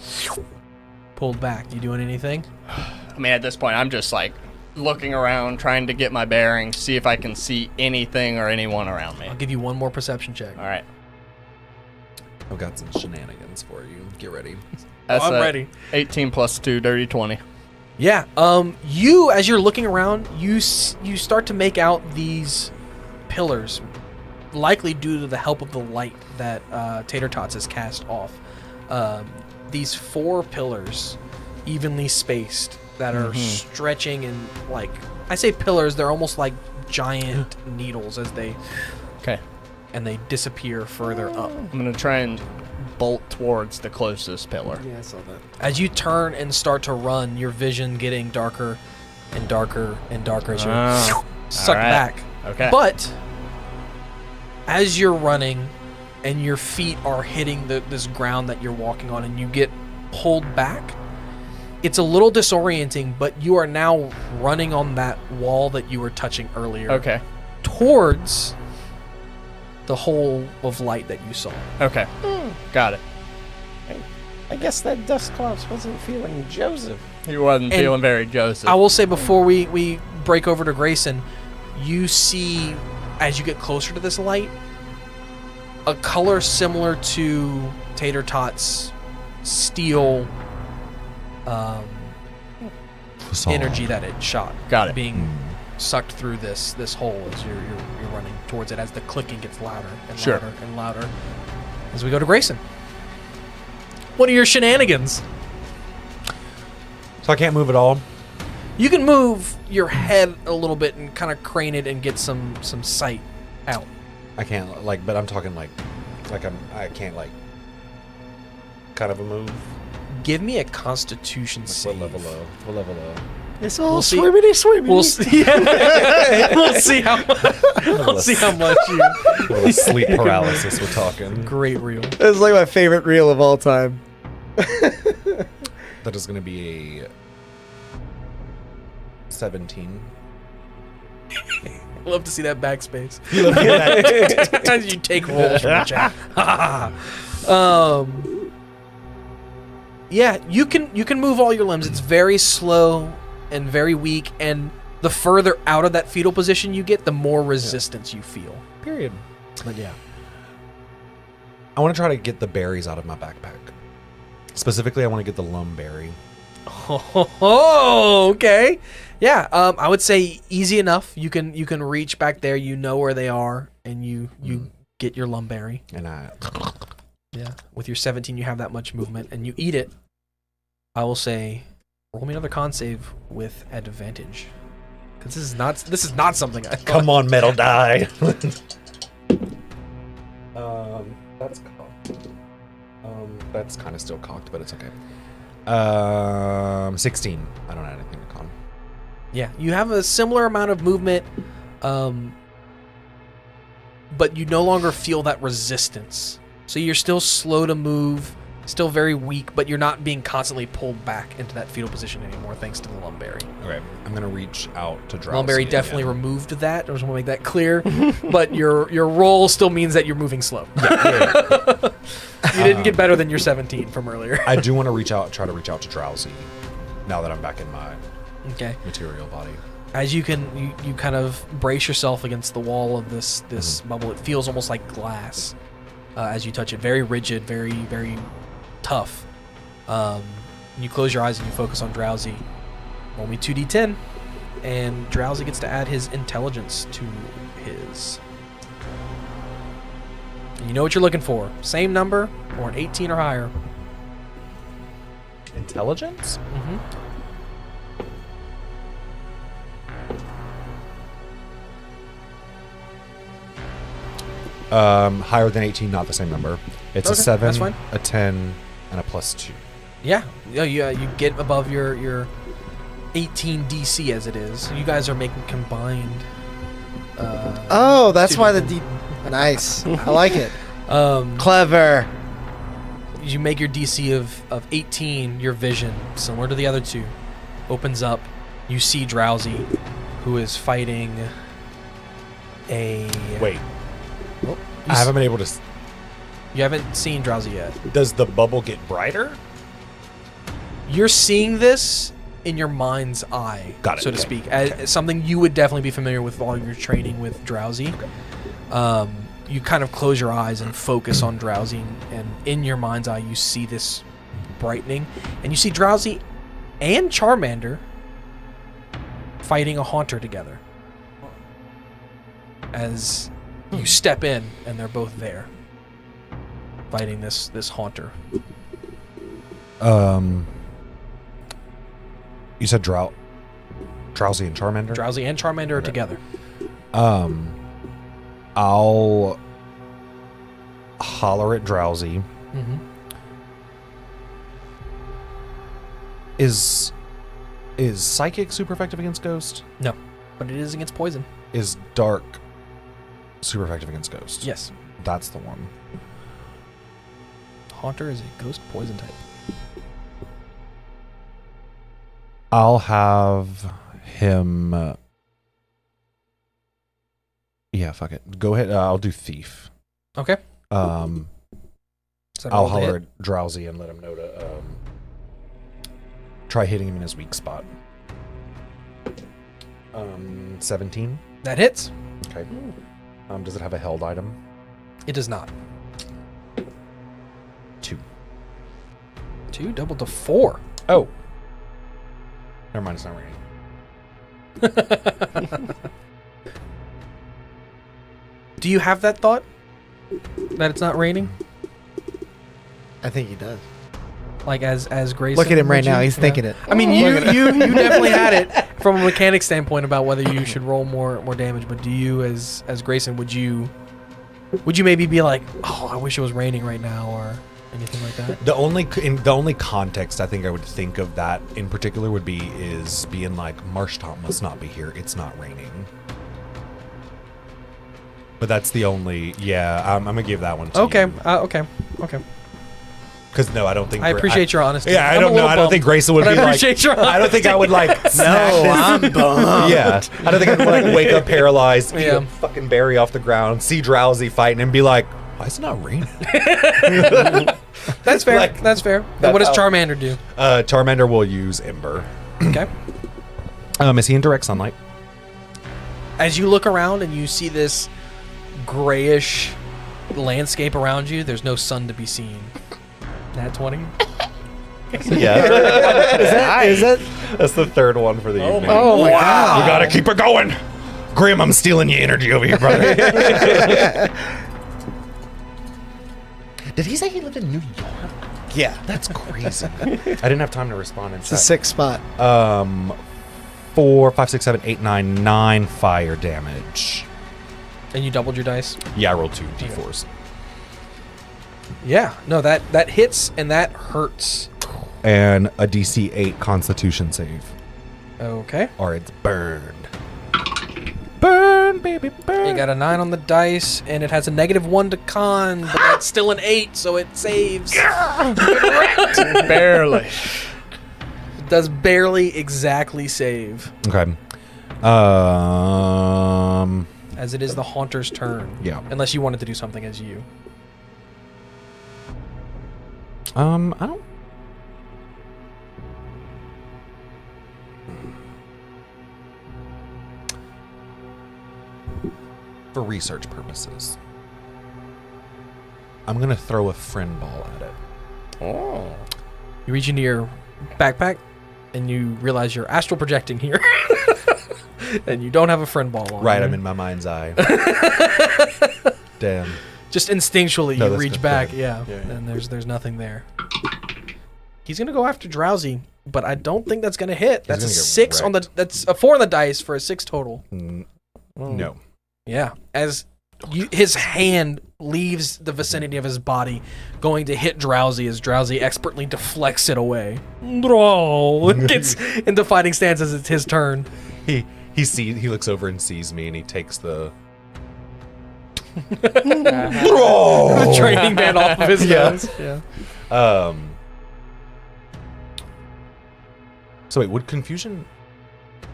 pulled back. You doing anything? I mean, at this point, I'm just like looking around, trying to get my bearings, see if I can see anything or anyone around me. I'll give you one more perception check. All right. I've got some shenanigans for you. Get ready. That's I'm a ready. 18 plus 2, dirty 20. Yeah. You, as you're looking around, you start to make out these pillars, likely due to the help of the light that Tater Tots has cast off. These 4 pillars, evenly spaced, that are stretching and, like, I say pillars, they're almost like giant needles as they Okay. and they disappear further up. I'm going to try and bolt towards the closest pillar. Yeah, I saw that. As you turn and start to run, your vision getting darker and darker and darker as you're sucked alright. back. Okay. But as you're running and your feet are hitting this ground that you're walking on and you get pulled back, it's a little disorienting, but you are now running on that wall that you were touching earlier. Okay. Towards the hole of light that you saw. Okay. Got it. I guess that dust clops wasn't feeling Joseph. He wasn't And feeling very Joseph. I will say before we break over to Grayson, you see, as you get closer to this light, a color similar to Tater Tot's steel energy that it shot. Got it. Being sucked through this hole as you're running towards it, as the clicking gets louder and Sure. louder and louder. As we go to Grayson. What are your shenanigans? So I can't move at all. You can move your head a little bit and kind of crane it and get some sight out. I can't but I'm talking I can't kind of a move. Give me a Constitution save. What level low? It's all We'll see. swimmity. We'll see. We'll see how much you. A little sleep paralysis we're talking. Great reel. It's like my favorite reel of all time. That is going to be a 17. Love to see that backspace. As you take rolls from the chat. Yeah, you can move all your limbs. It's very slow and very weak, and the further out of that fetal position you get, the more resistance you feel. Period. But yeah. I want to try to get the berries out of my backpack. Specifically, I want to get the lum berry. Oh, okay. Yeah, I would say easy enough. You can reach back there. You know where they are, and you get your lumberry. And I. Yeah. With your 17, you have that much movement, and you eat it. I will say, roll me another con save with advantage, because this is not something I thought. Come on, metal die. That's cocked. That's kind of still cocked, but it's okay. 16. I don't have anything to con. Yeah, you have a similar amount of movement, but you no longer feel that resistance. So you're still slow to move, still very weak, but you're not being constantly pulled back into that fetal position anymore, thanks to the lumberry. Okay, I'm gonna reach out to Drowsy. Lumberry definitely removed that. I just want to make that clear. But your roll still means that you're moving slow. Yeah. You didn't get better than your 17 from earlier. I do want to try to reach out to Drowsy, now that I'm back in my material body. As you kind of brace yourself against the wall of this bubble. It feels almost like glass as you touch it. Very rigid, very, very tough. You close your eyes and you focus on Drowsy. Roll me 2d10, and Drowsy gets to add his intelligence to his. And you know what you're looking for. Same number, or an 18 or higher. Intelligence? Mm-hmm. Higher than 18, not the same number. It's Okay, a 7, that's fine. a 10, and a +2. Yeah, you get above your 18 DC as it is. You guys are making combined. Oh, that's Dude. why the D. Nice. I like it. Um, Clever. you make your DC of 18. Your vision, similar to the other two, opens up. You see Drowsy, who is fighting a. Wait, Oh, I haven't been able to. You haven't seen Drowsy yet. Does the bubble get brighter? You're seeing this in your mind's eye, Got it, so to okay, speak, as something you would definitely be familiar with all your training with Drowsy. You kind of close your eyes and focus on Drowsy, and in your mind's eye, you see this brightening, and you see Drowsy and Charmander fighting a Haunter together. As you step in, and they're both there, fighting this Haunter. You said Drowsy and Charmander? Drowsy and Charmander are together. I'll holler at Drowsy. Mm-hmm. Is Psychic super effective against Ghost? No, but it is against poison. Is Dark super effective against Ghost? Yes. That's the one. Haunter is a ghost poison type. I'll have him... yeah, fuck it. Go ahead. I'll do Thief. Okay. I'll holler at Drowsy and let him know to try hitting him in his weak spot. 17. That hits. Okay. Does it have a held item? It does not. 2. 2 doubled to 4. Oh. Never mind, it's not raining. Do you have that thought? That it's not raining? I think he does. Like as Grayson? Look at him right would now. you? He's thinking it. I mean, you definitely had it from a mechanic standpoint about whether you should roll more damage. But do you, as Grayson, would you maybe be like, oh, I wish it was raining right now, or anything like that? The only context I think I would think of that in particular would be is being like, Marshtomp must not be here. It's not raining. But that's the only. Yeah, I'm gonna give that one to Okay. you. Okay. Because no, I don't think. I appreciate your honesty. Yeah, I I'm a don't know. little I don't think bummed, Grayson would but be I like. appreciate your I don't think I would like. No, I'm bummed. Yeah, I don't think I'd like wake up paralyzed, eat Yeah. a fucking berry off the ground, see Drowsy fighting, and be like, "Why is it not raining?" That's fair. Like, That's fair. that's What does how- Charmander do? Charmander will use Ember. Okay. Is he in direct sunlight? As you look around and you see this grayish landscape around you, there's no sun to be seen. Nat 20? Yeah, Is that? that's the third one for the evening. Oh my god! You gotta keep it going. Grim, I'm stealing your energy over here, brother. Did he say he lived in New York? Yeah. That's crazy. I didn't have time to respond in It's a chat. 6th spot. 4, 5, 6, 7, 8, 9, 9 fire damage. And you doubled your dice? Yeah, I rolled 2 d4s. Yeah. No, that hits and that hurts. And a DC 8 Constitution save. Okay. Or it's burned. Burn, baby, burn. You got a 9 on the dice, and it has a -1 to con, but that's still an 8, so it saves. Barely. It does barely exactly save, Okay. as it is the Haunter's turn. Yeah. Unless you wanted to do something as you. I don't. For research purposes, I'm gonna throw a friend ball at it. Oh. You reach into your backpack, and you realize you're astral projecting here. And you don't have a friend ball on. Right, you. I'm in my mind's eye. Damn. Just instinctually, No, you that's reach good. back, Go yeah, and there's nothing there. He's gonna go after Drowsy, but I don't think that's gonna hit. That's a gonna get 6 on the. wrecked. That's a 4 on the dice for a 6 total. No. Yeah, as his hand leaves the vicinity of his body, going to hit Drowsy as Drowsy expertly deflects it away. Draw gets into fighting stance as it's his turn. He looks over and sees me, and he takes the The training band off of his nose. Yeah. So wait, would confusion?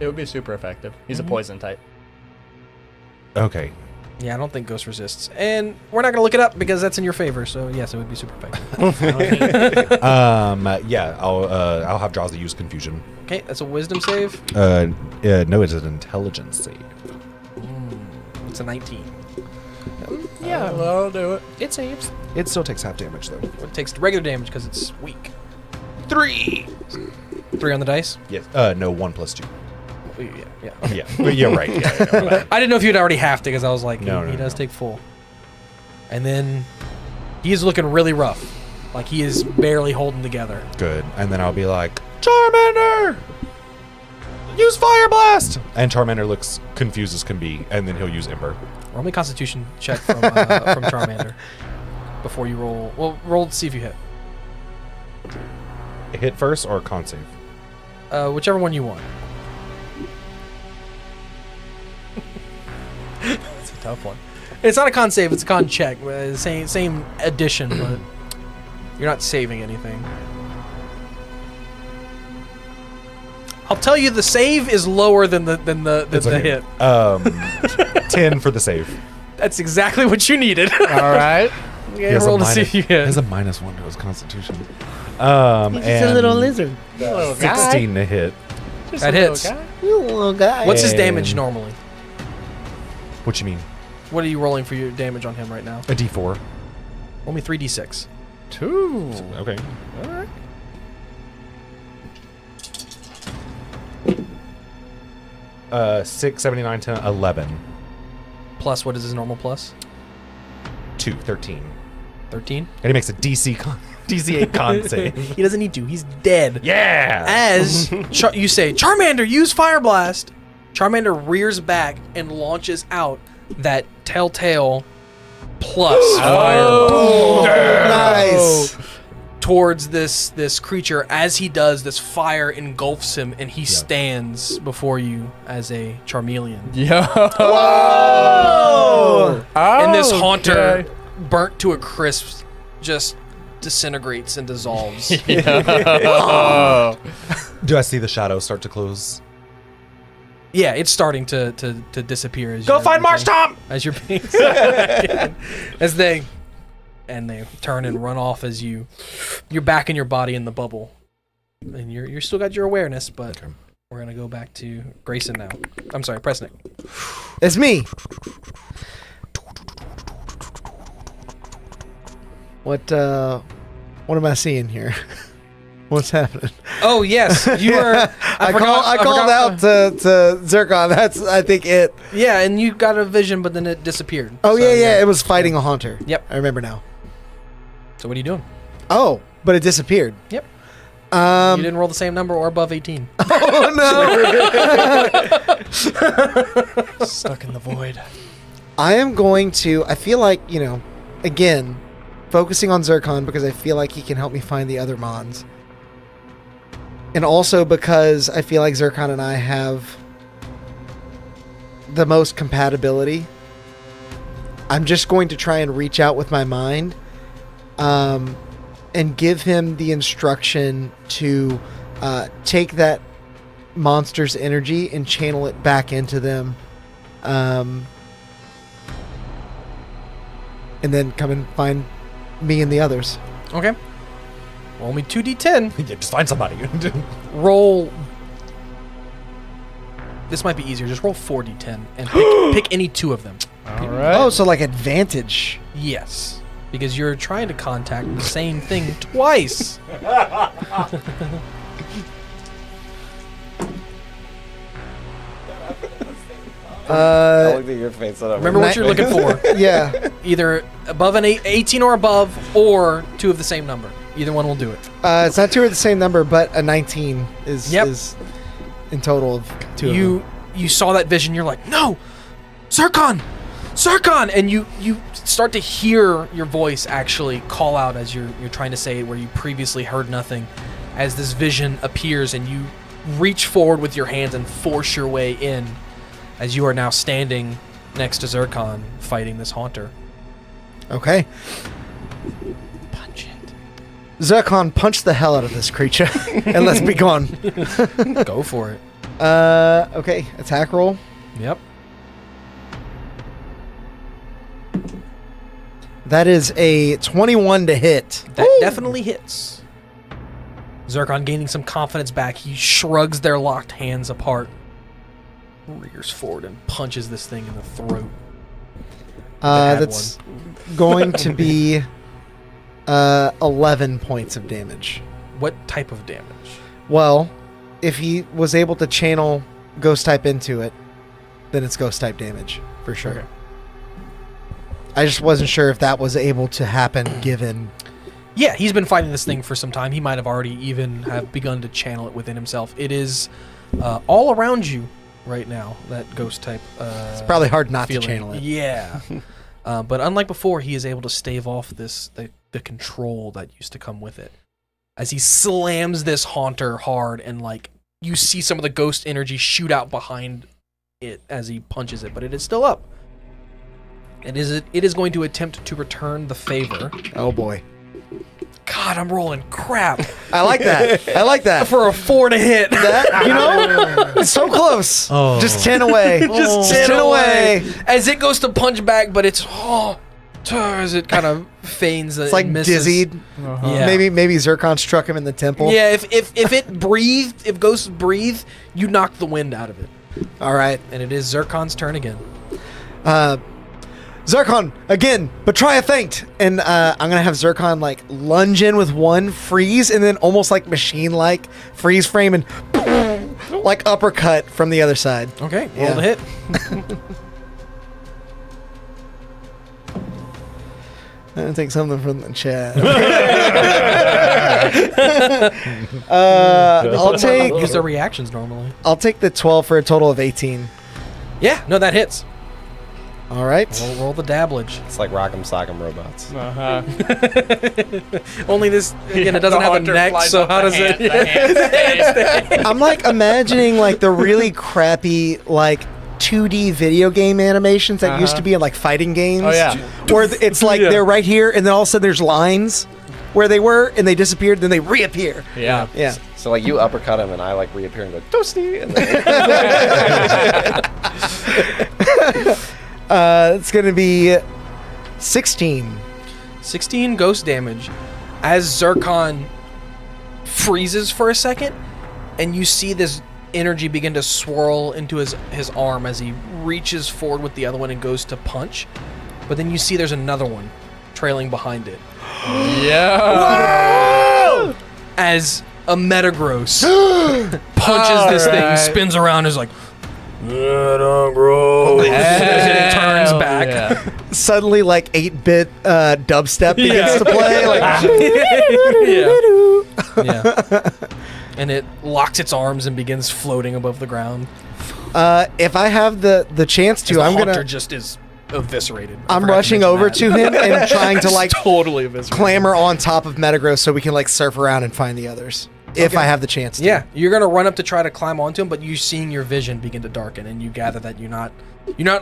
It would be super effective. He's a poison type. Okay. Yeah, I don't think Ghost resists, and we're not gonna look it up because that's in your favor. So yes, it would be super effective. Yeah, I'll have Drowsy use confusion. Okay, that's a Wisdom save. No, it's an intelligence save. It's a 19. Yeah, well, I'll do it. It saves. It still takes half damage though. It takes regular damage because it's weak. 3. 3 on the dice. Yes. No, 1 plus 2. Yeah. Yeah. Yeah. Right. Yeah. I didn't know if you'd already halved it because I was like, No, he no, does no. take full. And then he's looking really rough. Like he is barely holding together. Good. And then I'll be like, Charmander, use Fire Blast. And Charmander looks confused as can be, and then he'll use Ember. Roll me a Constitution check from Charmander before you roll. Well, roll to see if you hit. Hit first or con save? Whichever one you want. It's a tough one. It's not a con save, it's a con check. Same addition, but you're not saving anything. I'll tell you, the save is lower than the It's okay. hit. 10 for the save. That's exactly what you needed. All right. Okay, roll to see if you He has hit. a -1 to his Constitution. And lizard. 16 to hit. That hits. You little guy. What's his And- damage normally? What you mean? What are you rolling for your damage on him right now? A D4. Roll me 3d6. 2. Okay. All right. 6, 7, 9, 10, 11. Plus, what is his normal plus? 2, 13. 13? And he makes a DC 8 con save. He doesn't need to. He's dead. Yeah! As you say, Charmander, use Fire Blast. Charmander rears back and launches out that Telltale plus Oh, Nice. towards this creature. As he does, this fire engulfs him, and he stands before you as a Charmeleon. Yo. Oh. And this Okay. haunter, burnt to a crisp, just disintegrates and dissolves. Oh. Do I see the shadows start to close? Yeah, it's starting to disappear. As Go you're- find Marsh Tom! As you're being as they turn and run off as you're back in your body in the bubble, and you're still got your awareness, but Okay. we're gonna go back to Grayson now. I'm sorry, Presnick. It's me. What am I seeing here? What's happening? Oh yes, you were. I called out to Zircon. That's I think it. Yeah, and you got a vision, but then it disappeared. Oh So, yeah, it was fighting a haunter. Yep. I remember now. So what are you doing? Oh, but it disappeared. Yep. You Um, didn't roll the same number or above 18. Stuck in the void. I am going to. I feel like, again, focusing on Zircon because I feel like he can help me find the other Mons. And also because I feel like Zircon and I have the most compatibility. I'm just going to try and reach out with my mind and give him the instruction to take that monster's energy and channel it back into them. And then come and find me and the others. Okay. Roll me 2d10. Yeah, just find somebody. Roll. This might be easier. Just roll 4d10 and pick any two of them. All right. Oh, so like advantage. Yes. Because you're trying to contact the same thing twice. I looked at your face. Remember what you're looking for. Yeah. Either above an 18 or above, or two of the same number. Either one will do it. It's not two of the same number, but a 19 is Yep. is in total of two of them. You saw that vision. You're like, no, Zircon, and you start to hear your voice actually call out as you're trying to say it where you previously heard nothing. As this vision appears, and you reach forward with your hands and force your way in, as you are now standing next to Zircon fighting this haunter. Okay. Punch it. Zircon, punch the hell out of this creature and let's be gone. Go for it. Okay. Attack roll. Yep. That is a 21 to hit. That definitely hits. Zircon gaining some confidence back, he shrugs their locked hands apart, rears forward and punches this thing in the throat. That's going to be 11 points of damage. What type of damage? Well, if he was able to channel ghost type into it, then it's ghost type damage for sure. Okay. I just wasn't sure if that was able to happen given. Yeah, he's been fighting this thing for some time. He might have already even have begun to channel it within himself. It is all around you right now, that ghost type. It's probably hard not feeling. to channel it. Yeah. But unlike before, he is able to stave off the control that used to come with it. As he slams this haunter hard, and like you see some of the ghost energy shoot out behind it as he punches it, but it is still up. It is going to attempt to return the favor. Oh boy. God, I'm rolling crap. I like that. I like that. For a 4 to hit. That, it's so close. Oh. Just 10 away. Just 10 away. As it goes to punch back, but it's as it kind of feigns that It's like it misses. dizzied. Yeah. Maybe Zircon struck him in the temple. Yeah, if it breathed, if ghosts breathe, you knock the wind out of it. All right. And it is Zircon's turn again. Zircon, again, but try a feint. And I'm going to have Zircon like lunge in with one, freeze, and then almost like machine-like freeze frame and like uppercut from the other side. Okay, roll Yeah. the hit. I'm going to take something from the chat. I'll take Use their reactions normally. I'll take the 12 for a total of 18. Yeah, no, that hits. All right. Roll the dabblage. It's like Rock'em Sock'em Robots. Only this, again, it doesn't have a neck, so how does it... I'm like imagining like the really crappy like 2D video game animations that used to be in like fighting games. Oh, yeah. Where it's like they're right here and then all of a sudden there's lines where they were and they disappeared, then they reappear. Yeah. Yeah. So like you uppercut him and I like reappear and go toasty. And then It's going to be 16. 16 ghost damage. As Zircon freezes for a second, and you see this energy begin to swirl into his arm as he reaches forward with the other one and goes to punch. But then you see there's another one trailing behind it. Yeah. As a Metagross punches this thing, spins around, and is like, Don't grow. It turns back. Yeah. Suddenly, like 8-bit dubstep begins to play. Like, Yeah. And it locks its arms and begins floating above the ground. if I have the chance to, The I'm haunter gonna. just is eviscerated. I'm rushing over to him and trying to like totally eviscerated. clamber on top of Metagross so we can like surf around and find the others. If I have the chance to. Yeah, you're gonna run up to try to climb onto him, but you seeing your vision begin to darken, and you gather that you're not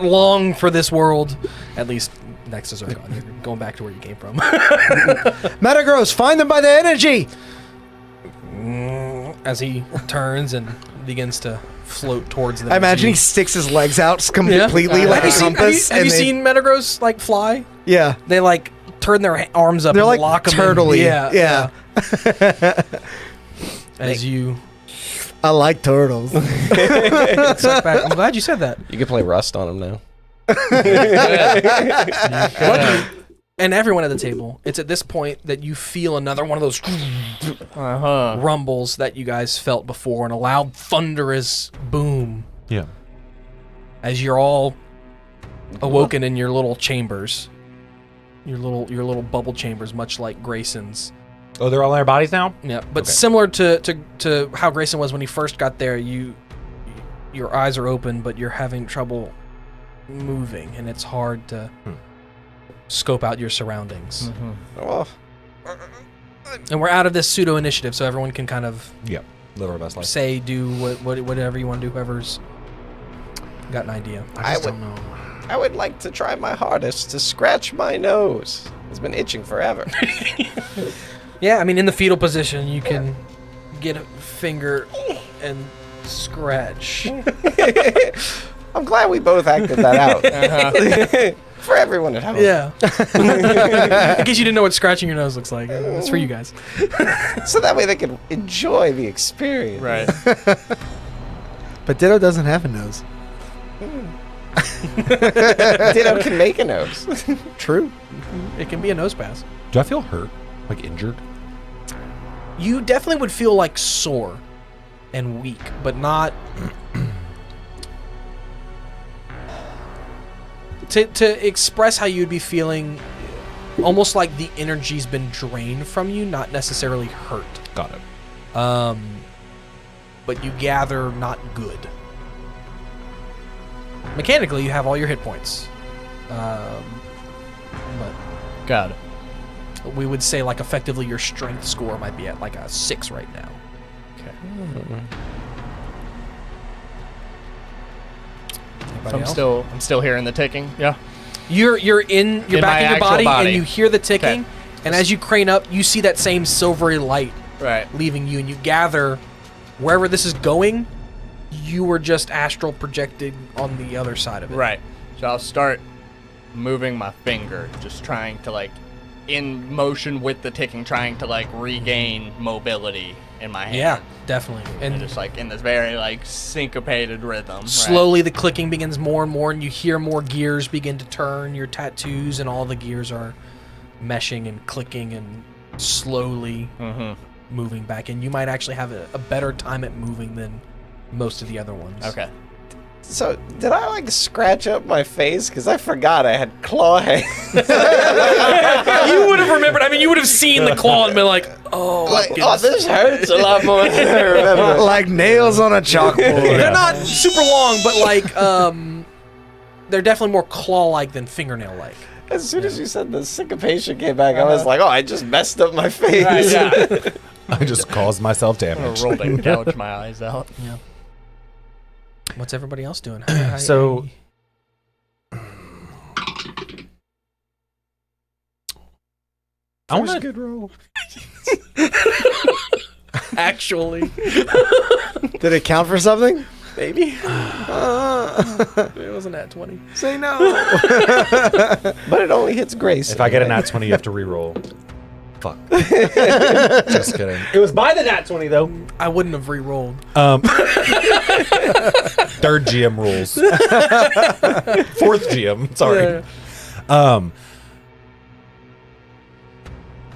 long for this world. At least next to Zircon, you're going back to where you came from. Metagross, find them by the energy. As he turns and begins to float towards them. I imagine he sticks his legs out completely like a Have you compass. have you seen Metagross like fly? Yeah. They like turn their arms up. They're and like lock 'em in. turtley. Yeah. As you I like turtles. suck back. I'm glad you said that. You can play Rust on him now. Lucky, and everyone at the table, it's at this point that you feel another one of those rumbles that you guys felt before, and a loud thunderous boom Yeah. as you're all awoken in your little chambers, your little bubble chambers, much like Grayson's. Oh, they're all in their bodies now? Yeah, but Okay. similar to how Grayson was when he first got there, your eyes are open, but you're having trouble moving, and it's hard to scope out your surroundings. Well, And we're out of this pseudo initiative, so everyone can kind of Yep. Live our best life. say, do whatever you want to do. Whoever's got an idea. I would like to try my hardest to scratch my nose. It's been itching forever. Yeah, I mean, in the fetal position, you can get a finger and scratch. I'm glad we both acted that out. For everyone at home. Yeah. In case you didn't know what scratching your nose looks like, it's for you guys. So that way they can enjoy the experience. Right. But Ditto doesn't have a nose. Ditto can make a nose. True. It can be a nose pass. Do I feel hurt? Like injured? You definitely would feel like sore and weak, but not to express how you'd be feeling, almost like the energy's been drained from you, not necessarily hurt. Got it. But you gather not good. Mechanically, you have all your hit points. But Got it. we would say, like, effectively your strength score might be at like a 6 right now. Okay. Anybody else? I'm still hearing the ticking. Yeah. You're back In my in your actual body, body. and you hear the ticking, and as you crane up, you see that same silvery light Right. leaving you, and you gather wherever this is going, you were just astral projected on the other side of it. Right. So I'll start moving my finger, just trying to like, in motion with the ticking, trying to like regain mobility in my hand. Yeah, definitely. And And just like in this very like syncopated rhythm. slowly the clicking begins more and more, and you hear more gears begin to turn. Your tattoos and all the gears are meshing and clicking and slowly moving back. And you might actually have a better time at moving than most of the other ones. Okay. So, did I like scratch up my face? Because I forgot I had claw hands. You would have remembered. I mean, you would have seen the claw and been like, oh, Like, oh, this hurts a lot more than I remember. Like nails on a chalkboard. They're not super long, but like, they're definitely more claw-like than fingernail-like. As soon as you said the syncopation came back, I was like, oh, I just messed up my face. Right, yeah. I just caused myself I'm damage. gonna roll and gouge my eyes out. Yeah. What's everybody else doing? So- I want to Good roll. Actually, Did it count for something? maybe. It wasn't at 20. Say no. But it only hits Grace. If I get a nat 20, you have to re-roll. Fuck. Just kidding. It was by the nat 20 though. I wouldn't have re-rolled. Third GM rules. Fourth GM. Sorry. Yeah.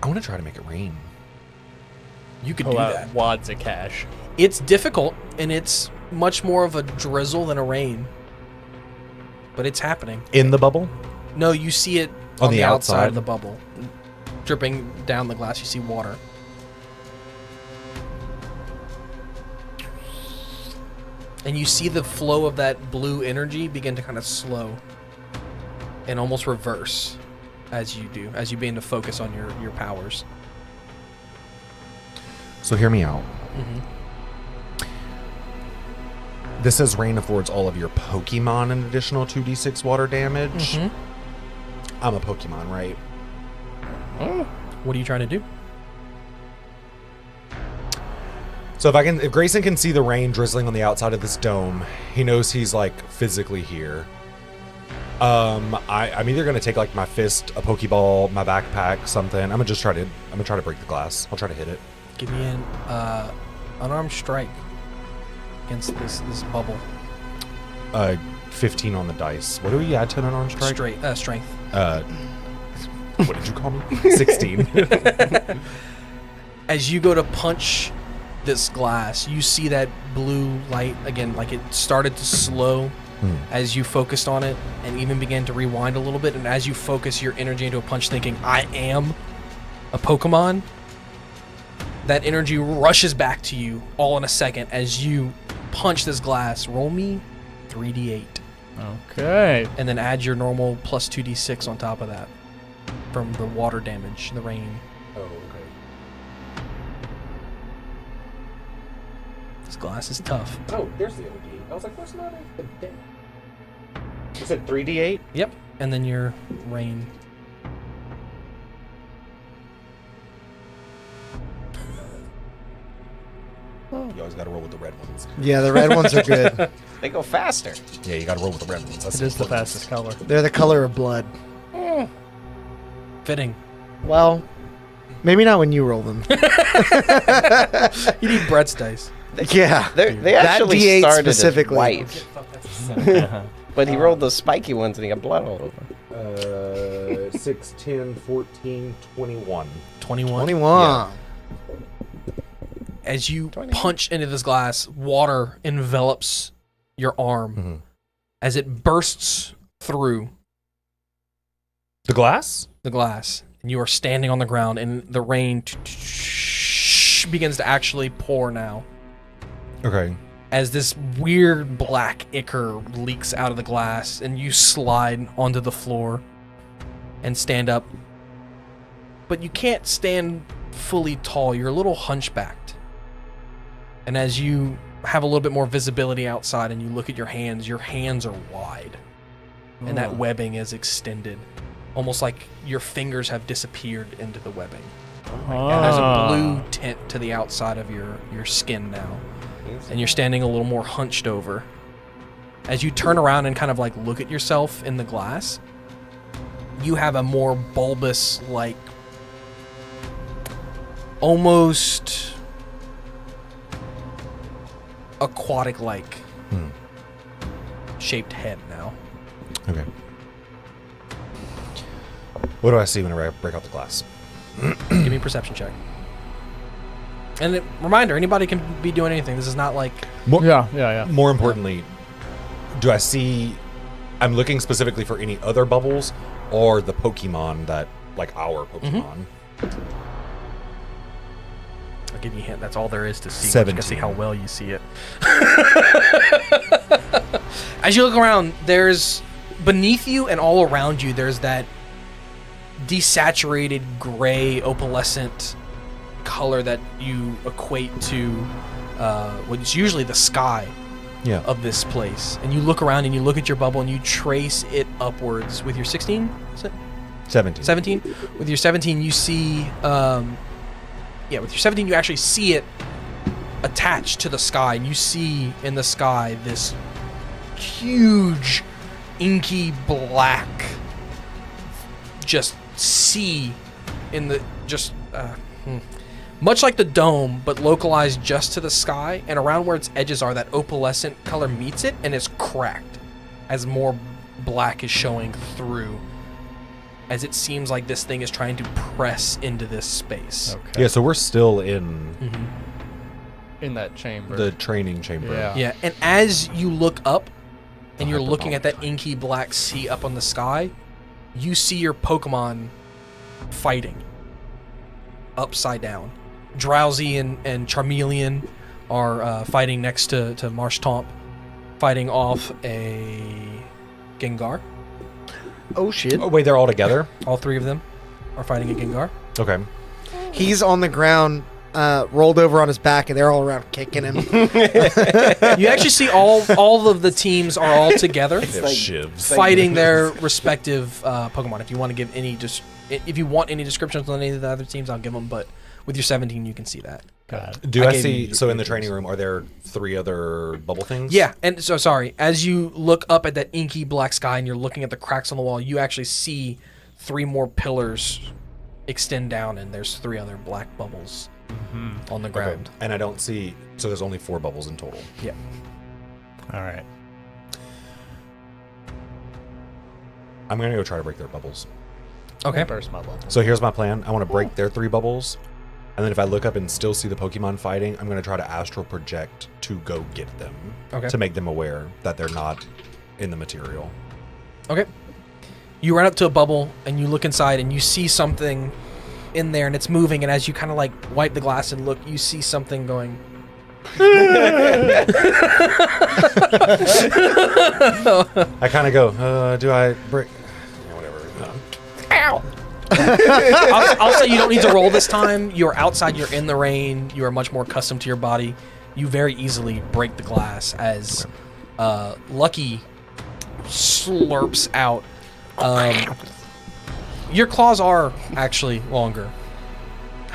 I want to try to make it rain. You could Pull do out that. wads of cash. It's difficult, and it's much more of a drizzle than a rain. But it's happening. In the bubble? No, you see it On on the the outside outside? of the bubble. Dripping down the glass, you see water. And you see the flow of that blue energy begin to kind of slow and almost reverse as you begin to focus on your powers. So hear me out. This says rain affords all of your Pokemon an additional 2d6 water damage. I'm a Pokemon, right? What are you trying to do? So if Grayson can see the rain drizzling on the outside of this dome, he knows he's like physically here. I'm either gonna take like my fist, a Pokeball, my backpack, something. I'm gonna try to break the glass. I'll try to hit it. Give me an unarmed strike against this bubble. 15 on the dice. What do we add to an unarmed strike? Strength. What did you call me? 16. As you go to punch this glass, you see that blue light again, like it started to slow as you focused on it and even began to rewind a little bit. And as you focus your energy into a punch thinking, I am a Pokemon, that energy rushes back to you all in a second as you punch this glass. Roll me 3d8. Okay. And then add your normal plus 2d6 on top of that from the water damage, the rain. Oh, okay. This glass is tough. Oh, there's the OD. I was like, where's not a dead? You said 3d8? Yep. And then your rain. You always gotta roll with the red ones. Yeah, the red ones are good. They go faster. Yeah, you gotta roll with the red ones. That's It is the important. fastest color. They're the color of blood. Fitting. Well, maybe not when you roll them. You need Brett's dice. Yeah. They That actually D8 started specifically. as white. But he rolled those spiky ones and he got blood all over. 6, 10, 14, 21. 21. 21. Yeah. As you punch into this glass, water envelops your arm as it bursts through The glass? the glass. And you are standing on the ground and the rain begins to actually pour now. Okay. As this weird black ichor leaks out of the glass and you slide onto the floor and stand up. But you can't stand fully tall. You're a little hunchbacked. And as you have a little bit more visibility outside and you look at your hands are wide. And that webbing is extended. Almost like your fingers have disappeared into the webbing. And there's a blue tint to the outside of your skin now. And you're standing a little more hunched over. As you turn around and kind of like look at yourself in the glass, you have a more bulbous, like almost aquatic-like shaped head now. Okay. What do I see when I break out the glass? Give me a perception check. And reminder, anybody can be doing anything. This is not like... Yeah. More importantly, do I see... I'm looking specifically for any other bubbles or the Pokemon that... Like our Pokemon. I'll give you a hint. That's all there is to see. 17. You can see how well you see it. As you look around, there's... Beneath you and all around you, there's that desaturated gray opalescent color that you equate to what's usually the sky of this place. And you look around and you look at your bubble and you trace it upwards with your 16? Is it? 17. 17? With your 17, you see... with your 17, you actually see it attached to the sky. And you see in the sky this huge, inky black just sea in the... Much like the dome, but localized just to the sky, and around where its edges are, that opalescent color meets it, and it's cracked as more black is showing through, as it seems like this thing is trying to press into this space. Okay. Yeah, so we're still in... in that chamber. The training chamber. Yeah. Yeah, and as you look up, and you're looking at that inky black sea up on the sky, you see your Pokemon fighting upside down. Drowsy and Charmeleon are fighting next to Marshtomp, fighting off a Gengar. Oh shit. Oh, wait, they're all together? All three of them are fighting a Gengar. Okay. He's on the ground, rolled over on his back, and they're all around kicking him. You actually see all of the teams are all together They have shivs. fighting their respective Pokemon. If you want to give any if you want any descriptions on any of the other teams, I'll give them. But with your 17, you can see that. Do I gave see, you so in the training room, are there 3 other bubble things? Yeah, and so sorry. As you look up at that inky black sky and you're looking at the cracks on the wall, you actually see 3 more pillars extend down, and there's 3 other black bubbles on the Okay. ground. And I don't see, so there's only 4 bubbles in total. Yeah. All right. I'm going to go try to break their bubbles. Okay. Burst my level. So here's my plan. I want to break their 3 bubbles. And then if I look up and still see the Pokemon fighting, I'm going to try to astral project to go get them. Okay. To make them aware that they're not in the material. Okay. You run up to a bubble and you look inside and you see something in there and it's moving, and as you kind of like wipe the glass and look, you see something going. I kind of go, do I break? Yeah, whatever. Ow! I'll say you don't need to roll this time. You're outside, you're in the rain, you are much more accustomed to your body. You very easily break the glass as Lucky slurps out. Your claws are actually longer.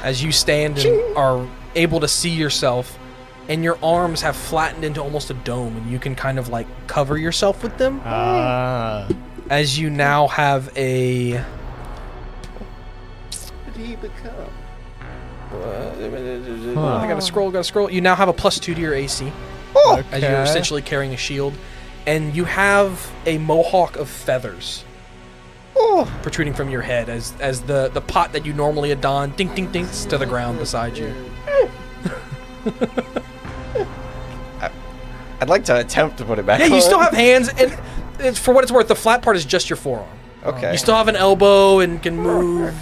As you stand and are able to see yourself, and your arms have flattened into almost a dome, and you can kind of like cover yourself with them. As you now have a... What did he become? I gotta scroll. You now have a +2 to your AC. As you're essentially carrying a shield. And you have a mohawk of feathers protruding from your head as the pot that you normally adorn ding ding dinks to the ground beside you. I'd like to attempt to put it back Yeah, on. you still have hands, and it's, for what it's worth, the flat part is just your forearm. Okay. You still have an elbow and can move.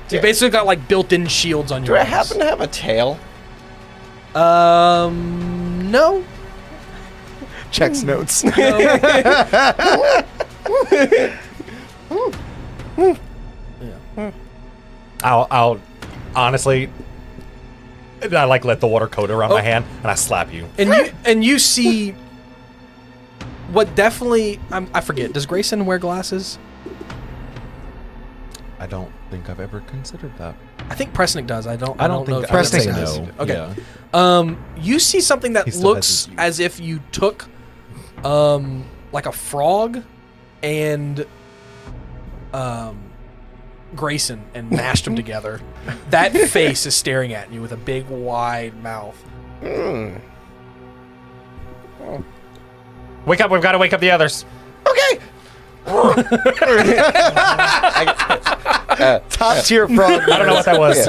So you basically got like built-in shields on Do your I arms. happen to have a tail? No. Checks notes. I'll honestly, I like let the water coat around my hand and I slap you. And you see what definitely I forget. Does Grayson wear glasses? I don't think I've ever considered that. I think Presnick does. I don't I don't know think if I would Presnick say does. no. Okay. Yeah. You see something that He still has looks his youth. as if you took like a frog and Grayson and mashed them together. That face is staring at you with a big wide mouth. Wake up, we've got to wake up the others. Okay. Top tier frog. I don't know what that was.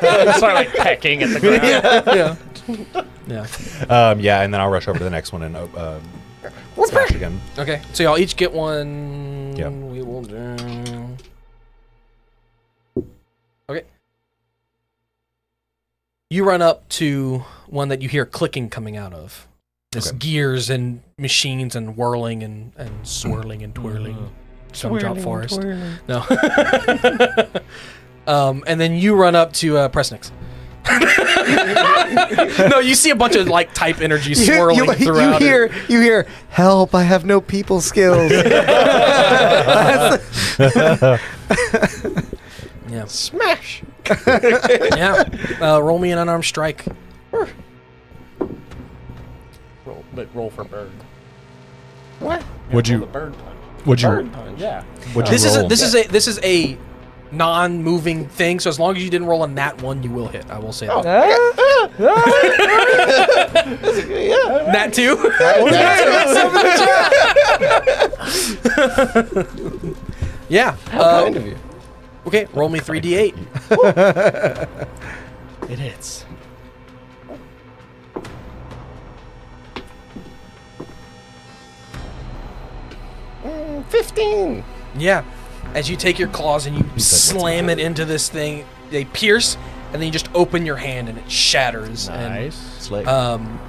Yeah. Start like pecking at the ground. Yeah. Yeah, and then I'll rush over to the next one and smash again. Okay. So y'all each get one. Yeah. We will do. Okay. You run up to one that you hear clicking coming out of. This Okay. gears and machines and whirling and swirling and twirling. Gumdrop forest. No. And then you run up to Presnick's. No, you see a bunch of like type energy swirling throughout. You hear, help! I have no people skills. Yeah. Smash. Yeah. Roll me an unarmed strike. Roll for bird. What? Would Roll you? the bird punch? Would you? Bird punch. Yeah. Would you This is roll? this is a non-moving thing. So as long as you didn't roll a nat 1, you will hit. I will say that. Yeah. Nat 2. Yeah. How kind of you. Okay. Roll me 3d8. It hits. 15. Yeah. As you take your claws and you slam it into this thing, they pierce, and then you just open your hand and it shatters. Nice. Slay. And,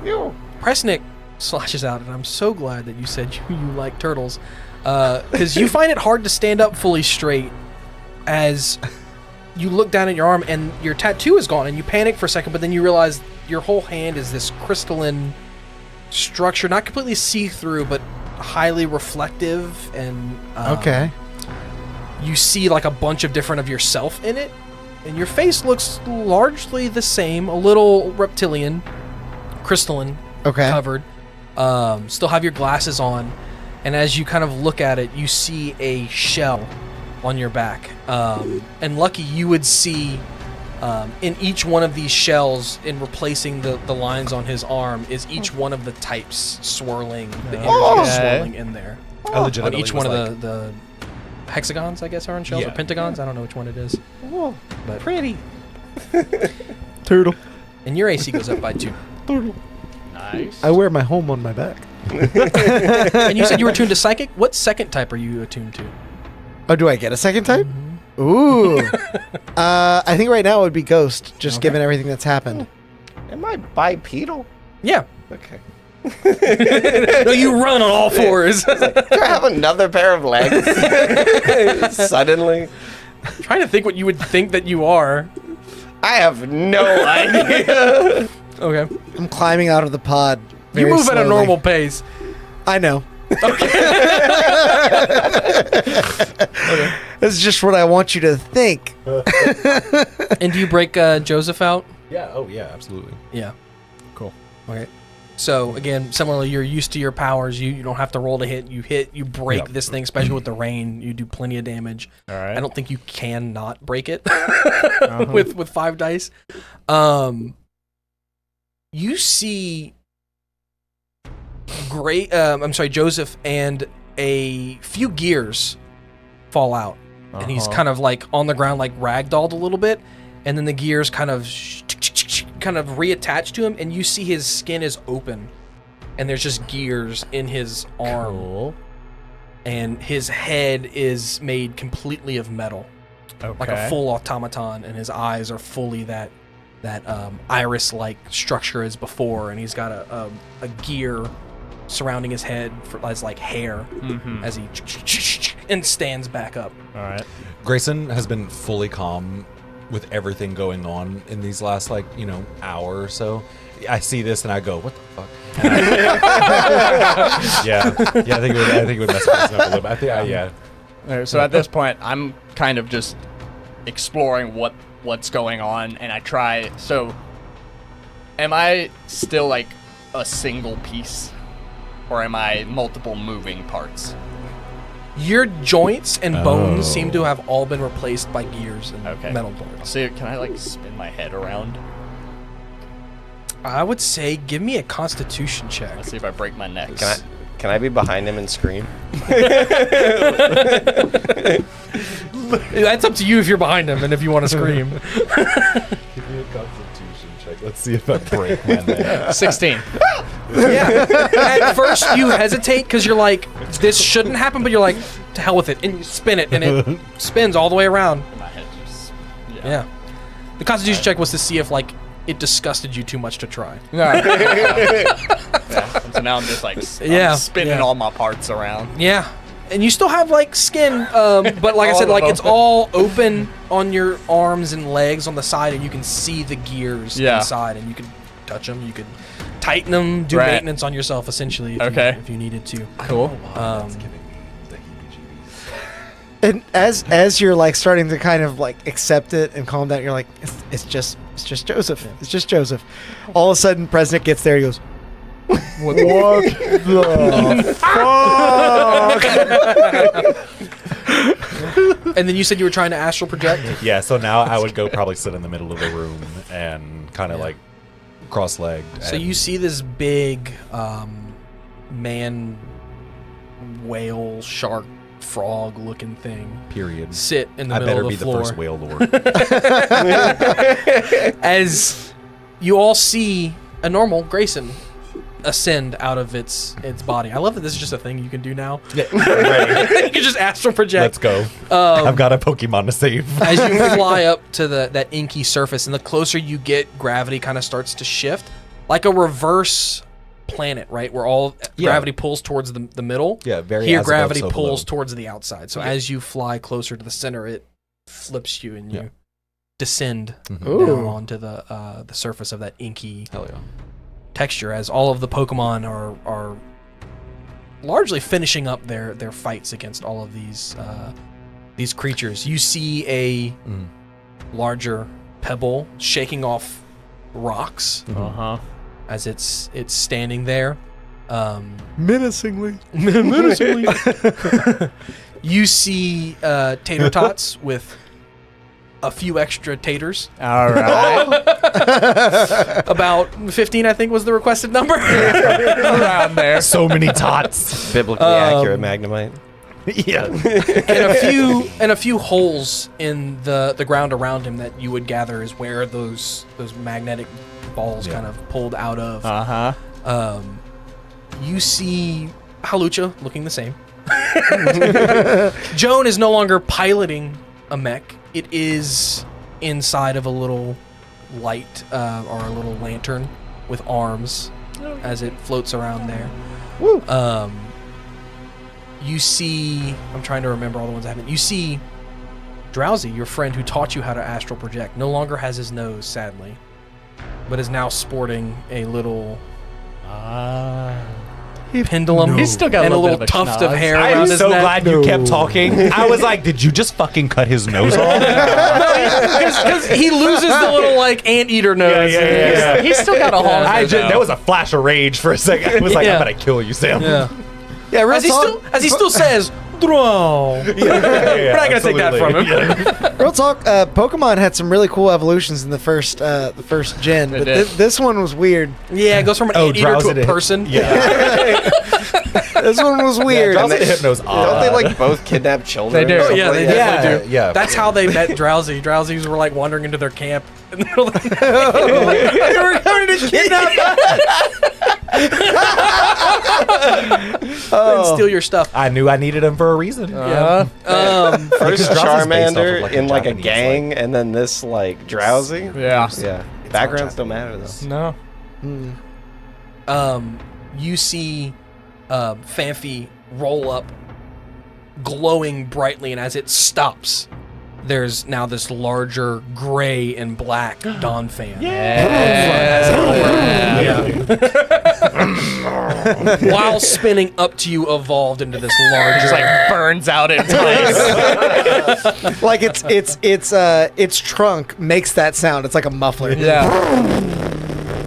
Presnick slashes out, and I'm so glad that you said you like turtles, because you find it hard to stand up fully straight as you look down at your arm and your tattoo is gone, and you panic for a second, but then you realize your whole hand is this crystalline structure, not completely see-through, but highly reflective, and Okay. you see like a bunch of different of yourself in it, and your face looks largely the same, a little reptilian, crystalline, Okay. covered. Still have your glasses on, and as you kind of look at it, you see a shell on your back. And Lucky, you would see in each one of these shells, in replacing the lines on his arm, is each one of the types swirling, the energy is swirling in there. I On legitimately each one was of the hexagons, I guess, are in shells, Yeah. or pentagons. I don't know which one it is. But Pretty. Turtle. and your AC goes up by 2. Nice. I wear my home on my back. And you said you were attuned to psychic. What second type are you attuned to? Oh, do I get a second type? Ooh. I think right now it would be ghost, just given everything that's happened. Am I bipedal? Yeah. Okay. No, you run on all fours. Do I have another pair of legs? Suddenly? Trying to think what you would think that you are. I have no idea. Okay. I'm climbing out of the pod. You very move at a slowly. normal pace. I know. That's just what I want you to think. And do you break Joseph out? Yeah. Oh, yeah. Absolutely. Yeah. Cool. Okay. So again, similarly, you're used to your powers. You don't have to roll to hit. You break Yep. this thing, especially with the rain. You do plenty of damage. All right. I don't think you can not break it with 5 dice. You see Joseph, and a few gears fall out, and he's kind of like on the ground, like ragdolled a little bit, and then the gears kind of reattach to him, and you see his skin is open, and there's just gears in his arm. Cool. And his head is made completely of metal, Okay. like a full automaton, and his eyes are fully that iris-like structure as before, and he's got a gear surrounding his head as like hair as he and stands back up. All right. Grayson has been fully calm with everything going on in these last hour or so. I see this and I go, what the fuck? And yeah, I think it would mess us up a little bit. I think, yeah. All right, so at this point, I'm kind of just exploring what's going on, and I try. So, am I still like a single piece, or am I multiple moving parts? Your joints and bones seem to have all been replaced by gears and Okay. metal parts. So, can I like spin my head around? I would say give me a Constitution check. Let's see if I break my neck. Can I be behind him and scream? That's up to you if you're behind him and if you want to scream. Give me a constitution check. Let's see if I break my neck. 16. Yeah. At first you hesitate because you're like, this shouldn't happen, but you're like, to hell with it, and you spin it, and it spins all the way around. My head just. Yeah. The Constitution check was to see if like it disgusted you too much to try. Yeah. And so now I'm just like spinning all my parts around. Yeah. And you still have like skin, but like I said, like it's all open on your arms and legs on the side, and you can see the gears inside, and you can touch them, you could tighten them, do maintenance on yourself essentially if you needed to. Cool. And as you're like starting to kind of like accept it and calm down, you're like, it's just Joseph. It's just Joseph. All of a sudden, President gets there. He goes, what the fuck? And then you said you were trying to astral project? Yeah, so now I would go probably sit in the middle of the room and kind of like cross-legged. So you see this big man whale shark frog looking thing period sit in the I middle better of be the the floor. first whale lord. As you all see a normal Grayson ascend out of its body. I love that this is just a thing you can do now. Yeah, right. You can just astral project. Let's go. I've got a Pokemon to save. As you fly up to that inky surface, and the closer you get, gravity kind of starts to shift, like a reverse planet, right? Where all gravity pulls towards the middle. Yeah, very Here, as above, gravity so pulls below. towards the outside. So as you fly closer to the center, it flips you, and you descend down onto the surface of that inky Hell yeah. texture. As all of the Pokemon are largely finishing up their fights against all of these creatures. You see a larger pebble shaking off rocks as it's standing there, Menacingly. You see tater tots with a few extra taters. All right. About 15, I think, was the requested number. Around there. So many tots. Biblically accurate Magnemite. Yeah. and a few holes in the ground around him that you would gather is where those magnetic balls kind of pulled out of. You see Halucha looking the same. Joan is no longer piloting a mech. It is inside of a little light or a little lantern with arms as it floats around there. You see, I'm trying to remember all the ones I haven't. You see Drowsy, your friend who taught you how to astral project, no longer has his nose, sadly, but is now sporting a little pendulum. He's still got and a a little little bit of a tuft of schnoz. hair I around am his so neck. glad you kept talking. I was like, did you just fucking cut his nose off? Because he loses the little like anteater nose. Yeah. He's still got a hole. There was a flash of rage for a second. I was like, Yeah. I'm gonna kill you, Sam. Yeah. Yeah, real As he still says, "Draw." We're not gonna take that from him. Real talk, Pokemon had some really cool evolutions in the first gen, but did. this one was weird. Yeah, it goes from an anteater Drowsy to a person. Yeah. This one was weird. Drowsy to Hypno's Don't they like both kidnap children? They do. or Oh, something yeah, they like that? definitely do. Yeah. That's how they met Drowsy. Drowsies were like wandering into their camp. And they were coming to kidnap and steal your stuff. I knew I needed him for a reason. Yeah. First Because Drowsy's based off of, Charmander like, a in like a Japanese, gang, and then this like Drowsy. Yeah. Yeah. Backgrounds don't matter though. No. You see Fanfi roll up, glowing brightly, and as it stops, there's now this larger gray and black Dawn fan. While spinning up to you, evolved into this larger. Just like burns out in place. Like its trunk makes that sound. It's like a muffler. Yeah.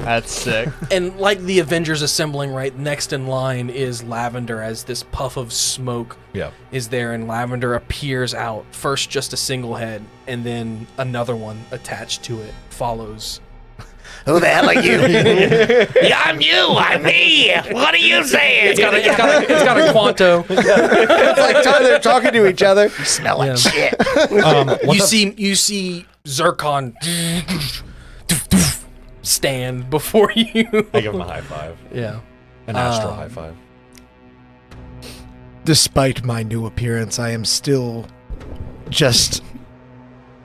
That's sick. And like the Avengers assembling, right next in line is Lavender, as this puff of smoke is there, and Lavender appears out. First just a single head, and then another one attached to it follows. Who the hell are you? Yeah, I'm you. I'm me. What are you saying? It's got a Quanto. It's like they're talking to each other. You smell like Yeah. shit. You see Zircon stand before you. I give him a high five. Yeah. An astral high five. Despite my new appearance, I am still just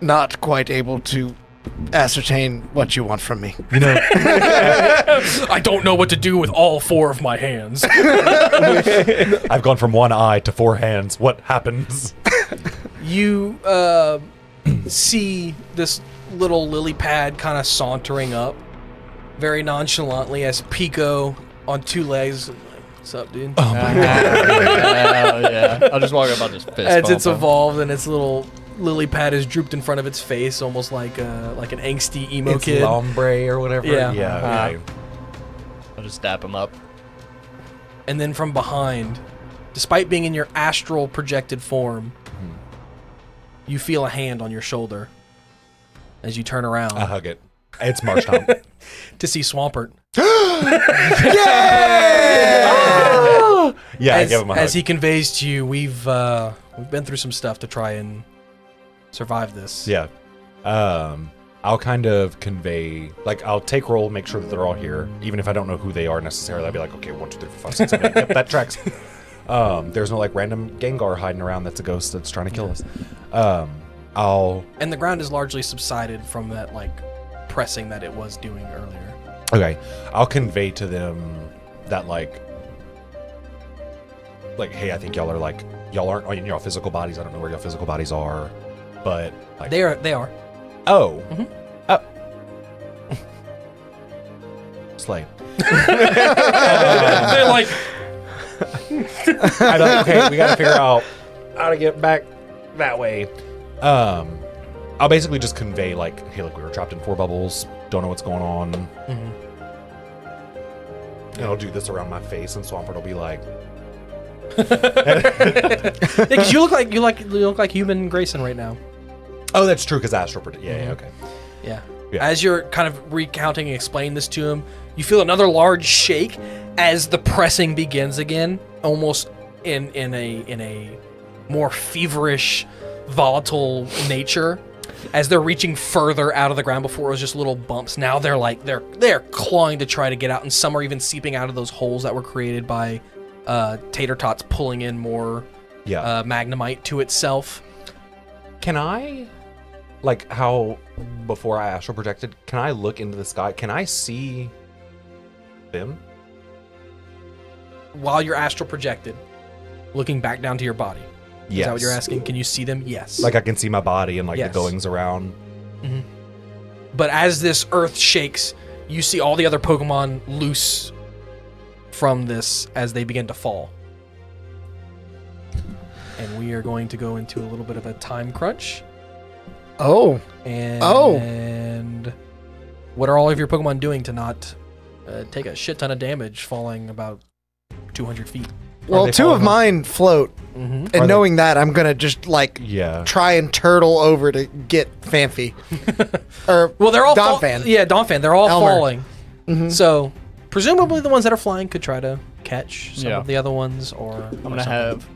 not quite able to ascertain what you want from me. You know, I don't know what to do with all four of my hands. I've gone from one eye to four hands. What happens? You see this little lily pad kind of sauntering up very nonchalantly as Pico on two legs. What's up, dude? Hell yeah. I'll just walk up. I'll just fist As bump it's him. evolved and its little lily pad is drooped in front of its face, almost like an angsty emo It's kid. Lombre or whatever. Yeah. Yeah. I'll just dap him up. And then from behind, despite being in your astral projected form, you feel a hand on your shoulder as you turn around I hug it. It's March time. to see Swampert. Yeah, I give him a hug. As he conveys to you, we've been through some stuff to try and survive this. Yeah. I'll kind of convey, like, I'll take roll, make sure that they're all here. Even if I don't know who they are necessarily, I'll be like, okay, 1, 2, 3, 4, 5, 6, 7, 8. Yep, that tracks. There's no, like, random Gengar hiding around that's a ghost that's trying to kill us. And the ground is largely subsided from that, like, pressing that it was doing earlier. Okay. I'll convey to them that, like, hey, I think y'all aren't in your physical bodies. I don't know where your physical bodies are, but, like... They are. Oh. Mhm. Oh. Slay. They're like... I'm like, okay, we gotta figure out how to get back that way. I'll basically just convey, like, hey, look, we were trapped in 4 bubbles. Don't know what's going on. Mhm. And I'll do this around my face, and Swampert will be like... Because you look like human Grayson right now. Oh, that's true, because Astral... Yeah, okay. Yeah. Yeah. As you're kind of recounting and explaining this to him, you feel another large shake as the pressing begins again, almost in a more feverish, volatile nature. As they're reaching further out of the ground, before it was just little bumps. Now they're clawing to try to get out, and some are even seeping out of those holes that were created by Tater Tots pulling in more magnemite to itself. Can I, like, how before I astral projected, can I look into the sky? Can I see them? While you're astral projected, looking back down to your body. Yes. Is that what you're asking? Can you see them? Yes. Like, I can see my body and, like, Yes. the goings around. Mm-hmm. But as this earth shakes, you see all the other Pokemon loose from this as they begin to fall. And we are going to go into a little bit of a time crunch. Oh. And what are all of your Pokemon doing to not take a shit ton of damage falling about 200 feet? Well, they 2 of falling? mine float. Mm-hmm. And knowing that, I'm going to just, like, Yeah. try and turtle over to get Fanfi. Or Well, they're all Donphan. Yeah, Donphan. They're all Elmer. falling. Mhm. So presumably the ones that are flying could try to catch some Yeah. of the other ones, or I'm gonna have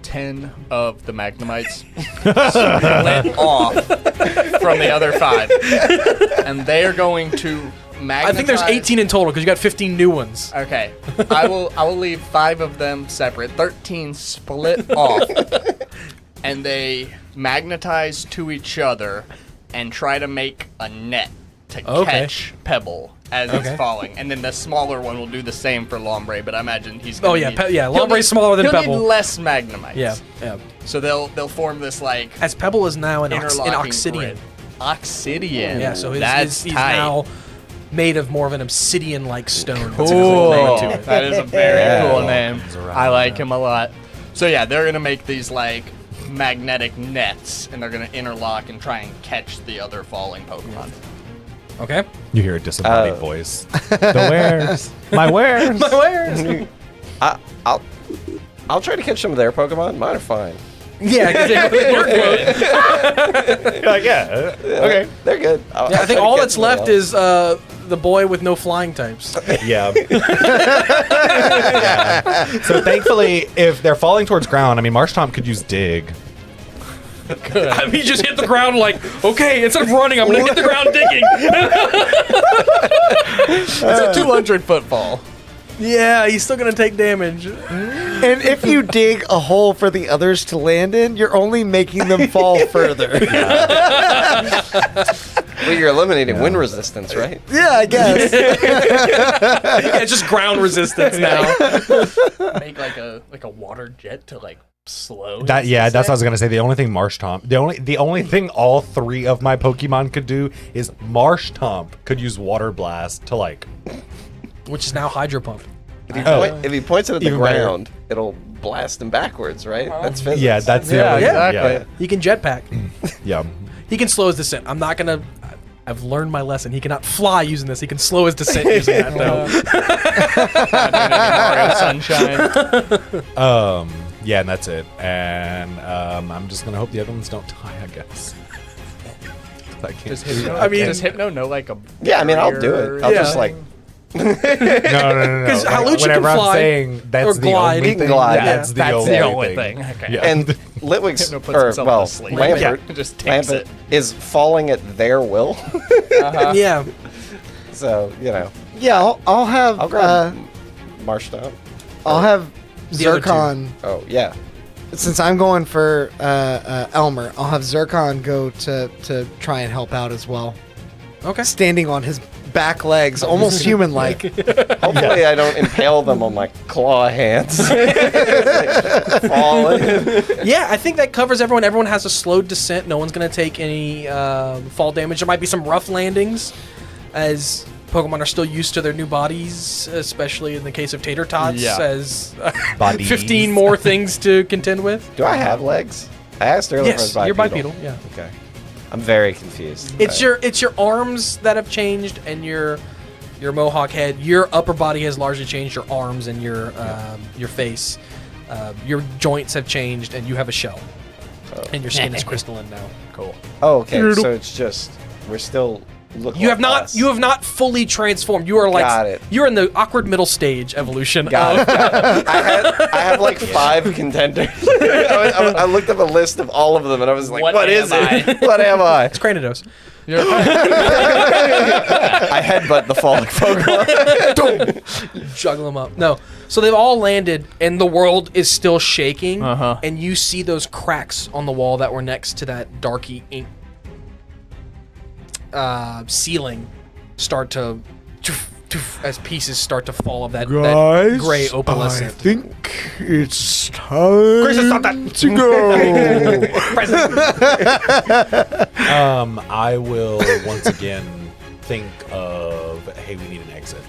10 of the Magnemites split off from the other 5, and they are going to magnetize. I think there's 18 in total because you got 15 new ones. Okay, I will leave 5 of them separate. 13 split off, and they magnetize to each other and try to make a net to catch Pebble as it's falling. And then the smaller one will do the same for Lombre, but I imagine he's gonna need, Lombre's smaller than he'll Pebble. need less Magnemites. Yeah. So they'll form this, like, As Pebble is now an interlocking Oxidian. grid. Oxidian. Yeah, so that's he's tight. now made of more of an obsidian-like stone. Cool. To it. That is a very cool name. Comes around, I like him a lot. So yeah, they're gonna make these, like, magnetic nets, and they're gonna interlock and try and catch the other falling Pokemon. Okay. You hear a disembodied voice. The wares. My wares. My wares. I'll try to catch some of their Pokemon. Mine are fine. Yeah, because they're good. You're like, yeah. Okay. They're good. Yeah, I think all that's left is the boy with no flying types. Yeah. Yeah. So thankfully, if they're falling towards ground, I mean, Marshtomp could use dig. I mean, he just hit the ground like, okay, instead of running, I'm going to hit the ground digging. It's a 200-foot fall. Yeah, he's still going to take damage. And if you dig a hole for the others to land in, you're only making them fall further. Well, you're eliminating wind resistance, right? Yeah, I guess. Yeah, it's just ground resistance now. Make like a water jet to, like, slow. That's what I was gonna say. The only thing Marshtomp, the only thing all 3 of my Pokemon could do is Marshtomp could use Water Blast to, like, Which is now Hydro Pump. If he points it at the Even better. ground, it'll blast him backwards, right? That's physics. yeah, that's the Yeah, only, exactly. He can jetpack. yeah. He can slow his descent. I'm not going to... I've learned my lesson. He cannot fly using this. He can slow his descent using that, though. Mario Sunshine. Yeah, and that's it. And I'm just gonna hope the other ones don't die, I guess. I can't. Does Hypno, I mean- does Hypno know, like, a Yeah, I mean, I'll do it. I'll Yeah. just, like... No. Because Halucha can whenever fly I'm saying that's or the glide. only He can thing. glide. That's the only thing. Okay. Yeah. And Litwig's, Hypno puts himself to sleep. Lambert, Just takes Lambert it. is falling at their will. Yeah. So, you know, Yeah, I'll have I'll grab Marshtomp. I'll have The other two. Zircon. Oh, yeah. Since I'm going for Elmer, I'll have Zircon go to try and help out as well. Okay. Standing on his back legs, almost human-like. Hopefully I don't impale them on my claw hands. Falling. Yeah, I think that covers everyone. Everyone has a slowed descent. No one's going to take any fall damage. There might be some rough landings as Pokemon are still used to their new bodies, especially in the case of Tater Tots, Yeah. as Bodies. 15 more things to contend with. Do I have legs? I asked earlier Yes, if I was you're bipedal. bipedal, yeah. Okay. I'm very confused. It's your arms that have changed and your mohawk head. Your upper body has largely changed. Your arms and your face. Your joints have changed, and you have a shell. And your skin is crystalline now. Cool. Oh, okay. So it's just we're still looking. You have not fully transformed. You are like Got it. you're in the awkward middle stage evolution. Got it. I have like 5 contenders. I looked up a list of all of them, and I was like, "What is it? What am I?" It's Cranidos. I headbutt the falling Pokemon. Juggle them up. No. So they've all landed, and the world is still shaking. Uh-huh. And you see those cracks on the wall that were next to that darky ink ceiling start to, as pieces start to fall of that gray opalescent. think it's time to go. I will once again think of, hey, we need an exit.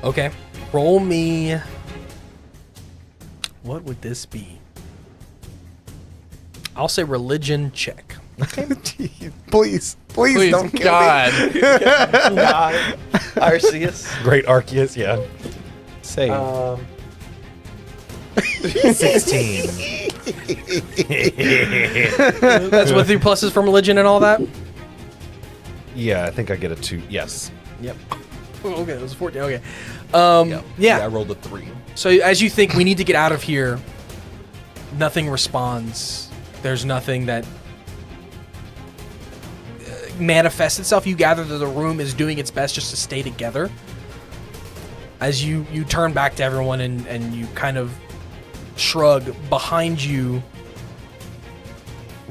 Okay. Roll me. What would this be? I'll say religion check. Please don't kill God. Arceus. Great Arceus, yeah. Say. 16. That's with your pluses from religion and all that? Yeah, I think I get a 2. Yes. Yep. Oh, okay, it was 14. Okay. Yeah, I rolled a 3. So as you think we need to get out of here, nothing responds. There's nothing that manifests itself. You gather that the room is doing its best just to stay together. As you turn back to everyone and you kind of shrug, behind you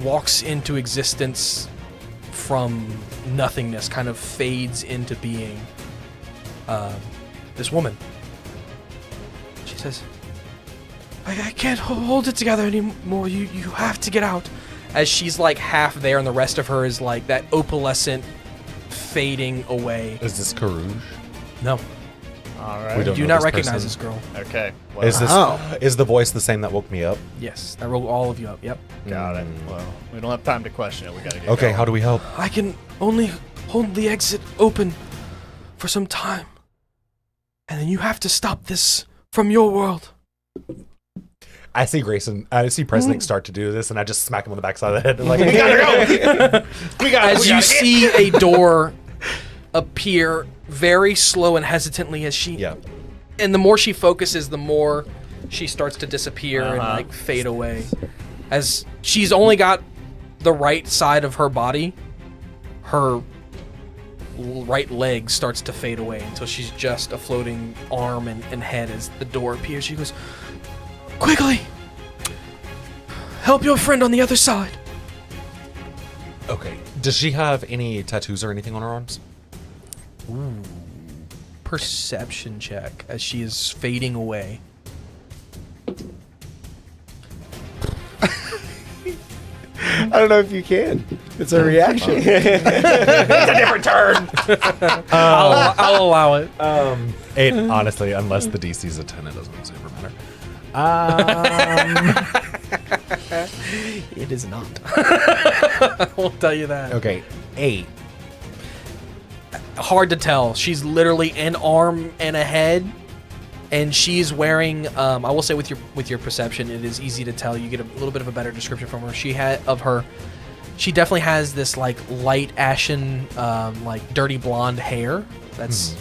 walks into existence from nothingness, kind of fades into being this woman. She says, I can't hold it together anymore. You have to get out. As she's like half there and the rest of her is like that opalescent fading away. Is this Karouge? No. All We right. don't Do know not this recognize person. this girl. Okay. Well, Is this is the voice the same that woke me up? Yes, that rolled all of you up. Yep. got it. Well, we don't have time to question it. We gotta get Okay, going. how do we help? I can only hold the exit open for some time. And then you have to stop this from your world. I see President start to do this, and I just smack him on the backside of the head. And like, we gotta go. As you see a door appear very slow and hesitantly as she... Yeah. And the more she focuses, the more she starts to disappear and like fade away. As she's only got the right side of her body, her right leg starts to fade away until she's just a floating arm and head as the door appears. She goes, quickly! Help your friend on the other side. Okay. Does she have any tattoos or anything on her arms? Perception check as she is fading away. I don't know if you can. It's a reaction. I'll allow it. It honestly, unless the DC's a 10, it doesn't super matter. It is not. I will tell you that. Okay, 8. Hard to tell. She's literally an arm and a head, and she's wearing. I will say with your perception, it is easy to tell. You get a little bit of a better description from her. She definitely has this like light ashen, like dirty blonde hair that's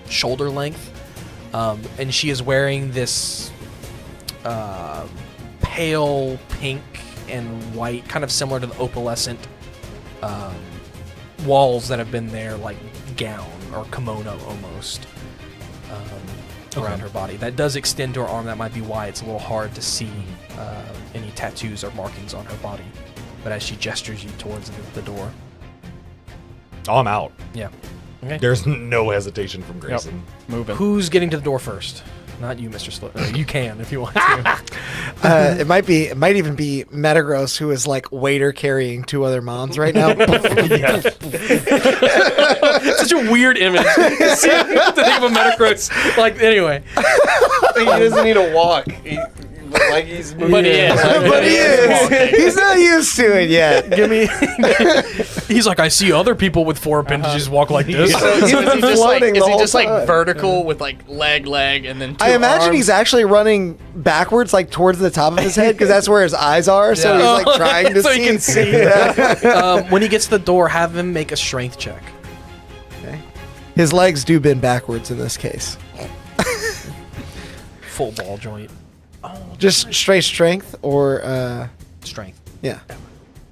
shoulder length, and she is wearing this pale pink and white, kind of similar to the opalescent walls that have been there, like gown or kimono almost, around her body. That does extend to her arm. That might be why it's a little hard to see any tattoos or markings on her body. But as she gestures you towards the door. Oh, I'm out. Yeah. Okay. There's no hesitation from Grayson. Moving. Who's getting to the door first? Not you, Mr. Slip. You can if you want to. It might even be Metagross, who is like waiter carrying 2 other moms right now. Such a weird image. To think of a Metagross. Like, anyway. He doesn't need to walk. Like he's moving. But he is. But he is. He's not used to it yet. Give me. He's like, I see other people with 4 appendages walk like this. So is he just floating the whole time. like vertical with like leg, and then 2 I imagine arms? he's actually running backwards, like towards the top of his head, because that's where his eyes are. So Yeah. he's like trying to So see. he can see. Yeah. When he gets to the door, have him make a strength check. His legs do bend backwards in this case. Full ball joint. Just straight strength or Strength. yeah,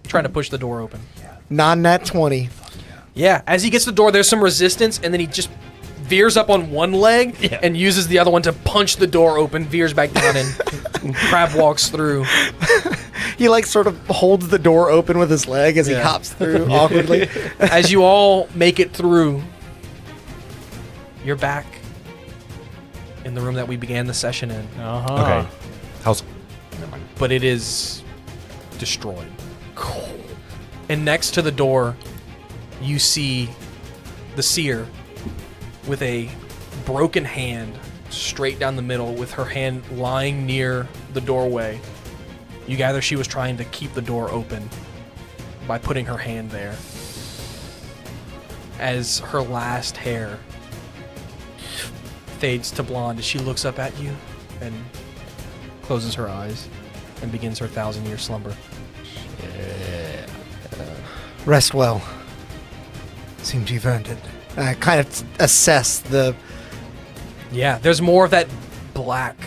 Trying to push the door open. non-nat 20. Yeah, as he gets to the door, there's some resistance, and then he just veers up on one leg and uses the other one to punch the door open, veers back down, and crab walks through. He like sort of holds the door open with his leg as he hops through awkwardly. As you all make it through, you're back in the room that we began the session in, Okay. How's... but it is destroyed. And next to the door, you see the seer with a broken hand straight down the middle, with her hand lying near the doorway. You gather she was trying to keep the door open by putting her hand there. As her last hair fades to blonde, as she looks up at you and closes her eyes and begins her 1,000-year slumber. Rest well. Seems you've earned it. I kind of assess the. Yeah, there's more of that black,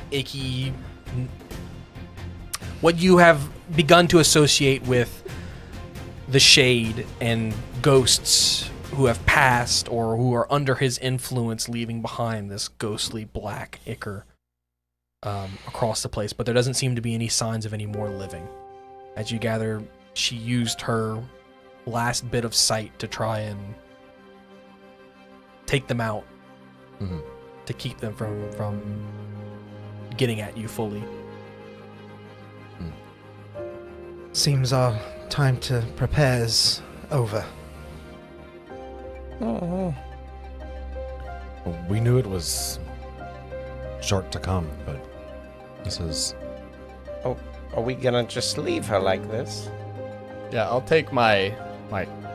icky, what you have begun to associate with the Shade and ghosts who have passed or who are under his influence, leaving behind this ghostly black ichor across the place. But there doesn't seem to be any signs of any more living. As you gather, she used her last bit of sight to try and take them out. Mhm. To keep them from getting at you fully. Seems our time to prepare is over. Well, we knew it was short to come, but this is... Oh, are we gonna just leave her like this? Yeah, I'll take my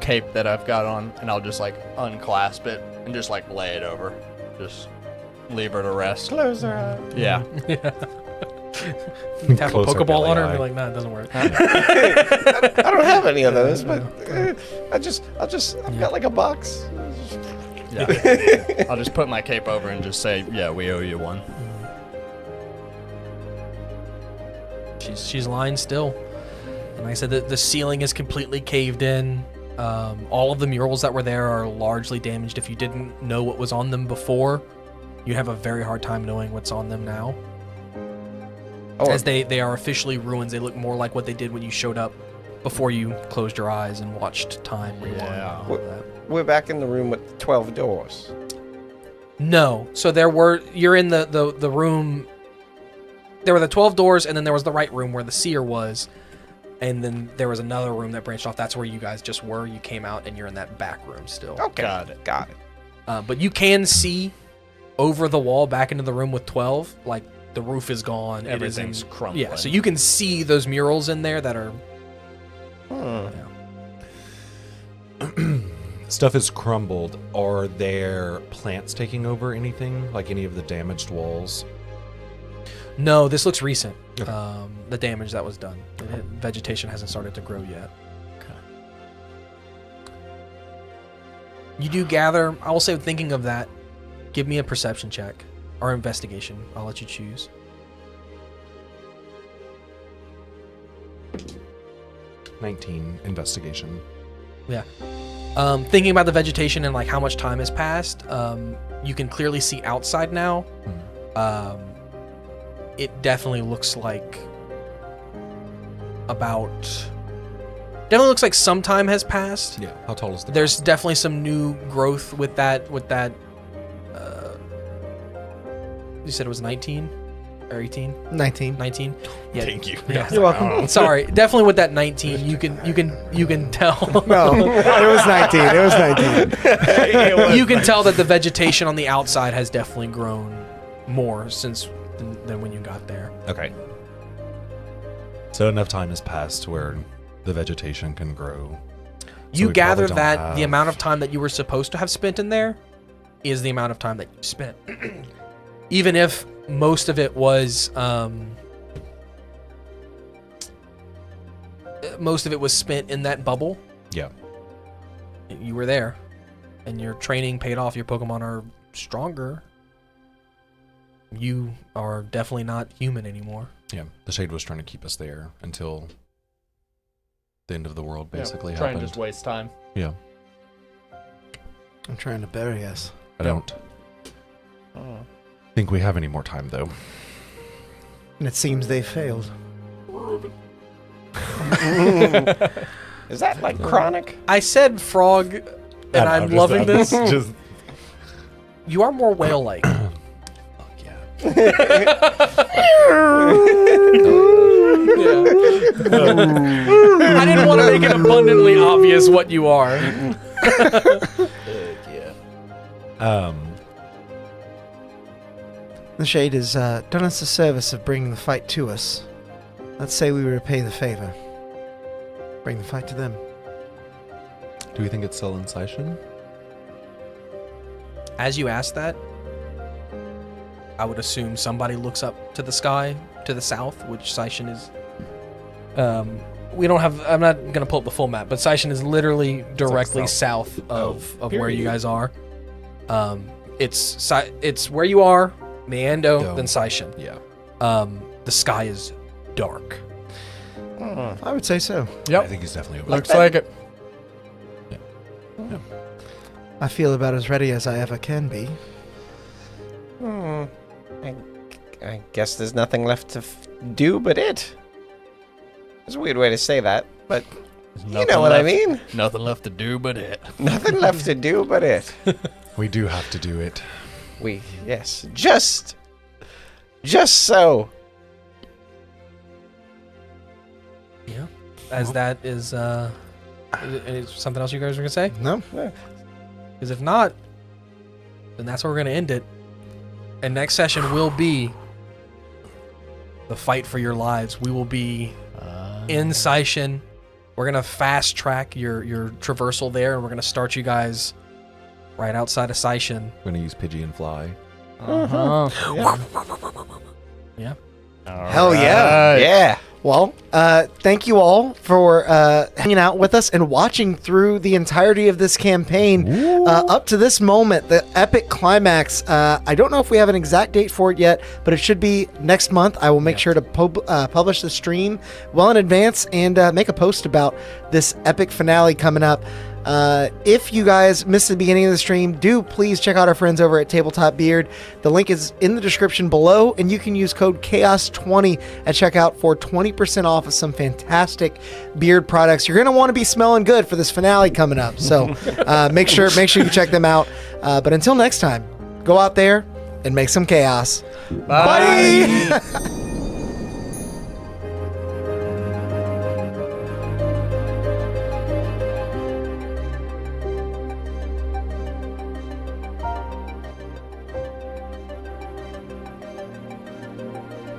cape that I've got on, and I'll just like unclasp it and just like lay it over. Just leave her to rest. Close her eyes. Yeah. Tap a Close her Pokeball on her and belly be like, nah, it doesn't work. I don't have any of those, but I've got like a box. Yeah. I'll just put my cape over and just say, yeah, we owe you one. She's lying still. And like I said, the ceiling is completely caved in. All of the murals that were there are largely damaged. If you didn't know what was on them before, you'd have a very hard time knowing what's on them now. Oh, As they are officially ruins. They look more like what they did when you showed up before you closed your eyes and watched time rewind. Yeah. And all of that. we're back in the room with 12 doors. No. So you're in the room. There were the 12 doors, and then there was the right room where the seer was. And then there was another room that branched off. That's where you guys just were. You came out, and you're in that back room still. Okay, Got it. Got it. But you can see over the wall back into the room with 12. Like, the roof is gone. Everything's it is crumbling. Yeah, so you can see those murals in there that are... Stuff is crumbled. Are there plants taking over anything? Like any of the damaged walls? No, this looks recent. Okay. The damage that was done. Vegetation hasn't started to grow yet. You do gather, I will say, thinking of that, give me a perception check or investigation. I'll let you choose. 19 investigation. Yeah. Thinking about the vegetation and like how much time has passed, you can clearly see outside now. It definitely looks like definitely looks like some time has passed. Yeah. How tall is the There's definitely some new growth with that. You said it was 19 or 18? 19. 19. Yeah. Thank you. Yeah. You're welcome. Sorry. Definitely with that 19, you can tell. No, it was 19. It was 19. You can tell that the vegetation on the outside has definitely grown more than when you got there. Okay. So enough time has passed where the vegetation can grow. You we gather probably that don't the have- amount of time that you were supposed to have spent in there is the amount of time that you spent. Even if most of it was spent in that bubble. Yeah. You were there, and your training paid off. Your Pokemon are stronger. You are definitely not human anymore. Yeah. The Shade was trying to keep us there until the end of the world basically try happened. and just waste time. Yeah. I'm trying to bury us. I don't think we have any more time though. And it seems they failed. Is that like chronic? I said frog, and I'm loving this. Just You are more whale-like. yeah. I didn't want to make it abundantly obvious what you are. The Shade has done us the service of bringing the fight to us. Let's say we repay the favor. Bring the fight to them. Do we think it's still in Scission? As you ask that, I would assume somebody looks up to the sky to the south, which Scission is. We don't have. I'm not gonna pull up the full map, but Scission is literally directly south of where you guys are. It's where you are, Meando, then Scission. Yeah. The sky is dark. I would say so. I think he's definitely over Looks like it. I feel about as ready as I ever can be. I guess there's nothing left to do but it. It's a weird way to say that, but you know what I mean. Nothing left to do but it. Nothing left to do but it. We do have to do it. Yes, just so. Yeah. As that is something else you guys are gonna say? No? Because if not, then that's where we're gonna end it. And next session will be the fight for your lives. We will be in Scission. We're gonna fast track your traversal there, and we're gonna start you guys right outside of Scission. We're gonna use Pidgey and Fly. Yeah. Hell yeah. Yeah. Well, thank you all for hanging out with us and watching through the entirety of this campaign up to this moment, the epic climax. I don't know if we have an exact date for it yet, but it should be next month. I will make sure to publish the stream well in advance and make a post about this epic finale coming up. If you guys missed the beginning of the stream, do please check out our friends over at Tabletop Beard. The link is in the description below, and you can use code CHAOS20 at checkout for 20% off of some fantastic beard products. You're going to want to be smelling good for this finale coming up, so make sure you check them out. But until next time, go out there and make some chaos. Bye. Bye.